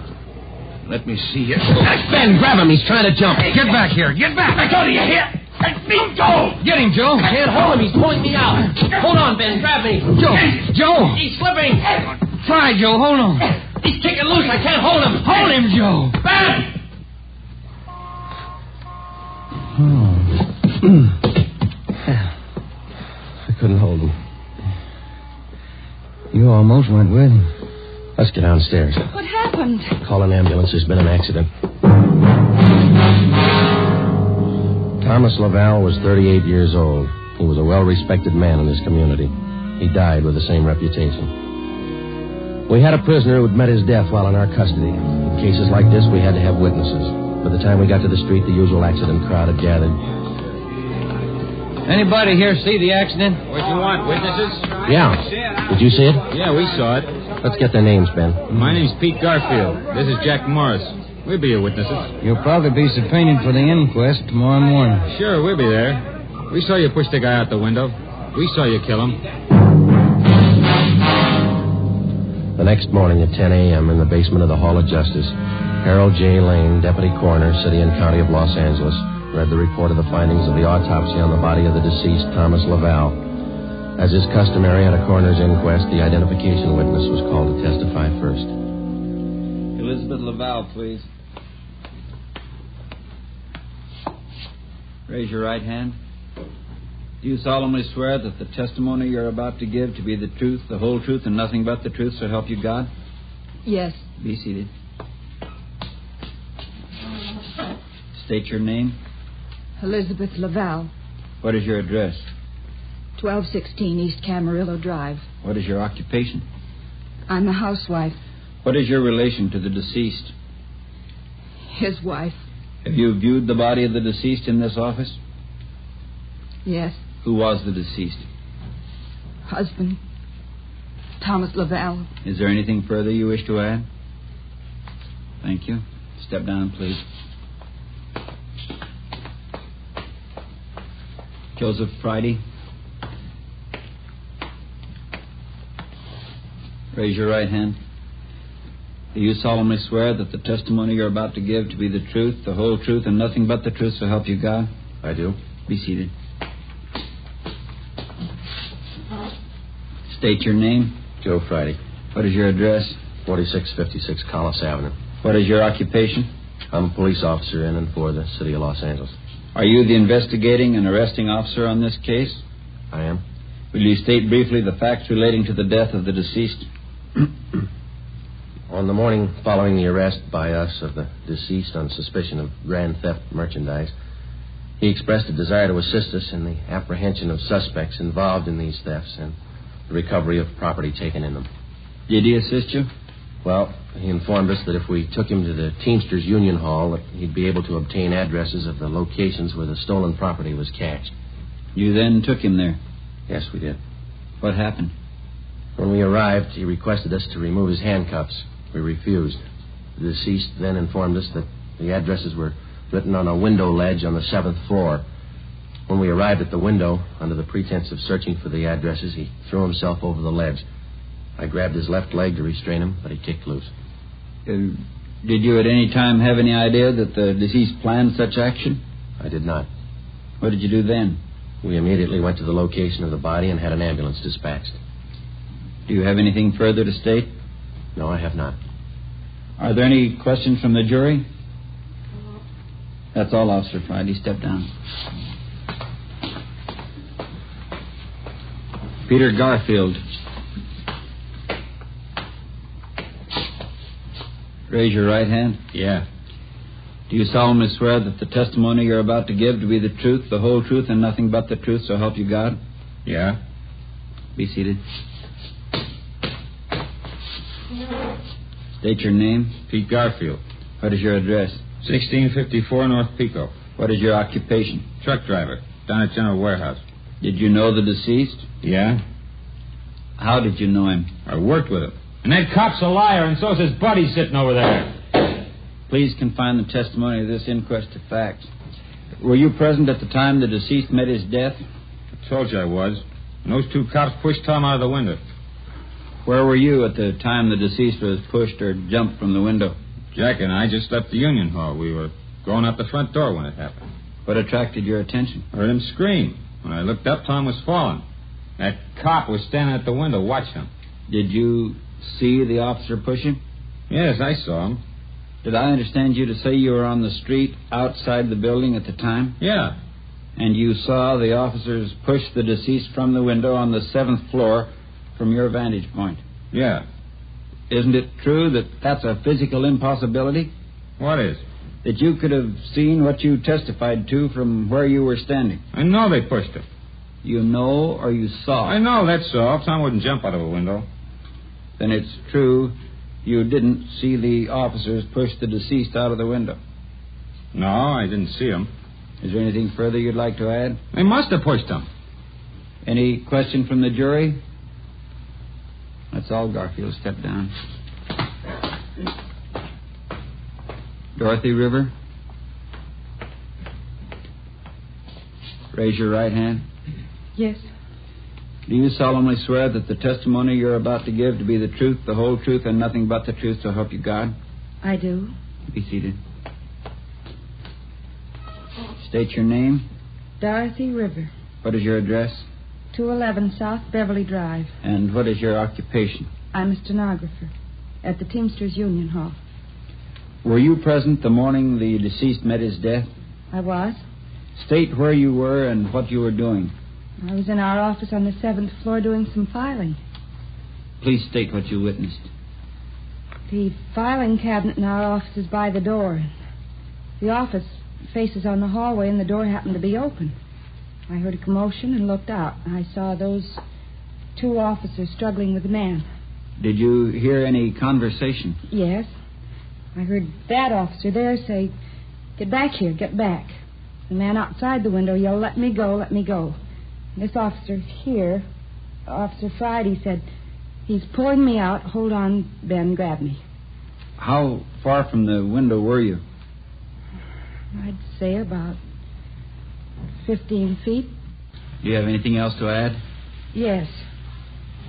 Let me see here. Ben, grab him. He's trying to jump. Hey, get back here. Get back. I go to you here. Let me go. Get him, Joe. Can't hold him. He's pointing me out. Hold on, Ben. Grab me. Joe! He's slipping. Try, Joe. Hold on. He's kicking loose. I can't hold him. Hold him, Joe. Ben! I couldn't hold him. You almost went with him. Let's get downstairs. What happened? Call an ambulance. There's been an accident. Thomas Laval was 38 years old. He was a well-respected man in his community. He died with the same reputation. We had a prisoner who had met his death while in our custody. In cases like this, we had to have witnesses. By the time we got to the street, the usual accident crowd had gathered. Anybody here see the accident? What you want, witnesses? Yeah. Did you see it? Yeah, we saw it. Let's get their names, Ben. My name's Pete Garfield. This is Jack Morris. We'll be your witnesses. You'll probably be subpoenaed for the inquest tomorrow morning. Sure, we'll be there. We saw you push the guy out the window. We saw you kill him. The next morning at 10 a.m. in the basement of the Hall of Justice, Harold J. Lane, Deputy Coroner, City and County of Los Angeles, read the report of the findings of the autopsy on the body of the deceased Thomas Laval. As is customary at a coroner's inquest, the identification witness was called to testify first. Elizabeth Laval, please. Raise your right hand. Do you solemnly swear that the testimony you're about to give to be the truth, the whole truth, and nothing but the truth, so help you God? Yes. Be seated. State your name. Elizabeth Laval, What is your address? 1216 East Camarillo Drive. What is your occupation? I'm a housewife. What is your relation to the deceased? His wife. Have you viewed the body of the deceased in this office? Yes. Who was the deceased? Husband. Thomas Laval. Is there anything further you wish to add? Thank you. Step down, please. Joseph Friday. Raise your right hand. Do you solemnly swear that the testimony you're about to give to be the truth, the whole truth, and nothing but the truth, so help you God? I do. Be seated. State your name. Joe Friday. What is your address? 4656 Collis Avenue. What is your occupation? I'm a police officer in and for the City of Los Angeles. Are you the investigating and arresting officer on this case? I am. Will you state briefly the facts relating to the death of the deceased? On the morning following the arrest by us of the deceased on suspicion of grand theft merchandise, he expressed a desire to assist us in the apprehension of suspects involved in these thefts and the recovery of property taken in them. Did he assist you? Well, he informed us that if we took him to the Teamsters Union Hall, that he'd be able to obtain addresses of the locations where the stolen property was cached. You then took him there? Yes, we did. What happened? When we arrived, he requested us to remove his handcuffs. We refused. The deceased then informed us that the addresses were written on a window ledge on the 7th floor. When we arrived at the window, under the pretense of searching for the addresses, he threw himself over the ledge. I grabbed his left leg to restrain him, but he kicked loose. Did you at any time have any idea that the deceased planned such action? I did not. What did you do then? We immediately went to the location of the body and had an ambulance dispatched. Do you have anything further to state? No, I have not. Are there any questions from the jury? That's all, Officer Friday. Step down. Peter Garfield. Raise your right hand. Yeah. Do you solemnly swear that the testimony you're about to give to be the truth, the whole truth, and nothing but the truth, so help you God? Yeah. Be seated. State your name. Pete Garfield. What is your address? 1654 North Pico. What is your occupation? Truck driver. Down at General Warehouse. Did you know the deceased? Yeah. How did you know him? I worked with him. And that cop's a liar, and so's his buddy sitting over there. Please confine the testimony of this inquest to facts. Were you present at the time the deceased met his death? Told you I was. And those two cops pushed Tom out of the window. Where were you at the time the deceased was pushed or jumped from the window? Jack and I just left the Union Hall. We were going out the front door when it happened. What attracted your attention? I heard him scream. When I looked up, Tom was falling. That cop was standing at the window watching him. Did you see the officer push him? Yes, I saw him. Did I understand you to say you were on the street outside the building at the time? Yeah. And you saw the officers push the deceased from the window on the 7th floor from your vantage point? Yeah. Isn't it true that that's a physical impossibility? What is? That you could have seen what you testified to from where you were standing. I know they pushed him. You know or you saw? I know, that's all. Tom wouldn't jump out of a window. Then it's true you didn't see the officers push the deceased out of the window? No, I didn't see him. Is there anything further you'd like to add? They must have pushed him. Any question from the jury? That's all, Garfield. Step down. Dorothy River. Raise your right hand. Yes. Do you solemnly swear that the testimony you're about to give to be the truth, the whole truth, and nothing but the truth, so help you God? I do. Be seated. State your name. Dorothy River. What is your address? 211 South Beverly Drive. And what is your occupation? I'm a stenographer at the Teamsters Union Hall. Were you present the morning the deceased met his death? I was. State where you were and what you were doing. I was in our office on the 7th floor doing some filing. Please state what you witnessed. The filing cabinet in our office is by the door. The office faces on the hallway, and the door happened to be open. I heard a commotion and looked out. I saw those two officers struggling with the man. Did you hear any conversation? Yes. I heard that officer there say, "Get back here, get back." The man outside the window yelled, "Let me go, let me go." And this officer here, Officer Friday, said, "He's pulling me out. Hold on, Ben, grab me." How far from the window were you? I'd say about 15 feet. Do you have anything else to add? Yes.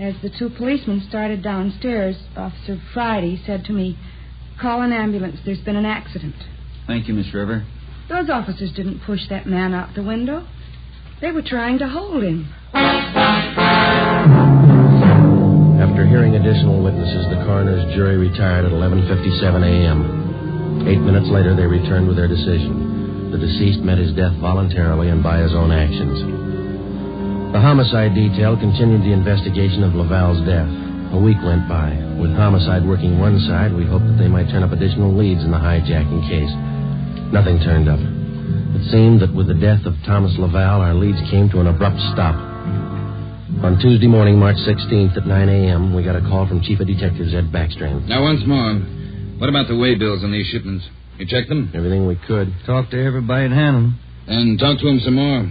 As the two policemen started downstairs, Officer Friday said to me, "Call an ambulance. There's been an accident." Thank you, Miss River. Those officers didn't push that man out the window. They were trying to hold him. After hearing additional witnesses, the coroner's jury retired at 11:57 a.m. 8 minutes later, they returned with their decision. The deceased met his death voluntarily and by his own actions. The homicide detail continued the investigation of Laval's death. A week went by. With homicide working one side, we hoped that they might turn up additional leads in the hijacking case. Nothing turned up. It seemed that with the death of Thomas Laval, our leads came to an abrupt stop. On Tuesday morning, March 16th at 9 a.m., we got a call from Chief of Detectives Ed Backstrand. Now, once more, what about the way bills on these shipments? You checked them? Everything we could. Talked to everybody at Hannum. And talk to him some more.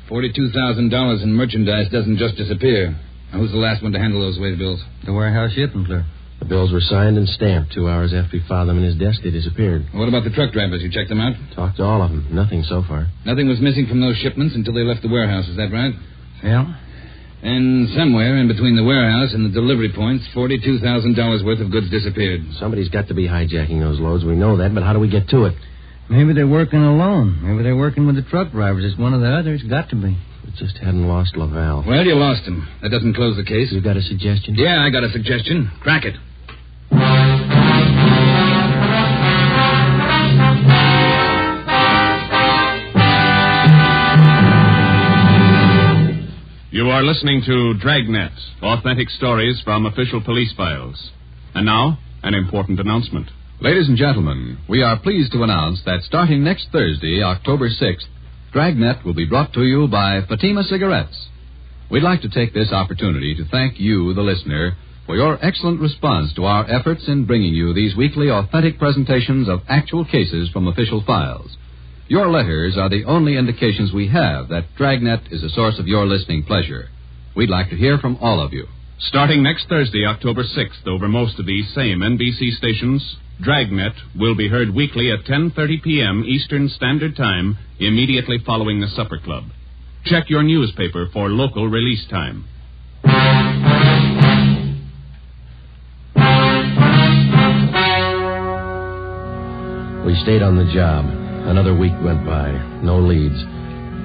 $42,000 in merchandise doesn't just disappear. Now, who's the last one to handle those way bills? The warehouse shipping clerk. The bills were signed and stamped. 2 hours after he filed them in his desk, they disappeared. What about the truck drivers? You checked them out? Talked to all of them. Nothing so far. Nothing was missing from those shipments until they left the warehouse. Is that right? Yeah. And somewhere in between the warehouse and the delivery points, $42,000 worth of goods disappeared. Somebody's got to be hijacking those loads. We know that, but how do we get to it? Maybe they're working alone. Maybe they're working with the truck drivers. It's one of the others. Got to be. We just hadn't lost Laval. Well, you lost him. That doesn't close the case. You got a suggestion? Yeah, I got a suggestion. Crack it. You are listening to Dragnet, authentic stories from official police files. And now, an important announcement. Ladies and gentlemen, we are pleased to announce that starting next Thursday, October 6th, Dragnet will be brought to you by Fatima Cigarettes. We'd like to take this opportunity to thank you, the listener, for your excellent response to our efforts in bringing you these weekly authentic presentations of actual cases from official files. Your letters are the only indications we have that Dragnet is a source of your listening pleasure. We'd like to hear from all of you. Starting next Thursday, October 6th, over most of these same NBC stations, Dragnet will be heard weekly at 10:30 p.m. Eastern Standard Time, immediately following the Supper Club. Check your newspaper for local release time. We stayed on the job. Another week went by. No leads.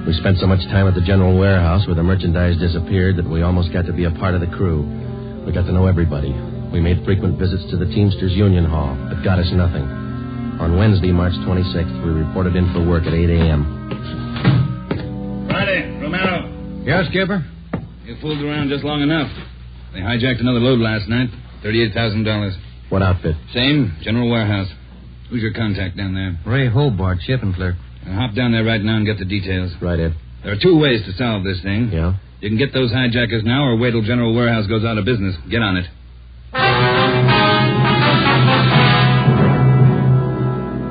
We spent so much time at the general warehouse where the merchandise disappeared that we almost got to be a part of the crew. We got to know everybody. We made frequent visits to the Teamsters Union Hall, but got us nothing. On Wednesday, March 26th, we reported in for work at 8 a.m. Friday, Romero. Yes, Skipper? You fooled around just long enough. They hijacked another load last night. $38,000. What outfit? Same, general warehouse. Who's your contact down there? Ray Hobart, shipping clerk. Hop down there right now and get the details. Right, Ed. There are two ways to solve this thing. Yeah? You can get those hijackers now or wait till General Warehouse goes out of business. Get on it.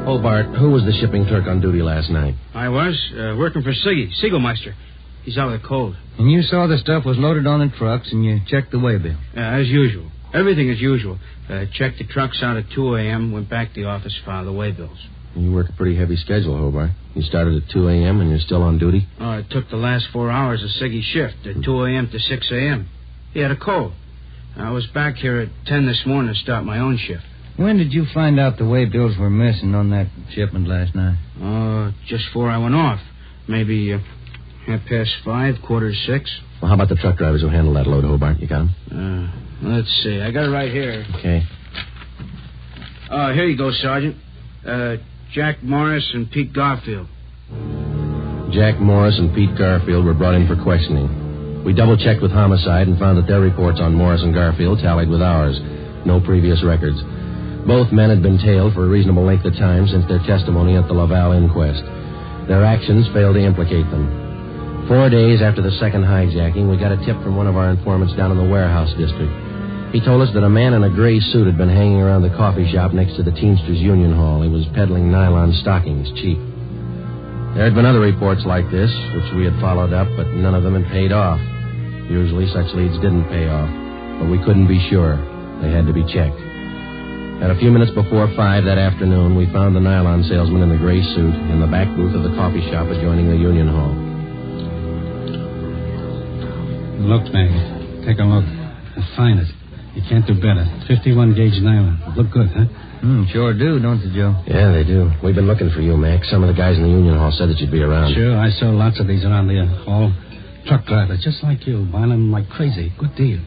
Hobart, who was the shipping clerk on duty last night? I was, working for Siggy, Siegelmeister. He's out of the cold. And you saw the stuff was loaded on the trucks and you checked the waybill. As usual. Everything as usual. Checked the trucks out at 2 a.m., went back to the office, filed the waybills. You work a pretty heavy schedule, Hobart. You started at 2 a.m. and you're still on duty? It took the last 4 hours of Siggy's shift, at 2 a.m. to 6 a.m. He had a cold. I was back here at 10 this morning to start my own shift. When did you find out the waybills were missing on that shipment last night? Just before I went off. Maybe 5:30, 5:45. Well, how about the truck drivers who handled that load, Hobart? You got them? Let's see. I got it right here. Okay. Here you go, Sergeant. Jack Morris and Pete Garfield. Jack Morris and Pete Garfield were brought in for questioning. We double-checked with Homicide and found that their reports on Morris and Garfield tallied with ours. No previous records. Both men had been tailed for a reasonable length of time since their testimony at the Laval inquest. Their actions failed to implicate them. 4 days after the second hijacking, we got a tip from one of our informants down in the warehouse district. He told us that a man in a gray suit had been hanging around the coffee shop next to the Teamsters Union Hall. He was peddling nylon stockings cheap. There had been other reports like this, which we had followed up, but none of them had paid off. Usually such leads didn't pay off, but we couldn't be sure. They had to be checked. At a few minutes before 5 that afternoon, we found the nylon salesman in the gray suit in the back booth of the coffee shop adjoining the Union Hall. Look, Mag. Take a look. Fine it. You can't do better. 51-gauge nylon. Look good, huh? Sure do, don't they, Joe? Yeah, they do. We've been looking for you, Mac. Some of the guys in the Union Hall said that you'd be around. Sure, I saw lots of these around the hall. Truck drivers, just like you, buying them like crazy. Good deal.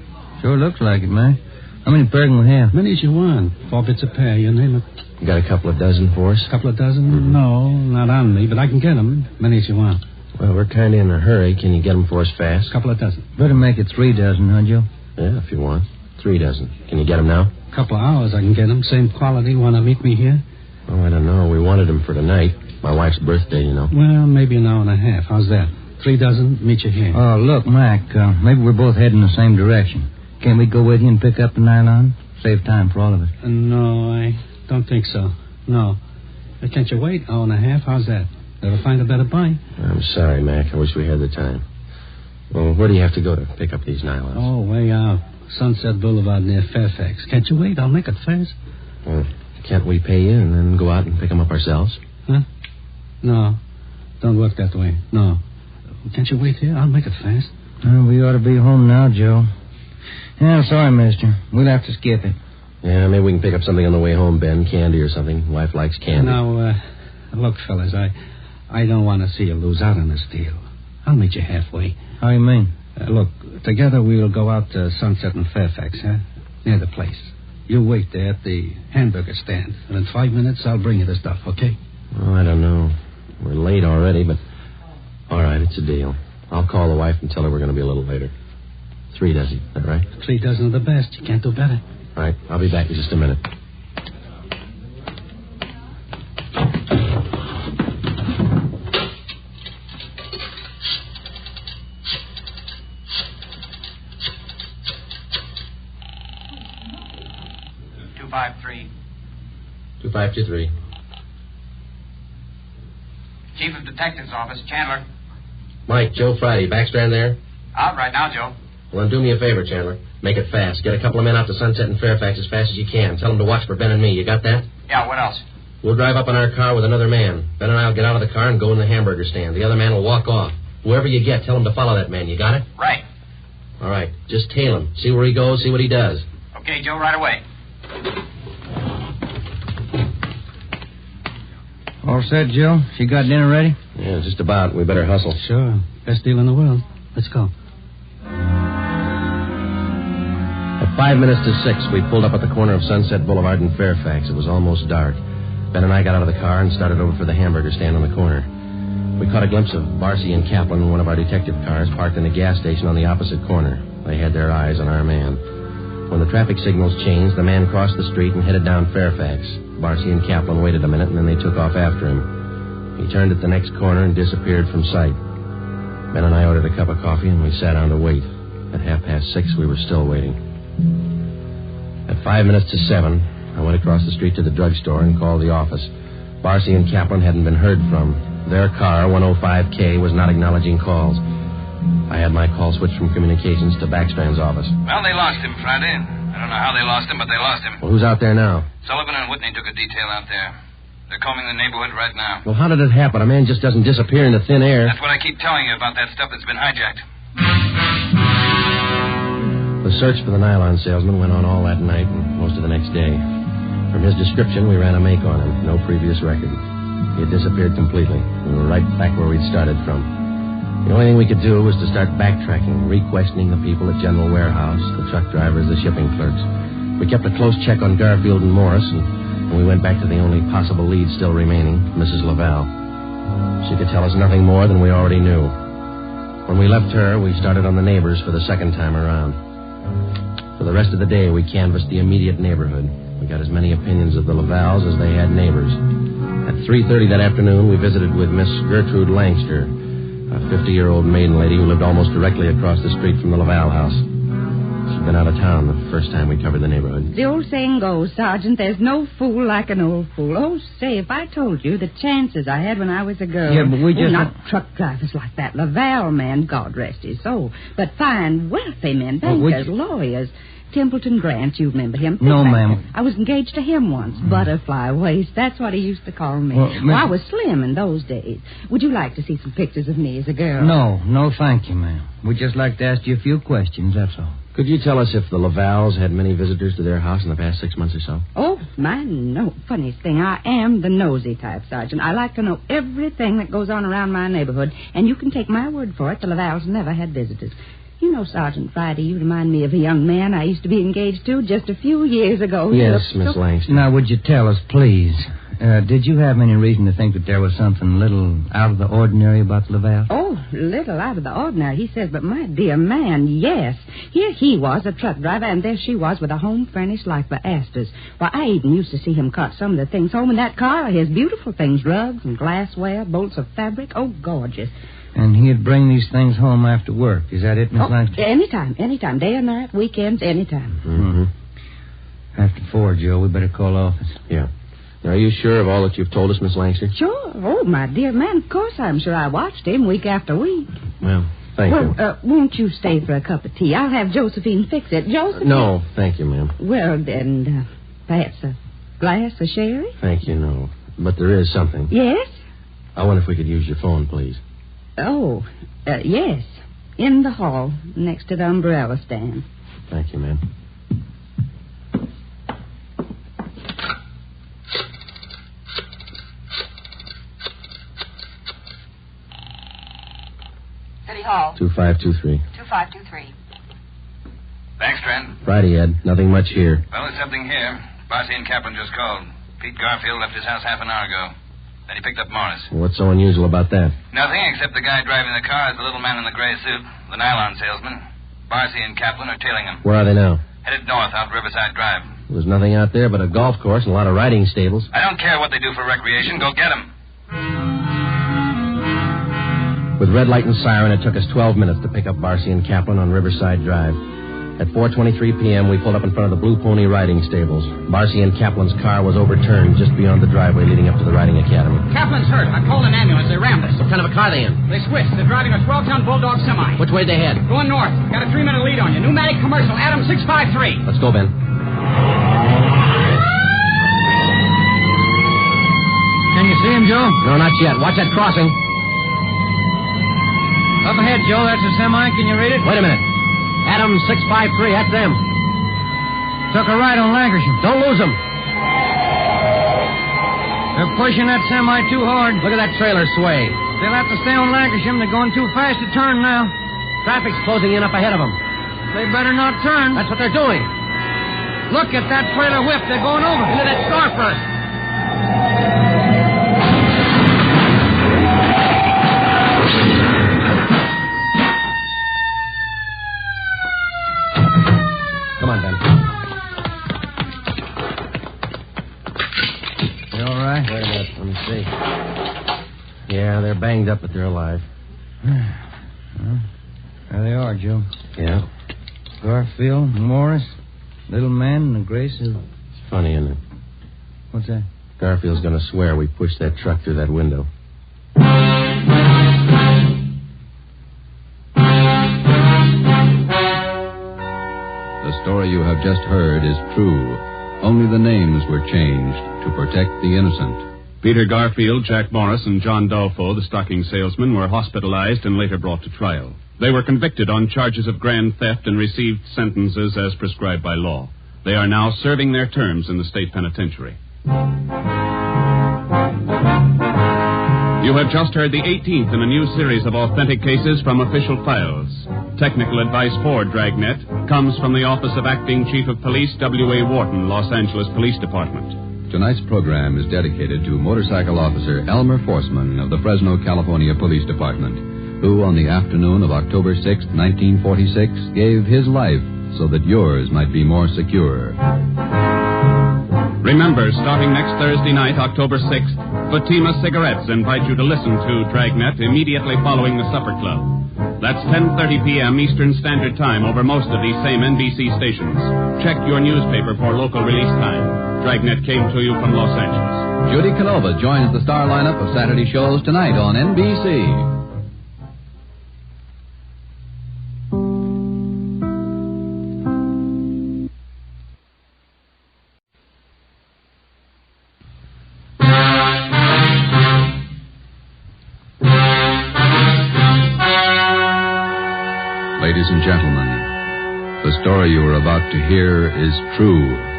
Sure looks like it, Mac. How many per can we have? Many as you want. 4 bits a pair, you name it. You got a couple of dozen for us? Couple of dozen? Mm-hmm. No, not on me, but I can get them. Many as you want. Well, we're kind of in a hurry. Can you get them for us fast? Couple of dozen. Better make it 3 dozen, huh, Joe? Yeah, if you want. 3 dozen. Can you get them now? Couple of hours I can get them. Same quality. Want to meet me here? Oh, I don't know. We wanted them for tonight. My wife's birthday, you know. Well, maybe an hour and a half. How's that? 3 dozen, meet you here. Oh, look, Mac, maybe we're both heading the same direction. Can't we go with you and pick up the nylon? Save time for all of us. No, I don't think so. No. Can't you wait? Hour and a half? How's that? Ever find a better buy? I'm sorry, Mac. I wish we had the time. Well, where do you have to go to pick up these nylons? Oh, way out. Sunset Boulevard near Fairfax. Can't you wait? I'll make it fast. Well, can't we pay you and then go out and pick them up ourselves? Huh? No. Don't work that way. No. Can't you wait here? I'll make it fast. Well, we ought to be home now, Joe. Yeah, I'm sorry, mister. We'll have to skip it. Yeah, maybe we can pick up something on the way home, Ben. Candy or something. Wife likes candy. Now, look, fellas, I don't want to see you lose out on this deal. I'll meet you halfway. How you mean? Look, together we'll go out to Sunset and Fairfax, huh? Near the place. You wait there at the hamburger stand, and in 5 minutes I'll bring you the stuff, okay? Oh, I don't know. We're late already, but... All right, it's a deal. I'll call the wife and tell her we're going to be a little later. 3 dozen, is that right? 3 dozen of the best. You can't do better. All right, I'll be back in just a minute. Two 523. Chief of Detectives Office, Chandler. Mike, Joe Friday. Backstrand there? Out right now, Joe. Well, then do me a favor, Chandler. Make it fast. Get a couple of men out to Sunset and Fairfax as fast as you can. Tell them to watch for Ben and me. You got that? Yeah, what else? We'll drive up in our car with another man. Ben and I will get out of the car and go in the hamburger stand. The other man will walk off. Whoever you get, tell him to follow that man. You got it? Right. All right. Just tail him. See where he goes, see what he does. Okay, Joe, right away. All set, Joe? She got dinner ready? Yeah, just about. We better hustle. Sure. Best deal in the world. Let's go. At 5 minutes to 6, we pulled up at the corner of Sunset Boulevard and Fairfax. It was almost dark. Ben and I got out of the car and started over for the hamburger stand on the corner. We caught a glimpse of Barcy and Kaplan in one of our detective cars parked in a gas station on the opposite corner. They had their eyes on our man. When the traffic signals changed, the man crossed the street and headed down Fairfax. Barcy and Kaplan waited a minute, and then they took off after him. He turned at the next corner and disappeared from sight. Ben and I ordered a cup of coffee, and we sat down to wait. At 6:30, we were still waiting. At 5 minutes to 7, I went across the street to the drugstore and called the office. Barcy and Kaplan hadn't been heard from. Their car, 105K, was not acknowledging calls. I had my call switched from communications to Backstrand's office. Well, they lost him Friday. I don't know how they lost him, but they lost him. Well, who's out there now? Sullivan and Whitney took a detail out there. They're combing the neighborhood right now. Well, how did it happen? A man just doesn't disappear into thin air. That's what I keep telling you about that stuff that's been hijacked. The search for the nylon salesman went on all that night and most of the next day. From his description, we ran a make on him. No previous record. He had disappeared completely. We were right back where we'd started from. The only thing we could do was to start backtracking, re-questioning the people at General Warehouse, the truck drivers, the shipping clerks. We kept a close check on Garfield and Morris, and we went back to the only possible lead still remaining, Mrs. Laval. She could tell us nothing more than we already knew. When we left her, we started on the neighbors for the second time around. For the rest of the day, we canvassed the immediate neighborhood. We got as many opinions of the Lavals as they had neighbors. At 3:30 that afternoon, we visited with Miss Gertrude Langster, a 50-year-old maiden lady who lived almost directly across the street from the Laval house. She'd been out of town the first time we covered the neighborhood. The old saying goes, Sergeant, there's no fool like an old fool. Oh, say, if I told you the chances I had when I was a girl. Yeah, but we just... not truck drivers like that. Laval man, God rest his soul. But fine, wealthy men, bankers, lawyers. Templeton Grant, you remember him? No, ma'am. I was engaged to him once. Butterfly waist. That's what he used to call me. Well, I was slim in those days. Would you like to see some pictures of me as a girl? No, thank you, ma'am. We'd just like to ask you a few questions, that's all. Could you tell us if the Lavals had many visitors to their house in the past 6 months or so? Oh, no. Funniest thing, I am the nosy type, Sergeant. I like to know everything that goes on around my neighborhood, and you can take my word for it, the Lavals never had visitors. You know, Sergeant Friday, you remind me of a young man I used to be engaged to just a few years ago. Yes, Miss Langston. Now, would you tell us, please, did you have any reason to think that there was something little out of the ordinary about the Laval? Oh, little out of the ordinary, he says, but my dear man, yes. Here he was, a truck driver, and there she was with a home furnished like for Astor's. Why, I even used to see him cart some of the things home in that car, his beautiful things, rugs and glassware, bolts of fabric. Oh, gorgeous. And he'd bring these things home after work. Is that it, Miss Langston? Anytime. Day or night, weekends, anytime. Mm-hmm. After 4, Joe, we better call office. Yeah. Now, are you sure of all that you've told us, Miss Langston? Sure. Oh, my dear man, of course I'm sure. I watched him week after week. Well, thank you. Won't you stay for a cup of tea? I'll have Josephine fix it. Josephine? No, thank you, ma'am. Well, then, perhaps a glass of sherry? Thank you, no. But there is something. Yes? I wonder if we could use your phone, please. Oh, yes. In the hall, next to the umbrella stand. Thank you, ma'am. City Hall. 2523. 2523. Thanks, Trent. Friday, Ed. Nothing much here. Well, there's something here. Barcy and Kaplan just called. Pete Garfield left his house half an hour ago. Then he picked up Morris. What's so unusual about that? Nothing, except the guy driving the car is the little man in the gray suit, the nylon salesman. Barcy and Kaplan are tailing him. Where are they now? Headed north out Riverside Drive. There's nothing out there but a golf course and a lot of riding stables. I don't care what they do for recreation. Go get them. With red light and siren, it took us 12 minutes to pick up Barcy and Kaplan on Riverside Drive. At 4:23 p.m., we pulled up in front of the Blue Pony riding stables. Barcy and Kaplan's car was overturned just beyond the driveway leading up to the riding academy. Kaplan's hurt. I called an ambulance. They rammed us. What kind of a car are they in? They switched. They're driving a 12-ton Bulldog semi. Which way they head? Going north. Got a 3-minute lead on you. Pneumatic commercial. Adam 653. Let's go, Ben. Can you see him, Joe? No, not yet. Watch that crossing. Up ahead, Joe. That's a semi. Can you read it? Wait a minute. Adam 653, that's them. Took a right on Lancashire. Don't lose them. They're pushing that semi too hard. Look at that trailer sway. They'll have to stay on Lancashire. They're going too fast to turn now. Traffic's closing in up ahead of them. They better not turn. That's what they're doing. Look at that trailer whip. They're going over. Into that storefront. Come on, Ben. You all right? Wait a minute. Let me see. Yeah, they're banged up, but they're alive. There they are, Joe. Yeah. Garfield, Morris, little man, and the gray suit. It's funny, isn't it? What's that? Garfield's going to swear we pushed that truck through that window. The story you have just heard is true. Only the names were changed to protect the innocent. Peter Garfield, Jack Morris, and John Dolfo, the stocking salesman, were hospitalized and later brought to trial. They were convicted on charges of grand theft and received sentences as prescribed by law. They are now serving their terms in the state penitentiary. You have just heard the 18th in a new series of authentic cases from official files. Technical advice for Dragnet comes from the Office of Acting Chief of Police W.A. Wharton, Los Angeles Police Department. Tonight's program is dedicated to motorcycle officer Elmer Forsman of the Fresno, California Police Department, who on the afternoon of October 6, 1946, gave his life so that yours might be more secure. Remember, starting next Thursday night, October 6th, Fatima Cigarettes invite you to listen to Dragnet immediately following the Supper Club. That's 10:30 p.m. Eastern Standard Time over most of these same NBC stations. Check your newspaper for local release time. Dragnet came to you from Los Angeles. Judy Canova joins the star lineup of Saturday shows tonight on NBC. Ladies and gentlemen, the story you are about to hear is true.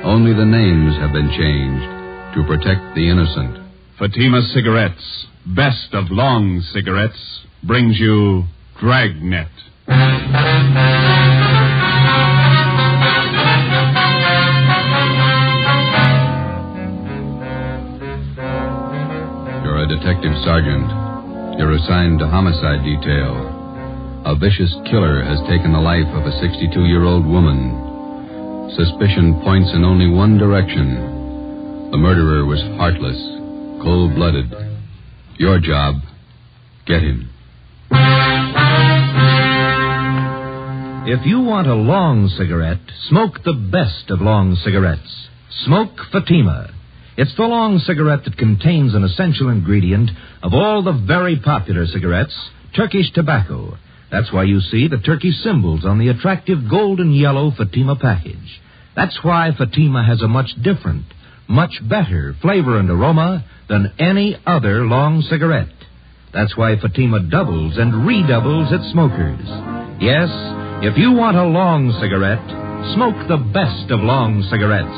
Only the names have been changed to protect the innocent. Fatima Cigarettes, best of long cigarettes, brings you Dragnet. You're a detective sergeant. You're assigned to homicide detail. A vicious killer has taken the life of a 62-year-old woman. Suspicion points in only one direction. The murderer was heartless, cold-blooded. Your job, get him. If you want a long cigarette, smoke the best of long cigarettes. Smoke Fatima. It's the long cigarette that contains an essential ingredient of all the very popular cigarettes, Turkish tobacco. That's why you see the Turkish symbols on the attractive golden yellow Fatima package. That's why Fatima has a much different, much better flavor and aroma than any other long cigarette. That's why Fatima doubles and redoubles its smokers. Yes, if you want a long cigarette, smoke the best of long cigarettes.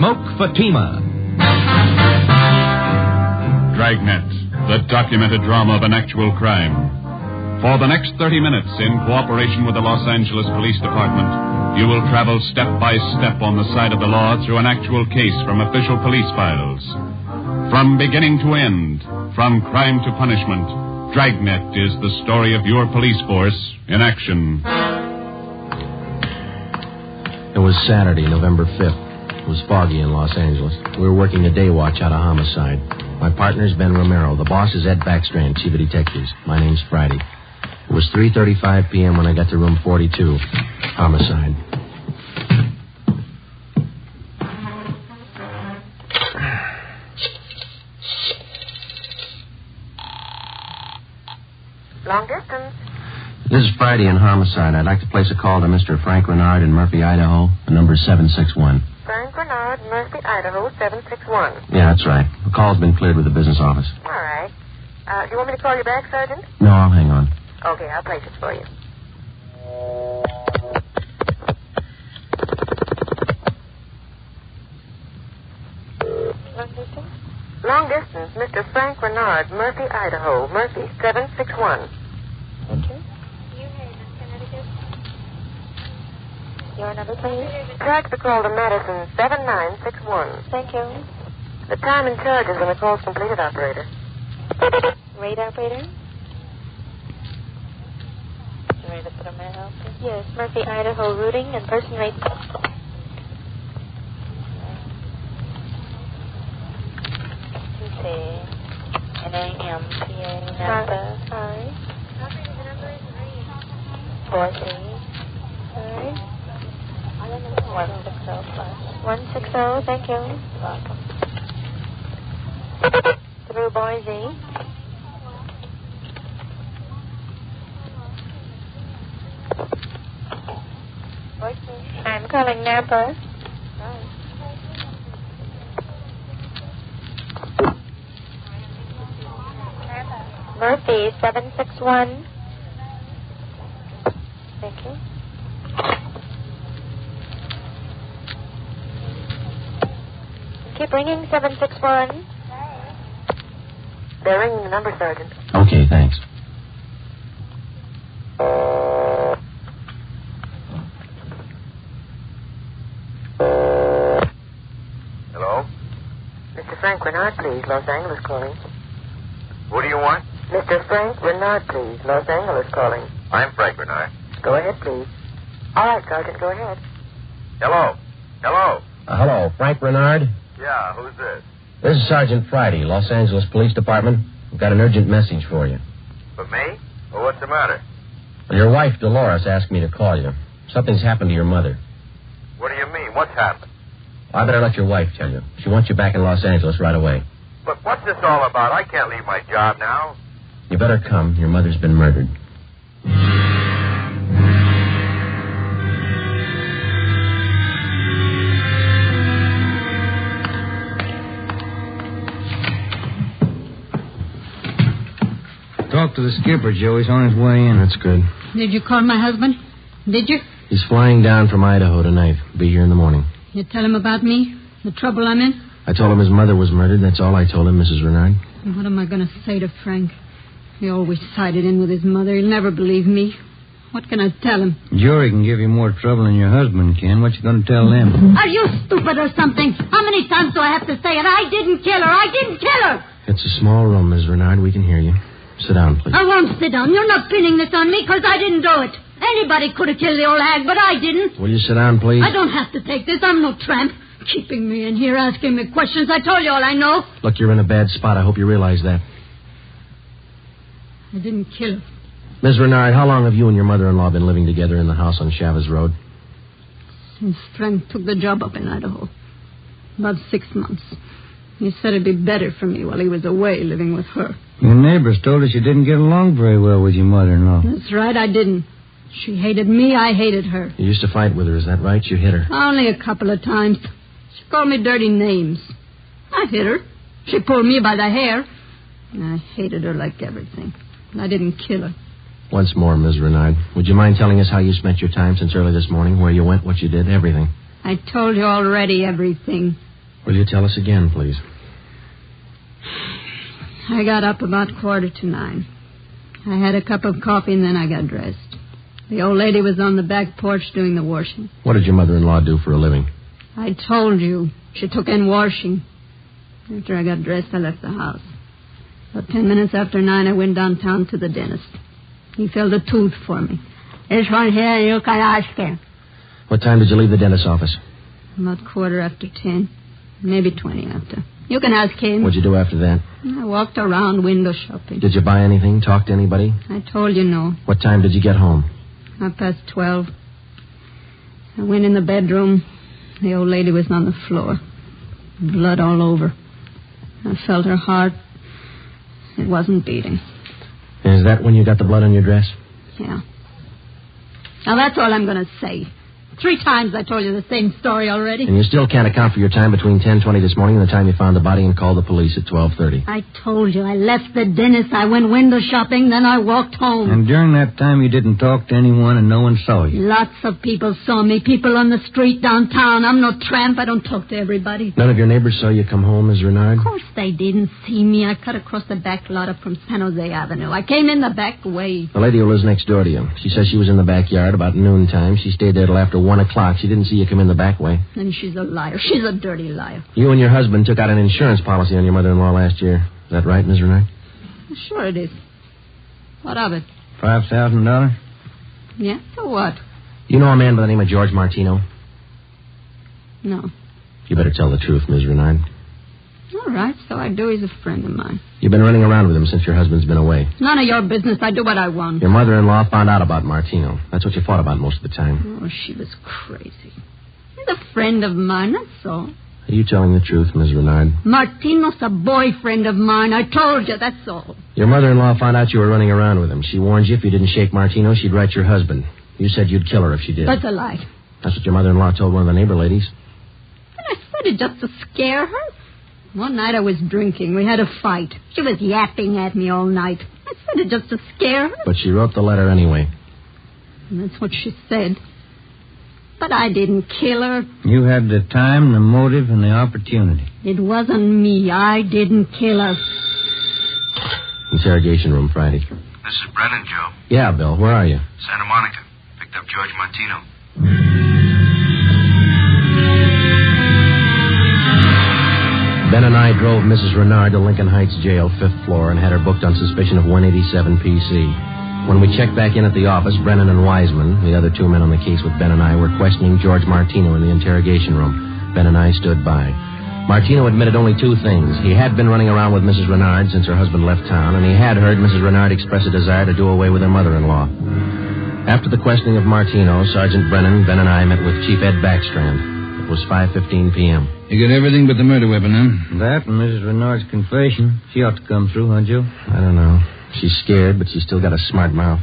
Smoke Fatima. Dragnet, the documented drama of an actual crime. For the next 30 minutes, in cooperation with the Los Angeles Police Department, you will travel step by step on the side of the law through an actual case from official police files. From beginning to end, from crime to punishment, Dragnet is the story of your police force in action. It was Saturday, November 5th. It was foggy in Los Angeles. We were working a day watch out of homicide. My partner's Ben Romero. The boss is Ed Backstrand, chief of detectives. My name's Friday. It was 3:35 p.m. when I got to room 42. Homicide. Long distance. This is Friday in homicide. I'd like to place a call to Mr. Frank Renard in Murphy, Idaho. The number's 761. Frank Renard, Murphy, Idaho, 761. Yeah, that's right. The call's been cleared with the business office. All right. You want me to call you back, Sergeant? No, I'll hang on. Okay, I'll place it for you. Long distance, Mr. Frank Renard, Murphy, Idaho. Murphy, 761. Thank you. New Haven, Connecticut. Your number, please. Track the call to Madison, 7961. Thank you. The time and charges when the call's completed, operator. Rate operator? You ready to put on my help? Yes, Murphy, Idaho, routing and person rate. N-A-M-P-A, Napa. Sorry. 4-3. Sorry. 160 plus. 160, thank you. Welcome. Through Boise. I'm calling Napa. Murphy, 761. Thank you. Keep ringing, 761. They're ringing the number, Sergeant. Okay, thanks. Hello? Mr. Frank Renard, please. Los Angeles calling. What do you want? Mr. Frank Renard, please. Los Angeles calling. I'm Frank Renard. Go ahead, please. All right, Sergeant, go ahead. Hello? Hello? Hello, Frank Renard? Yeah, who's this? This is Sergeant Friday, Los Angeles Police Department. I've got an urgent message for you. For me? Well, what's the matter? Well, your wife, Dolores, asked me to call you. Something's happened to your mother. What do you mean? What's happened? I better let your wife tell you. She wants you back in Los Angeles right away. But what's this all about? I can't leave my job now. You better come. Your mother's been murdered. Talk to the skipper, Joe. He's on his way in. That's good. Did you call my husband? Did you? He's flying down from Idaho tonight. Be here in the morning. You tell him about me? The trouble I'm in? I told him his mother was murdered. That's all I told him, Mrs. Renard. What am I going to say to Frank? He always sided in with his mother. He'll never believe me. What can I tell him? Jury can give you more trouble than your husband can. What you going to tell them? Are you stupid or something? How many times do I have to say it? I didn't kill her. I didn't kill her. It's a small room, Ms. Renard. We can hear you. Sit down, please. I won't sit down. You're not pinning this on me because I didn't do it. Anybody could have killed the old hag, but I didn't. Will you sit down, please? I don't have to take this. I'm no tramp. Keeping me in here, asking me questions. I told you all I know. Look, you're in a bad spot. I hope you realize that. I didn't kill her. Ms. Renard, how long have you and your mother-in-law been living together in the house on Chavez Road? Since Frank took the job up in Idaho. About 6 months. He said it'd be better for me while he was away living with her. Your neighbors told us you didn't get along very well with your mother-in-law. That's right, I didn't. She hated me, I hated her. You used to fight with her, is that right? You hit her. Only a couple of times. She called me dirty names. I hit her. She pulled me by the hair. And I hated her like everything. I didn't kill her. Once more, Ms. Renard, would you mind telling us how you spent your time since early this morning, where you went, what you did, everything? I told you already everything. Will you tell us again, please? I got up about 9:15. I had a cup of coffee and then I got dressed. The old lady was on the back porch doing the washing. What did your mother-in-law do for a living? I told you. She took in washing. After I got dressed, I left the house. About 10 minutes after 9, I went downtown to the dentist. He filled a tooth for me. This one here, you can ask him. What time did you leave the dentist's office? About 10:15. Maybe 20 after. You can ask him. What'd you do after that? I walked around window shopping. Did you buy anything? Talk to anybody? I told you no. What time did you get home? 12:30. I went in the bedroom. The old lady was on the floor. Blood all over. I felt her heart. It wasn't beating. Is that when you got the blood on your dress? Yeah. Now, that's all I'm going to say. 3 times I told you the same story already. And you still can't account for your time between 10:20 this morning and the time you found the body and called the police at 12:30. I told you, I left the dentist, I went window shopping, then I walked home. And during that time, you didn't talk to anyone and no one saw you? Lots of people saw me. People on the street downtown. I'm no tramp. I don't talk to everybody. None of your neighbors saw you come home, Ms. Renard? Of course they didn't see me. I cut across the back lot up from San Jose Avenue. I came in the back way. The lady who lives next door to you. She says she was in the backyard about noontime. She stayed there till after 1 o'clock. She didn't see you come in the back way. And she's a liar. She's a dirty liar. You and your husband took out an insurance policy on your mother-in-law last year. Is that right, Ms. Renard? Sure it is. What of it? $5,000? Yeah, so what? You know a man by the name of George Martino? No. You better tell the truth, Ms. Renard. All right, so I do. He's a friend of mine. You've been running around with him since your husband's been away. None of your business. I do what I want. Your mother-in-law found out about Martino. That's what you fought about most of the time. Oh, she was crazy. He's a friend of mine, that's all. Are you telling the truth, Ms. Renard? Martino's a boyfriend of mine. I told you, that's all. Your mother-in-law found out you were running around with him. She warned you if you didn't shake Martino, she'd write your husband. You said you'd kill her if she did. That's a lie. That's what your mother-in-law told one of the neighbor ladies. And I said it just to scare her. One night I was drinking. We had a fight. She was yapping at me all night. I said it just to scare her. But she wrote the letter anyway. And that's what she said. But I didn't kill her. You had the time, the motive, and the opportunity. It wasn't me. I didn't kill her. Interrogation room Friday. This is Brennan, Joe. Yeah, Bill. Where are you? Santa Monica. Picked up George Martino. Ben and I drove Mrs. Renard to Lincoln Heights Jail, 5th floor, and had her booked on suspicion of 187 PC. When we checked back in at the office, Brennan and Wiseman, the other 2 men on the case with Ben and I, were questioning George Martino in the interrogation room. Ben and I stood by. Martino admitted only 2 things. He had been running around with Mrs. Renard since her husband left town, and he had heard Mrs. Renard express a desire to do away with her mother-in-law. After the questioning of Martino, Sergeant Brennan, Ben and I met with Chief Ed Backstrand. It was 5:15 p.m. You got everything but the murder weapon, huh? That and Mrs. Renard's confession. She ought to come through, huh, Joe? I don't know. She's scared, but she's still got a smart mouth.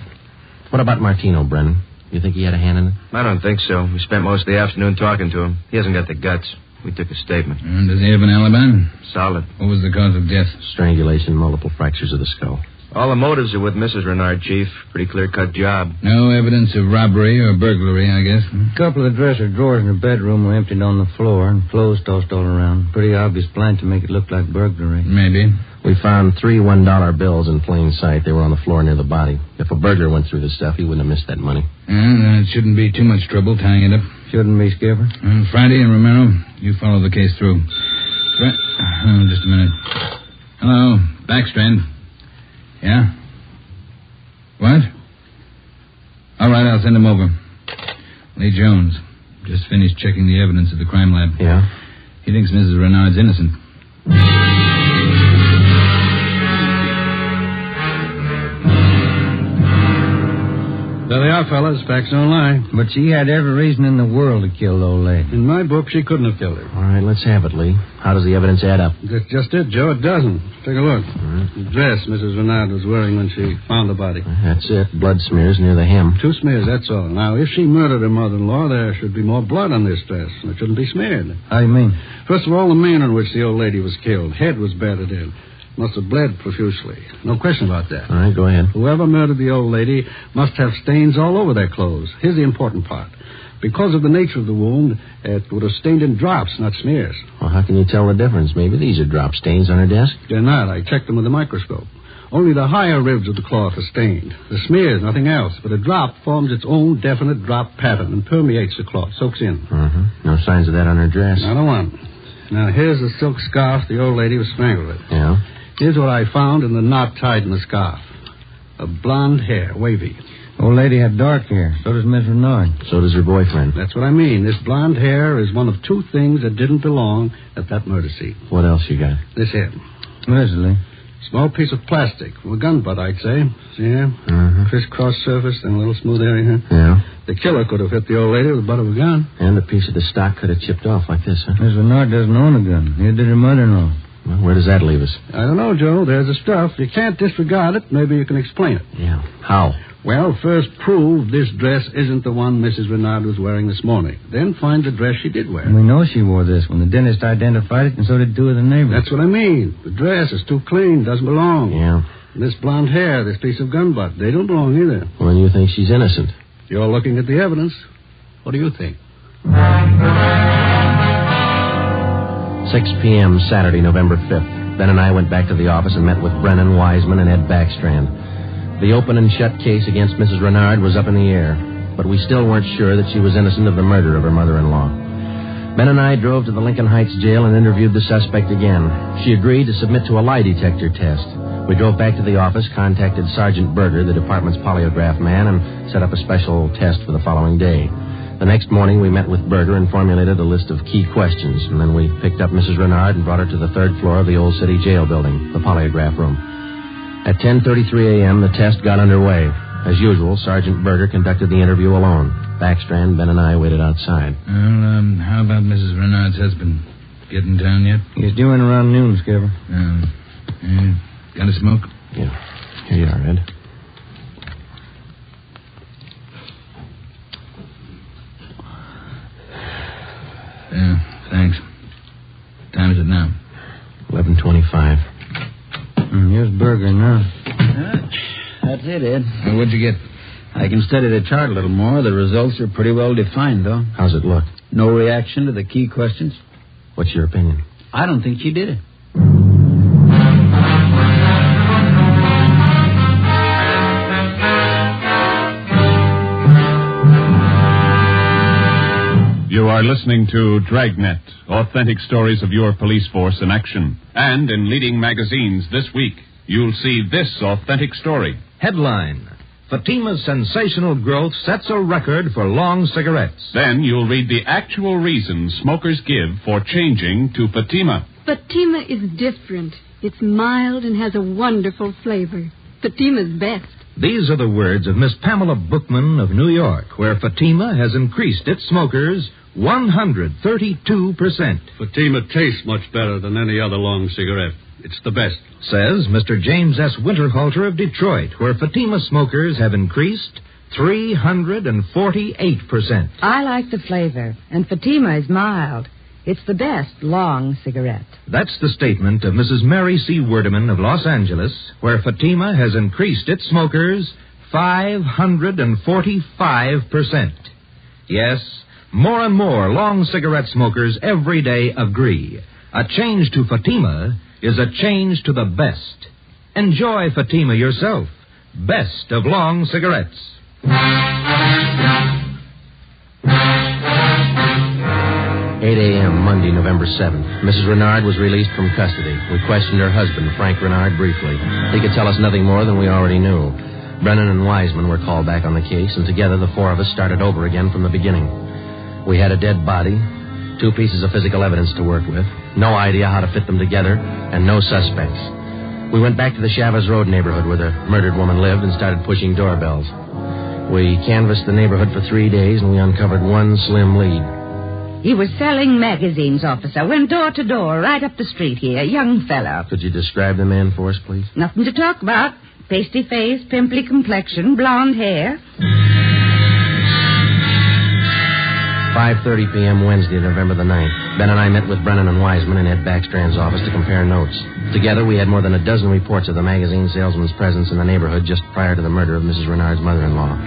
What about Martino, Brennan? You think he had a hand in it? I don't think so. We spent most of the afternoon talking to him. He hasn't got the guts. We took a statement. And does he have an alibi? Solid. What was the cause of death? Strangulation, multiple fractures of the skull. All the motives are with Mrs. Renard, Chief. Pretty clear-cut job. No evidence of robbery or burglary, I guess. A couple of dresser drawers in her bedroom were emptied on the floor and clothes tossed all around. Pretty obvious plan to make it look like burglary. Maybe. We found 3 $1 bills in plain sight. They were on the floor near the body. If a burglar went through the stuff, he wouldn't have missed that money. Then it shouldn't be too much trouble tying it up. Shouldn't be, Skipper. Friday and Romero, you follow the case through. Just a minute. Hello, Backstrand. Yeah? What? All right, I'll send him over. Lee Jones. Just finished checking the evidence at the crime lab. Yeah? He thinks Mrs. Renard's innocent. There they are, fellas. Facts don't lie. But she had every reason in the world to kill the old lady. In my book, she couldn't have killed her. All right, let's have it, Lee. How does the evidence add up? That's just it, Joe. It doesn't. Take a look. The dress Mrs. Renard was wearing when she found the body. That's it. Blood smears near the hem. 2 smears, that's all. Now, if she murdered her mother-in-law, there should be more blood on this dress, and it shouldn't be smeared. How do you mean? First of all, the manner in which the old lady was killed. Head was battered in. Must have bled profusely. No question about that. All right, go ahead. Whoever murdered the old lady must have stains all over their clothes. Here's the important part. Because of the nature of the wound, it would have stained in drops, not smears. Well, how can you tell the difference? Maybe these are drop stains on her desk? They're not. I checked them with a microscope. Only the higher ribs of the cloth are stained. The smears, nothing else. But a drop forms its own definite drop pattern and permeates the cloth, soaks in. No signs of that on her dress. Not a one. Now, here's the silk scarf the old lady was strangled with. Yeah? Here's what I found in the knot tied in the scarf. A blonde hair, wavy. Old lady had dark hair. So does Miss Renard. So does her boyfriend. That's what I mean. This blonde hair is one of 2 things that didn't belong at that murder scene. What else you got? This here. Leslie. Small piece of plastic from a gun butt, I'd say. See here? Crisscross surface and a little smooth area here. Yeah. The killer could have hit the old lady with the butt of a gun. And a piece of the stock could have chipped off like this, huh? Miss Renard doesn't own a gun. Neither did her mother-in-law. Well, where does that leave us? I don't know, Joe. There's the stuff. You can't disregard it. Maybe you can explain it. Yeah. How? Well, first prove this dress isn't the one Mrs. Renard was wearing this morning. Then find the dress she did wear. We know she wore this when the dentist identified it, and so did two of the neighbors. That's what I mean. The dress is too clean, doesn't belong. Yeah. And this blonde hair, this piece of gun butt, they don't belong either. Well, then you think she's innocent? You're looking at the evidence. What do you think? 6 p.m. Saturday, November 5th. Ben and I went back to the office and met with Brennan Wiseman and Ed Backstrand. The open and shut case against Mrs. Renard was up in the air, but we still weren't sure that she was innocent of the murder of her mother-in-law. Ben and I drove to the Lincoln Heights jail and interviewed the suspect again. She agreed to submit to a lie detector test. We drove back to the office, contacted Sergeant Berger, the department's polygraph man, and set up a special test for the following day. The next morning, we met with Berger and formulated a list of key questions, and then we picked up Mrs. Renard and brought her to the third floor of the Old City Jail building, the polygraph room. At 10:33 a.m., the test got underway. As usual, Sergeant Berger conducted the interview alone. Backstrand, Ben, and I waited outside. Well, how about Mrs. Renard's husband? Get in town yet? He's due in around noon, Skipper. Got a smoke? Yeah. Here you are, Ed. Yeah, thanks. Time is it now? 11:25. Here's Berger now. That's it, Ed. Well, what'd you get? I can study the chart a little more. The results are pretty well defined, though. How's it look? No reaction to the key questions. What's your opinion? I don't think she did it. You are listening to Dragnet, authentic stories of your police force in action. And in leading magazines this week, you'll see this authentic story. Headline: Fatima's sensational growth sets a record for long cigarettes. Then you'll read the actual reasons smokers give for changing to Fatima. Fatima is different. It's mild and has a wonderful flavor. Fatima's best. These are the words of Miss Pamela Bookman of New York, where Fatima has increased its smokers 132%. Fatima tastes much better than any other long cigarette. It's the best. Says Mr. James S. Winterhalter of Detroit, where Fatima smokers have increased 348%. I like the flavor, and Fatima is mild. It's the best long cigarette. That's the statement of Mrs. Mary C. Werdeman of Los Angeles, where Fatima has increased its smokers 545%. Yes, more and more long cigarette smokers every day agree. A change to Fatima is a change to the best. Enjoy Fatima yourself. Best of long cigarettes. 8 a.m., Monday, November 7th. Mrs. Renard was released from custody. We questioned her husband, Frank Renard, briefly. He could tell us nothing more than we already knew. Brennan and Wiseman were called back on the case, and together the four of us started over again from the beginning. We had a dead body, 2 pieces of physical evidence to work with, no idea how to fit them together, and no suspects. We went back to the Chavez Road neighborhood where the murdered woman lived and started pushing doorbells. We canvassed the neighborhood for 3 days, and we uncovered one slim lead. He was selling magazines, officer. Went door to door, right up the street here. Young fellow. Could you describe the man for us, please? Nothing to talk about. Pasty face, pimply complexion, blonde hair. 5:30 p.m. Wednesday, November the 9th. Ben and I met with Brennan and Wiseman in Ed Backstrand's office to compare notes. Together, we had more than a dozen reports of the magazine salesman's presence in the neighborhood just prior to the murder of Mrs. Renard's mother-in-law.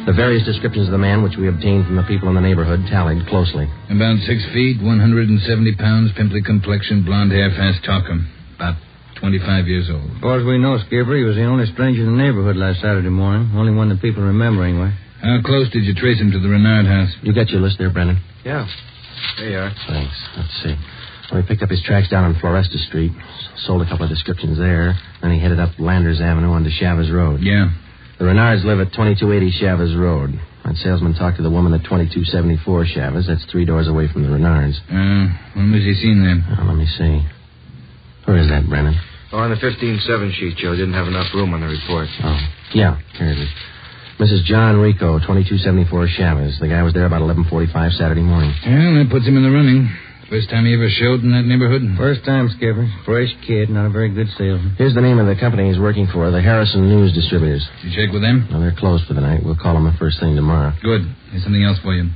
The various descriptions of the man which we obtained from the people in the neighborhood tallied closely. About 6 feet, 170 pounds, pimply complexion, blonde hair, fast talker. About 25 years old. As far as we know, Skipper, he was the only stranger in the neighborhood last Saturday morning. Only one that people remember, anyway. How close did you trace him to the Renard house? You got your list there, Brennan? Yeah. There you are. Thanks. Let's see. Well, he picked up his tracks down on Floresta Street, sold a couple of descriptions there, then he headed up Landers Avenue onto Chavez Road. Yeah. The Renards live at 2280 Chavez Road. That salesman talked to the woman at 2274 Chavez. That's 3 doors away from the Renards. When was he seen then? Let me see. Where is that, Brennan? Oh, on the 15-7 sheet, Joe. Didn't have enough room on the report. Oh, yeah. Here it is. Mrs. John Rico, 2274 Chavez. The guy was there about 11:45 Saturday morning. Yeah, that puts him in the running. First time he ever showed in that neighborhood? First time, Skipper. Fresh kid, not a very good salesman. Here's the name of the company he's working for, the Harrison News Distributors. Did you check with them? Well, they're closed for the night. We'll call them the first thing tomorrow. Good. Here's something else for you.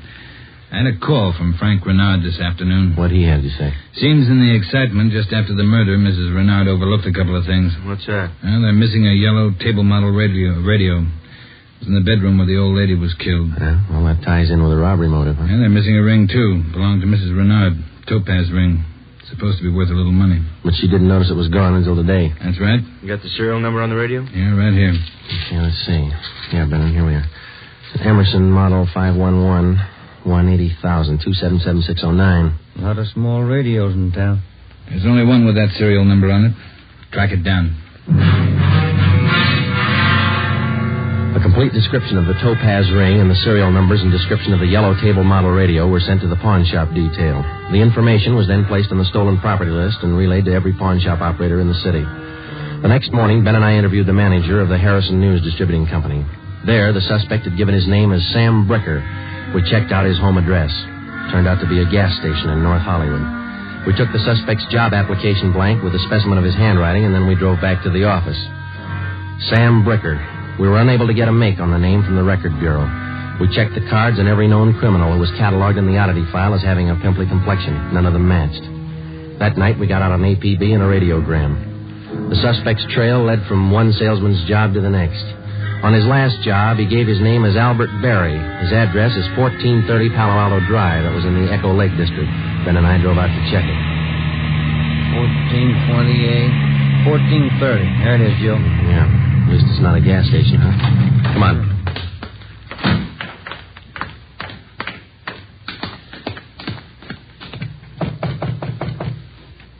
I had a call from Frank Renard this afternoon. What'd he have to say? Seems in the excitement just after the murder, Mrs. Renard overlooked a couple of things. What's that? Well, they're missing a yellow table model radio. It was in the bedroom where the old lady was killed. Yeah, well, that ties in with a robbery motive, huh? And they're missing a ring, too. Belonged to Mrs. Renard. Topaz ring. Supposed to be worth a little money. But she didn't notice it was gone until today. That's right. You got the serial number on the radio? Yeah, right here. Okay, let's see. Yeah, Brennan, here we are. Emerson Model 511, 180,000, 277-609. A lot of small radios in town. There's only one with that serial number on it. Track it down. A complete description of the Topaz ring and the serial numbers and description of the yellow table model radio were sent to the pawn shop detail. The information was then placed on the stolen property list and relayed to every pawn shop operator in the city. The next morning, Ben and I interviewed the manager of the Harrison News Distributing Company. There, the suspect had given his name as Sam Bricker. We checked out his home address. Turned out to be a gas station in North Hollywood. We took the suspect's job application blank with a specimen of his handwriting, and then we drove back to the office. Sam Bricker. We were unable to get a make on the name from the Record Bureau. We checked the cards, and every known criminal who was cataloged in the oddity file as having a pimply complexion. None of them matched. That night, we got out an APB and a radiogram. The suspect's trail led from one salesman's job to the next. On his last job, he gave his name as Albert Berry. His address is 1430 Palo Alto Drive. That was in the Echo Lake District. Ben and I drove out to check it. 1428, 1430. There it is, Joe. Yeah. At least it's not a gas station, huh? Come on.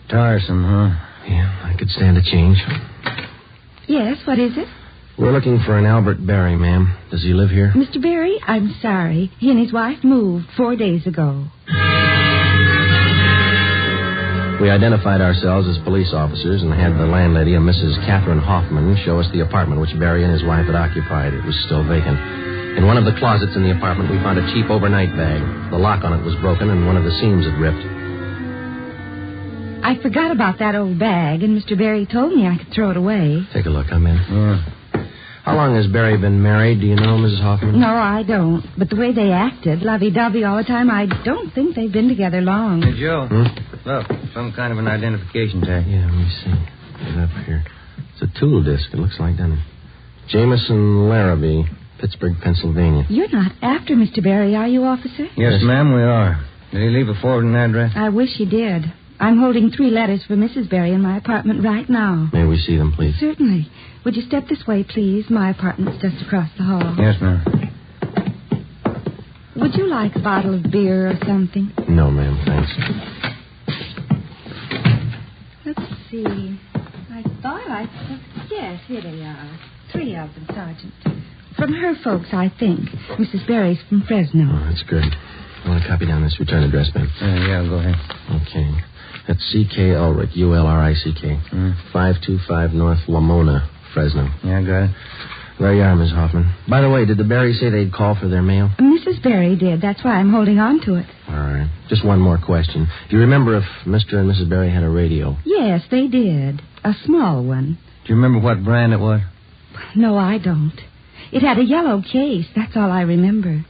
Tiresome, huh? Yeah, I could stand a change. Yes, what is it? We're looking for an Albert Berry, ma'am. Does he live here? Mr. Berry, I'm sorry. He and his wife moved 4 days ago. We identified ourselves as police officers and had the landlady, a Mrs. Catherine Hoffman, show us the apartment which Berry and his wife had occupied. It was still vacant. In one of the closets in the apartment, we found a cheap overnight bag. The lock on it was broken and one of the seams had ripped. I forgot about that old bag, and Mr. Berry told me I could throw it away. Take a look. I'm in. How long has Berry been married? Do you know, Mrs. Hoffman? No, I don't. But the way they acted, lovey-dovey all the time, I don't think they've been together long. Hey, Joe. Look, some kind of an identification tag. Yeah, let me see. Get it up here. It's a tool disc, it looks like, doesn't it? Jameson Larrabee, Pittsburgh, Pennsylvania. You're not after Mr. Berry, are you, officer? Yes, ma'am, we are. Did he leave a forwarding address? I wish he did. I'm holding 3 letters for Mrs. Berry in my apartment right now. May we see them, please? Certainly. Would you step this way, please? My apartment's just across the hall. Yes, ma'am. Would you like a bottle of beer or something? No, ma'am, thanks. Let's see. I thought I... Yes, here they are. 3 of them, Sergeant. From her folks, I think. Mrs. Berry's from Fresno. Oh, that's good. I want to copy down this return address, Ben. Yeah, go ahead. Okay. That's C.K. Ulrich, U-L-R-I-C-K. 525 North Lamona, Fresno. Yeah, got it. There you are, Miss Hoffman. By the way, did the Berrys say they'd call for their mail? Mrs. Berry did. That's why I'm holding on to it. All right. Just one more question. Do you remember if Mr. and Mrs. Berry had a radio? Yes, they did. A small one. Do you remember what brand it was? No, I don't. It had a yellow case. That's all I remember.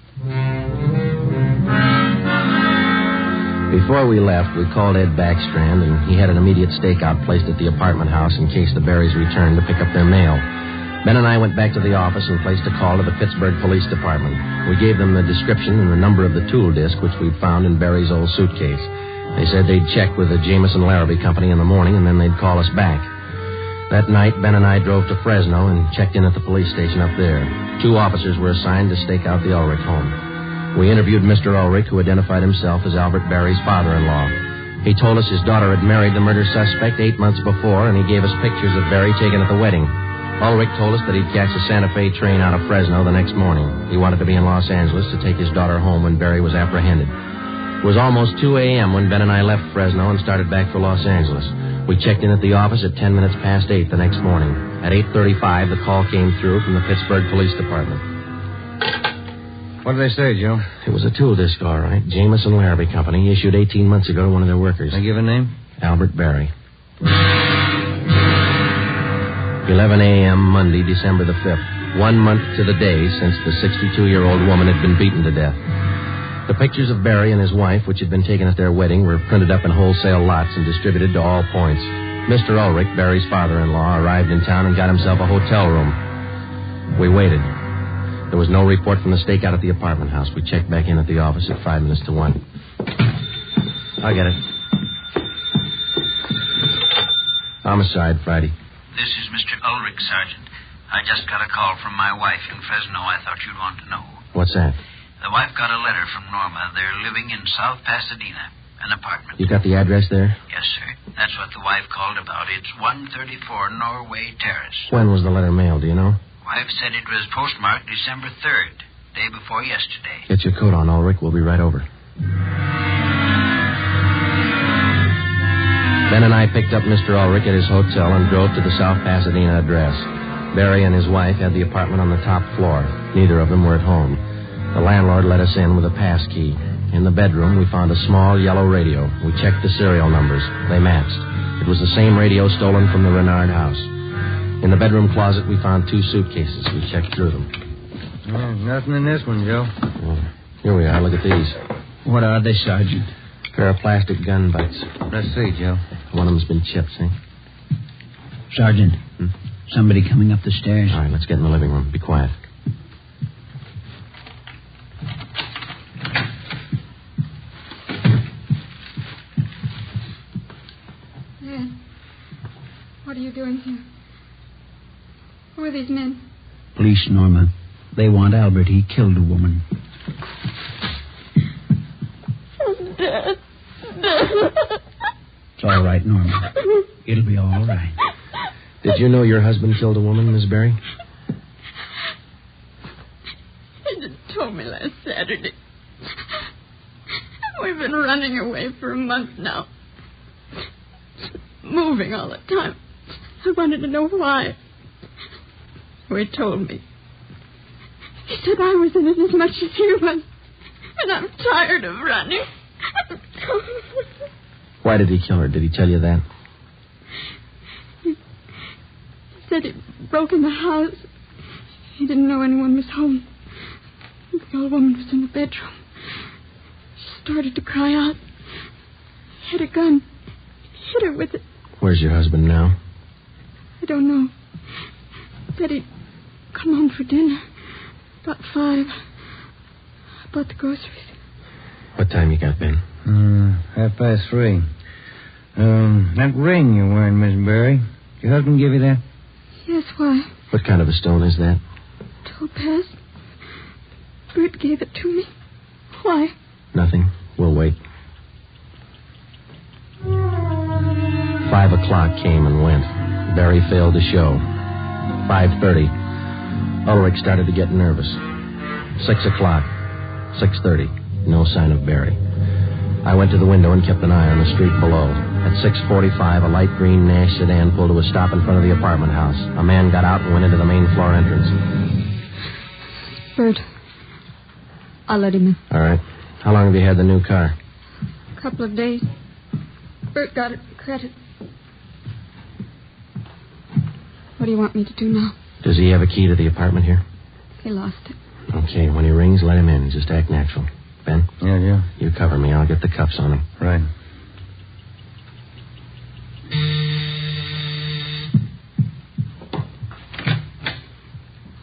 Before we left, we called Ed Backstrand, and he had an immediate stakeout placed at the apartment house in case the Berrys returned to pick up their mail. Ben and I went back to the office and placed a call to the Pittsburgh Police Department. We gave them the description and the number of the tool disc which we'd found in Berry's old suitcase. They said they'd check with the Jameson Larrabee Company in the morning, and then they'd call us back. That night, Ben and I drove to Fresno and checked in at the police station up there. 2 officers were assigned to stake out the Ulrich home. We interviewed Mr. Ulrich, who identified himself as Albert Berry's father-in-law. He told us his daughter had married the murder suspect 8 months before, and he gave us pictures of Berry taken at the wedding. Ulrich told us that he'd catch a Santa Fe train out of Fresno the next morning. He wanted to be in Los Angeles to take his daughter home when Berry was apprehended. It was almost 2 a.m. when Ben and I left Fresno and started back for Los Angeles. We checked in at the office at 10 minutes past 8 the next morning. At 8:35, the call came through from the Pittsburgh Police Department. What did they say, Joe? It was a tool disc, all right. Jameson Larrabee Company, issued 18 months ago to one of their workers. They give a name? Albert Berry. 11 a.m. Monday, December the 5th. 1 month to the day since the 62-year-old woman had been beaten to death. The pictures of Berry and his wife, which had been taken at their wedding, were printed up in wholesale lots and distributed to all points. Mr. Ulrich, Berry's father-in-law, arrived in town and got himself a hotel room. We waited. There was no report from the stakeout at the apartment house. We checked back in at the office at 5 minutes to 1. I'll get it. Homicide, Friday. This is Mr. Ulrich, Sergeant. I just got a call from my wife in Fresno. I thought you'd want to know. What's that? The wife got a letter from Norma. They're living in South Pasadena, an apartment. You got the address there? Yes, sir. That's what the wife called about. It's 134 Norway Terrace. When was the letter mailed, do you know? Wife said it was postmarked December 3rd, day before yesterday. Get your coat on, Ulrich. We'll be right over. Ben and I picked up Mr. Ulrich at his hotel and drove to the South Pasadena address. Berry and his wife had the apartment on the top floor. Neither of them were at home. The landlord let us in with a pass key. In the bedroom, we found a small yellow radio. We checked the serial numbers. They matched. It was the same radio stolen from the Renard house. In the bedroom closet, we found 2 suitcases. We checked through them. Nothing in this one, Joe. Here we are. Look at these. What are they, Sergeant? A pair of plastic gun butts. Let's see, Joe. One of them's been chipped, see? Sergeant, somebody coming up the stairs. All right, let's get in the living room. Be quiet. Man, what are you doing here? Who are these men? Police, Norma. They want Albert. He killed a woman. Dead. It's all right, Norma. It'll be all right. Did you know your husband killed a woman, Miss Berry? He just told me last Saturday. We've been running away for a month now. Moving all the time. I wanted to know why. So he told me. He said I was in it as much as he was. And I'm tired of running. Why did he kill her? Did he tell you that? He said he broke in the house. He didn't know anyone was home. The old woman was in the bedroom. She started to cry out. He had a gun. He hit her with it. Where's your husband now? I don't know. Said he'd come home for dinner. About 5. I bought the groceries. What time you got, Ben? 3:30. That ring you're wearing, Miss Berry. Your husband give you that? Yes, why? What kind of a stone is that? Topaz. Bert gave it to me. Why? Nothing. We'll wait. 5 o'clock came and went. Berry failed to show. 5:30. Ulrich started to get nervous. 6 o'clock. 6:30. No sign of Berry. I went to the window and kept an eye on the street below. At 6:45, a light green Nash sedan pulled to a stop in front of the apartment house. A man got out and went into the main floor entrance. Bert. I'll let him in. All right. How long have you had the new car? A couple of days. Bert got it credit. What do you want me to do now? Does he have a key to the apartment here? He lost it. Okay, when he rings, let him in. Just act natural. Ben? Yeah. You cover me. I'll get the cuffs on him. Right.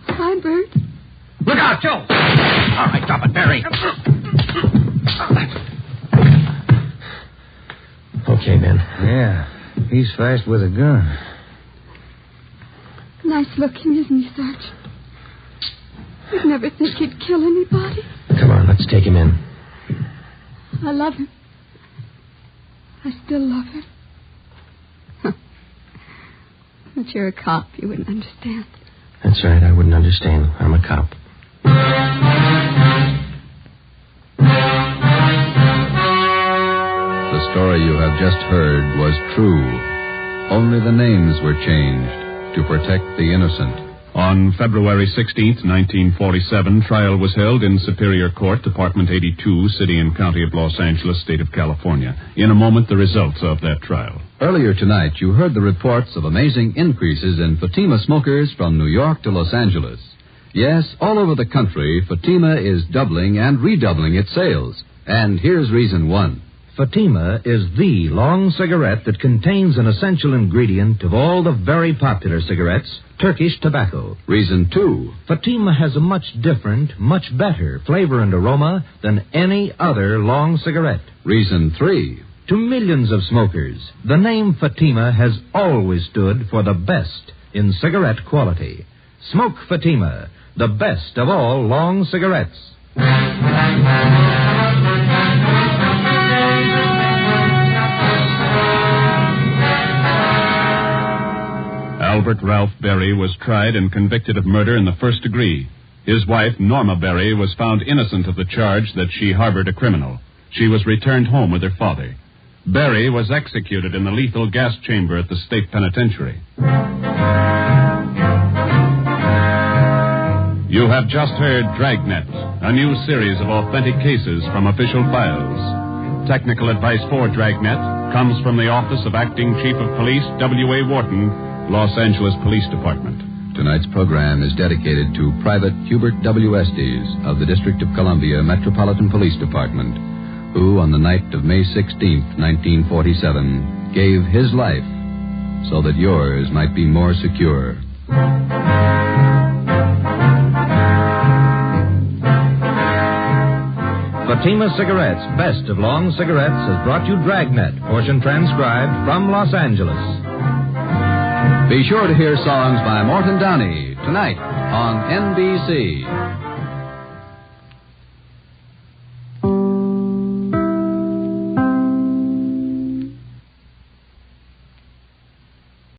Hi, Bert. Look out, Joe! All right, drop it, Barry. Okay, Ben. Yeah. He's fast with a gun. Nice looking, isn't he, Sarge? You'd never think he'd kill anybody. Come on, let's take him in. I love him. I still love him. But you're a cop. You wouldn't understand. That's right. I wouldn't understand. I'm a cop. The story you have just heard was true. Only the names were changed to protect the innocent. On February 16th, 1947, trial was held in Superior Court, Department 82, City and County of Los Angeles, State of California. In a moment, the results of that trial. Earlier tonight, you heard the reports of amazing increases in Fatima smokers from New York to Los Angeles. Yes, all over the country, Fatima is doubling and redoubling its sales. And here's reason one. Fatima is the long cigarette that contains an essential ingredient of all the very popular cigarettes, Turkish tobacco. Reason two. Fatima has a much different, much better flavor and aroma than any other long cigarette. Reason three. To millions of smokers, the name Fatima has always stood for the best in cigarette quality. Smoke Fatima, the best of all long cigarettes. Albert Ralph Berry was tried and convicted of murder in the first degree. His wife, Norma Berry, was found innocent of the charge that she harbored a criminal. She was returned home with her father. Berry was executed in the lethal gas chamber at the state penitentiary. You have just heard Dragnet, a new series of authentic cases from official files. Technical advice for Dragnet comes from the Office of Acting Chief of Police W.A. Wharton, Los Angeles Police Department. Tonight's program is dedicated to Private Hubert W. Estes of the District of Columbia Metropolitan Police Department, who on the night of May 16th, 1947, gave his life so that yours might be more secure. Fatima Cigarettes, best of long cigarettes, has brought you Dragnet, portion transcribed from Los Angeles. Be sure to hear songs by Morton Downey tonight on NBC.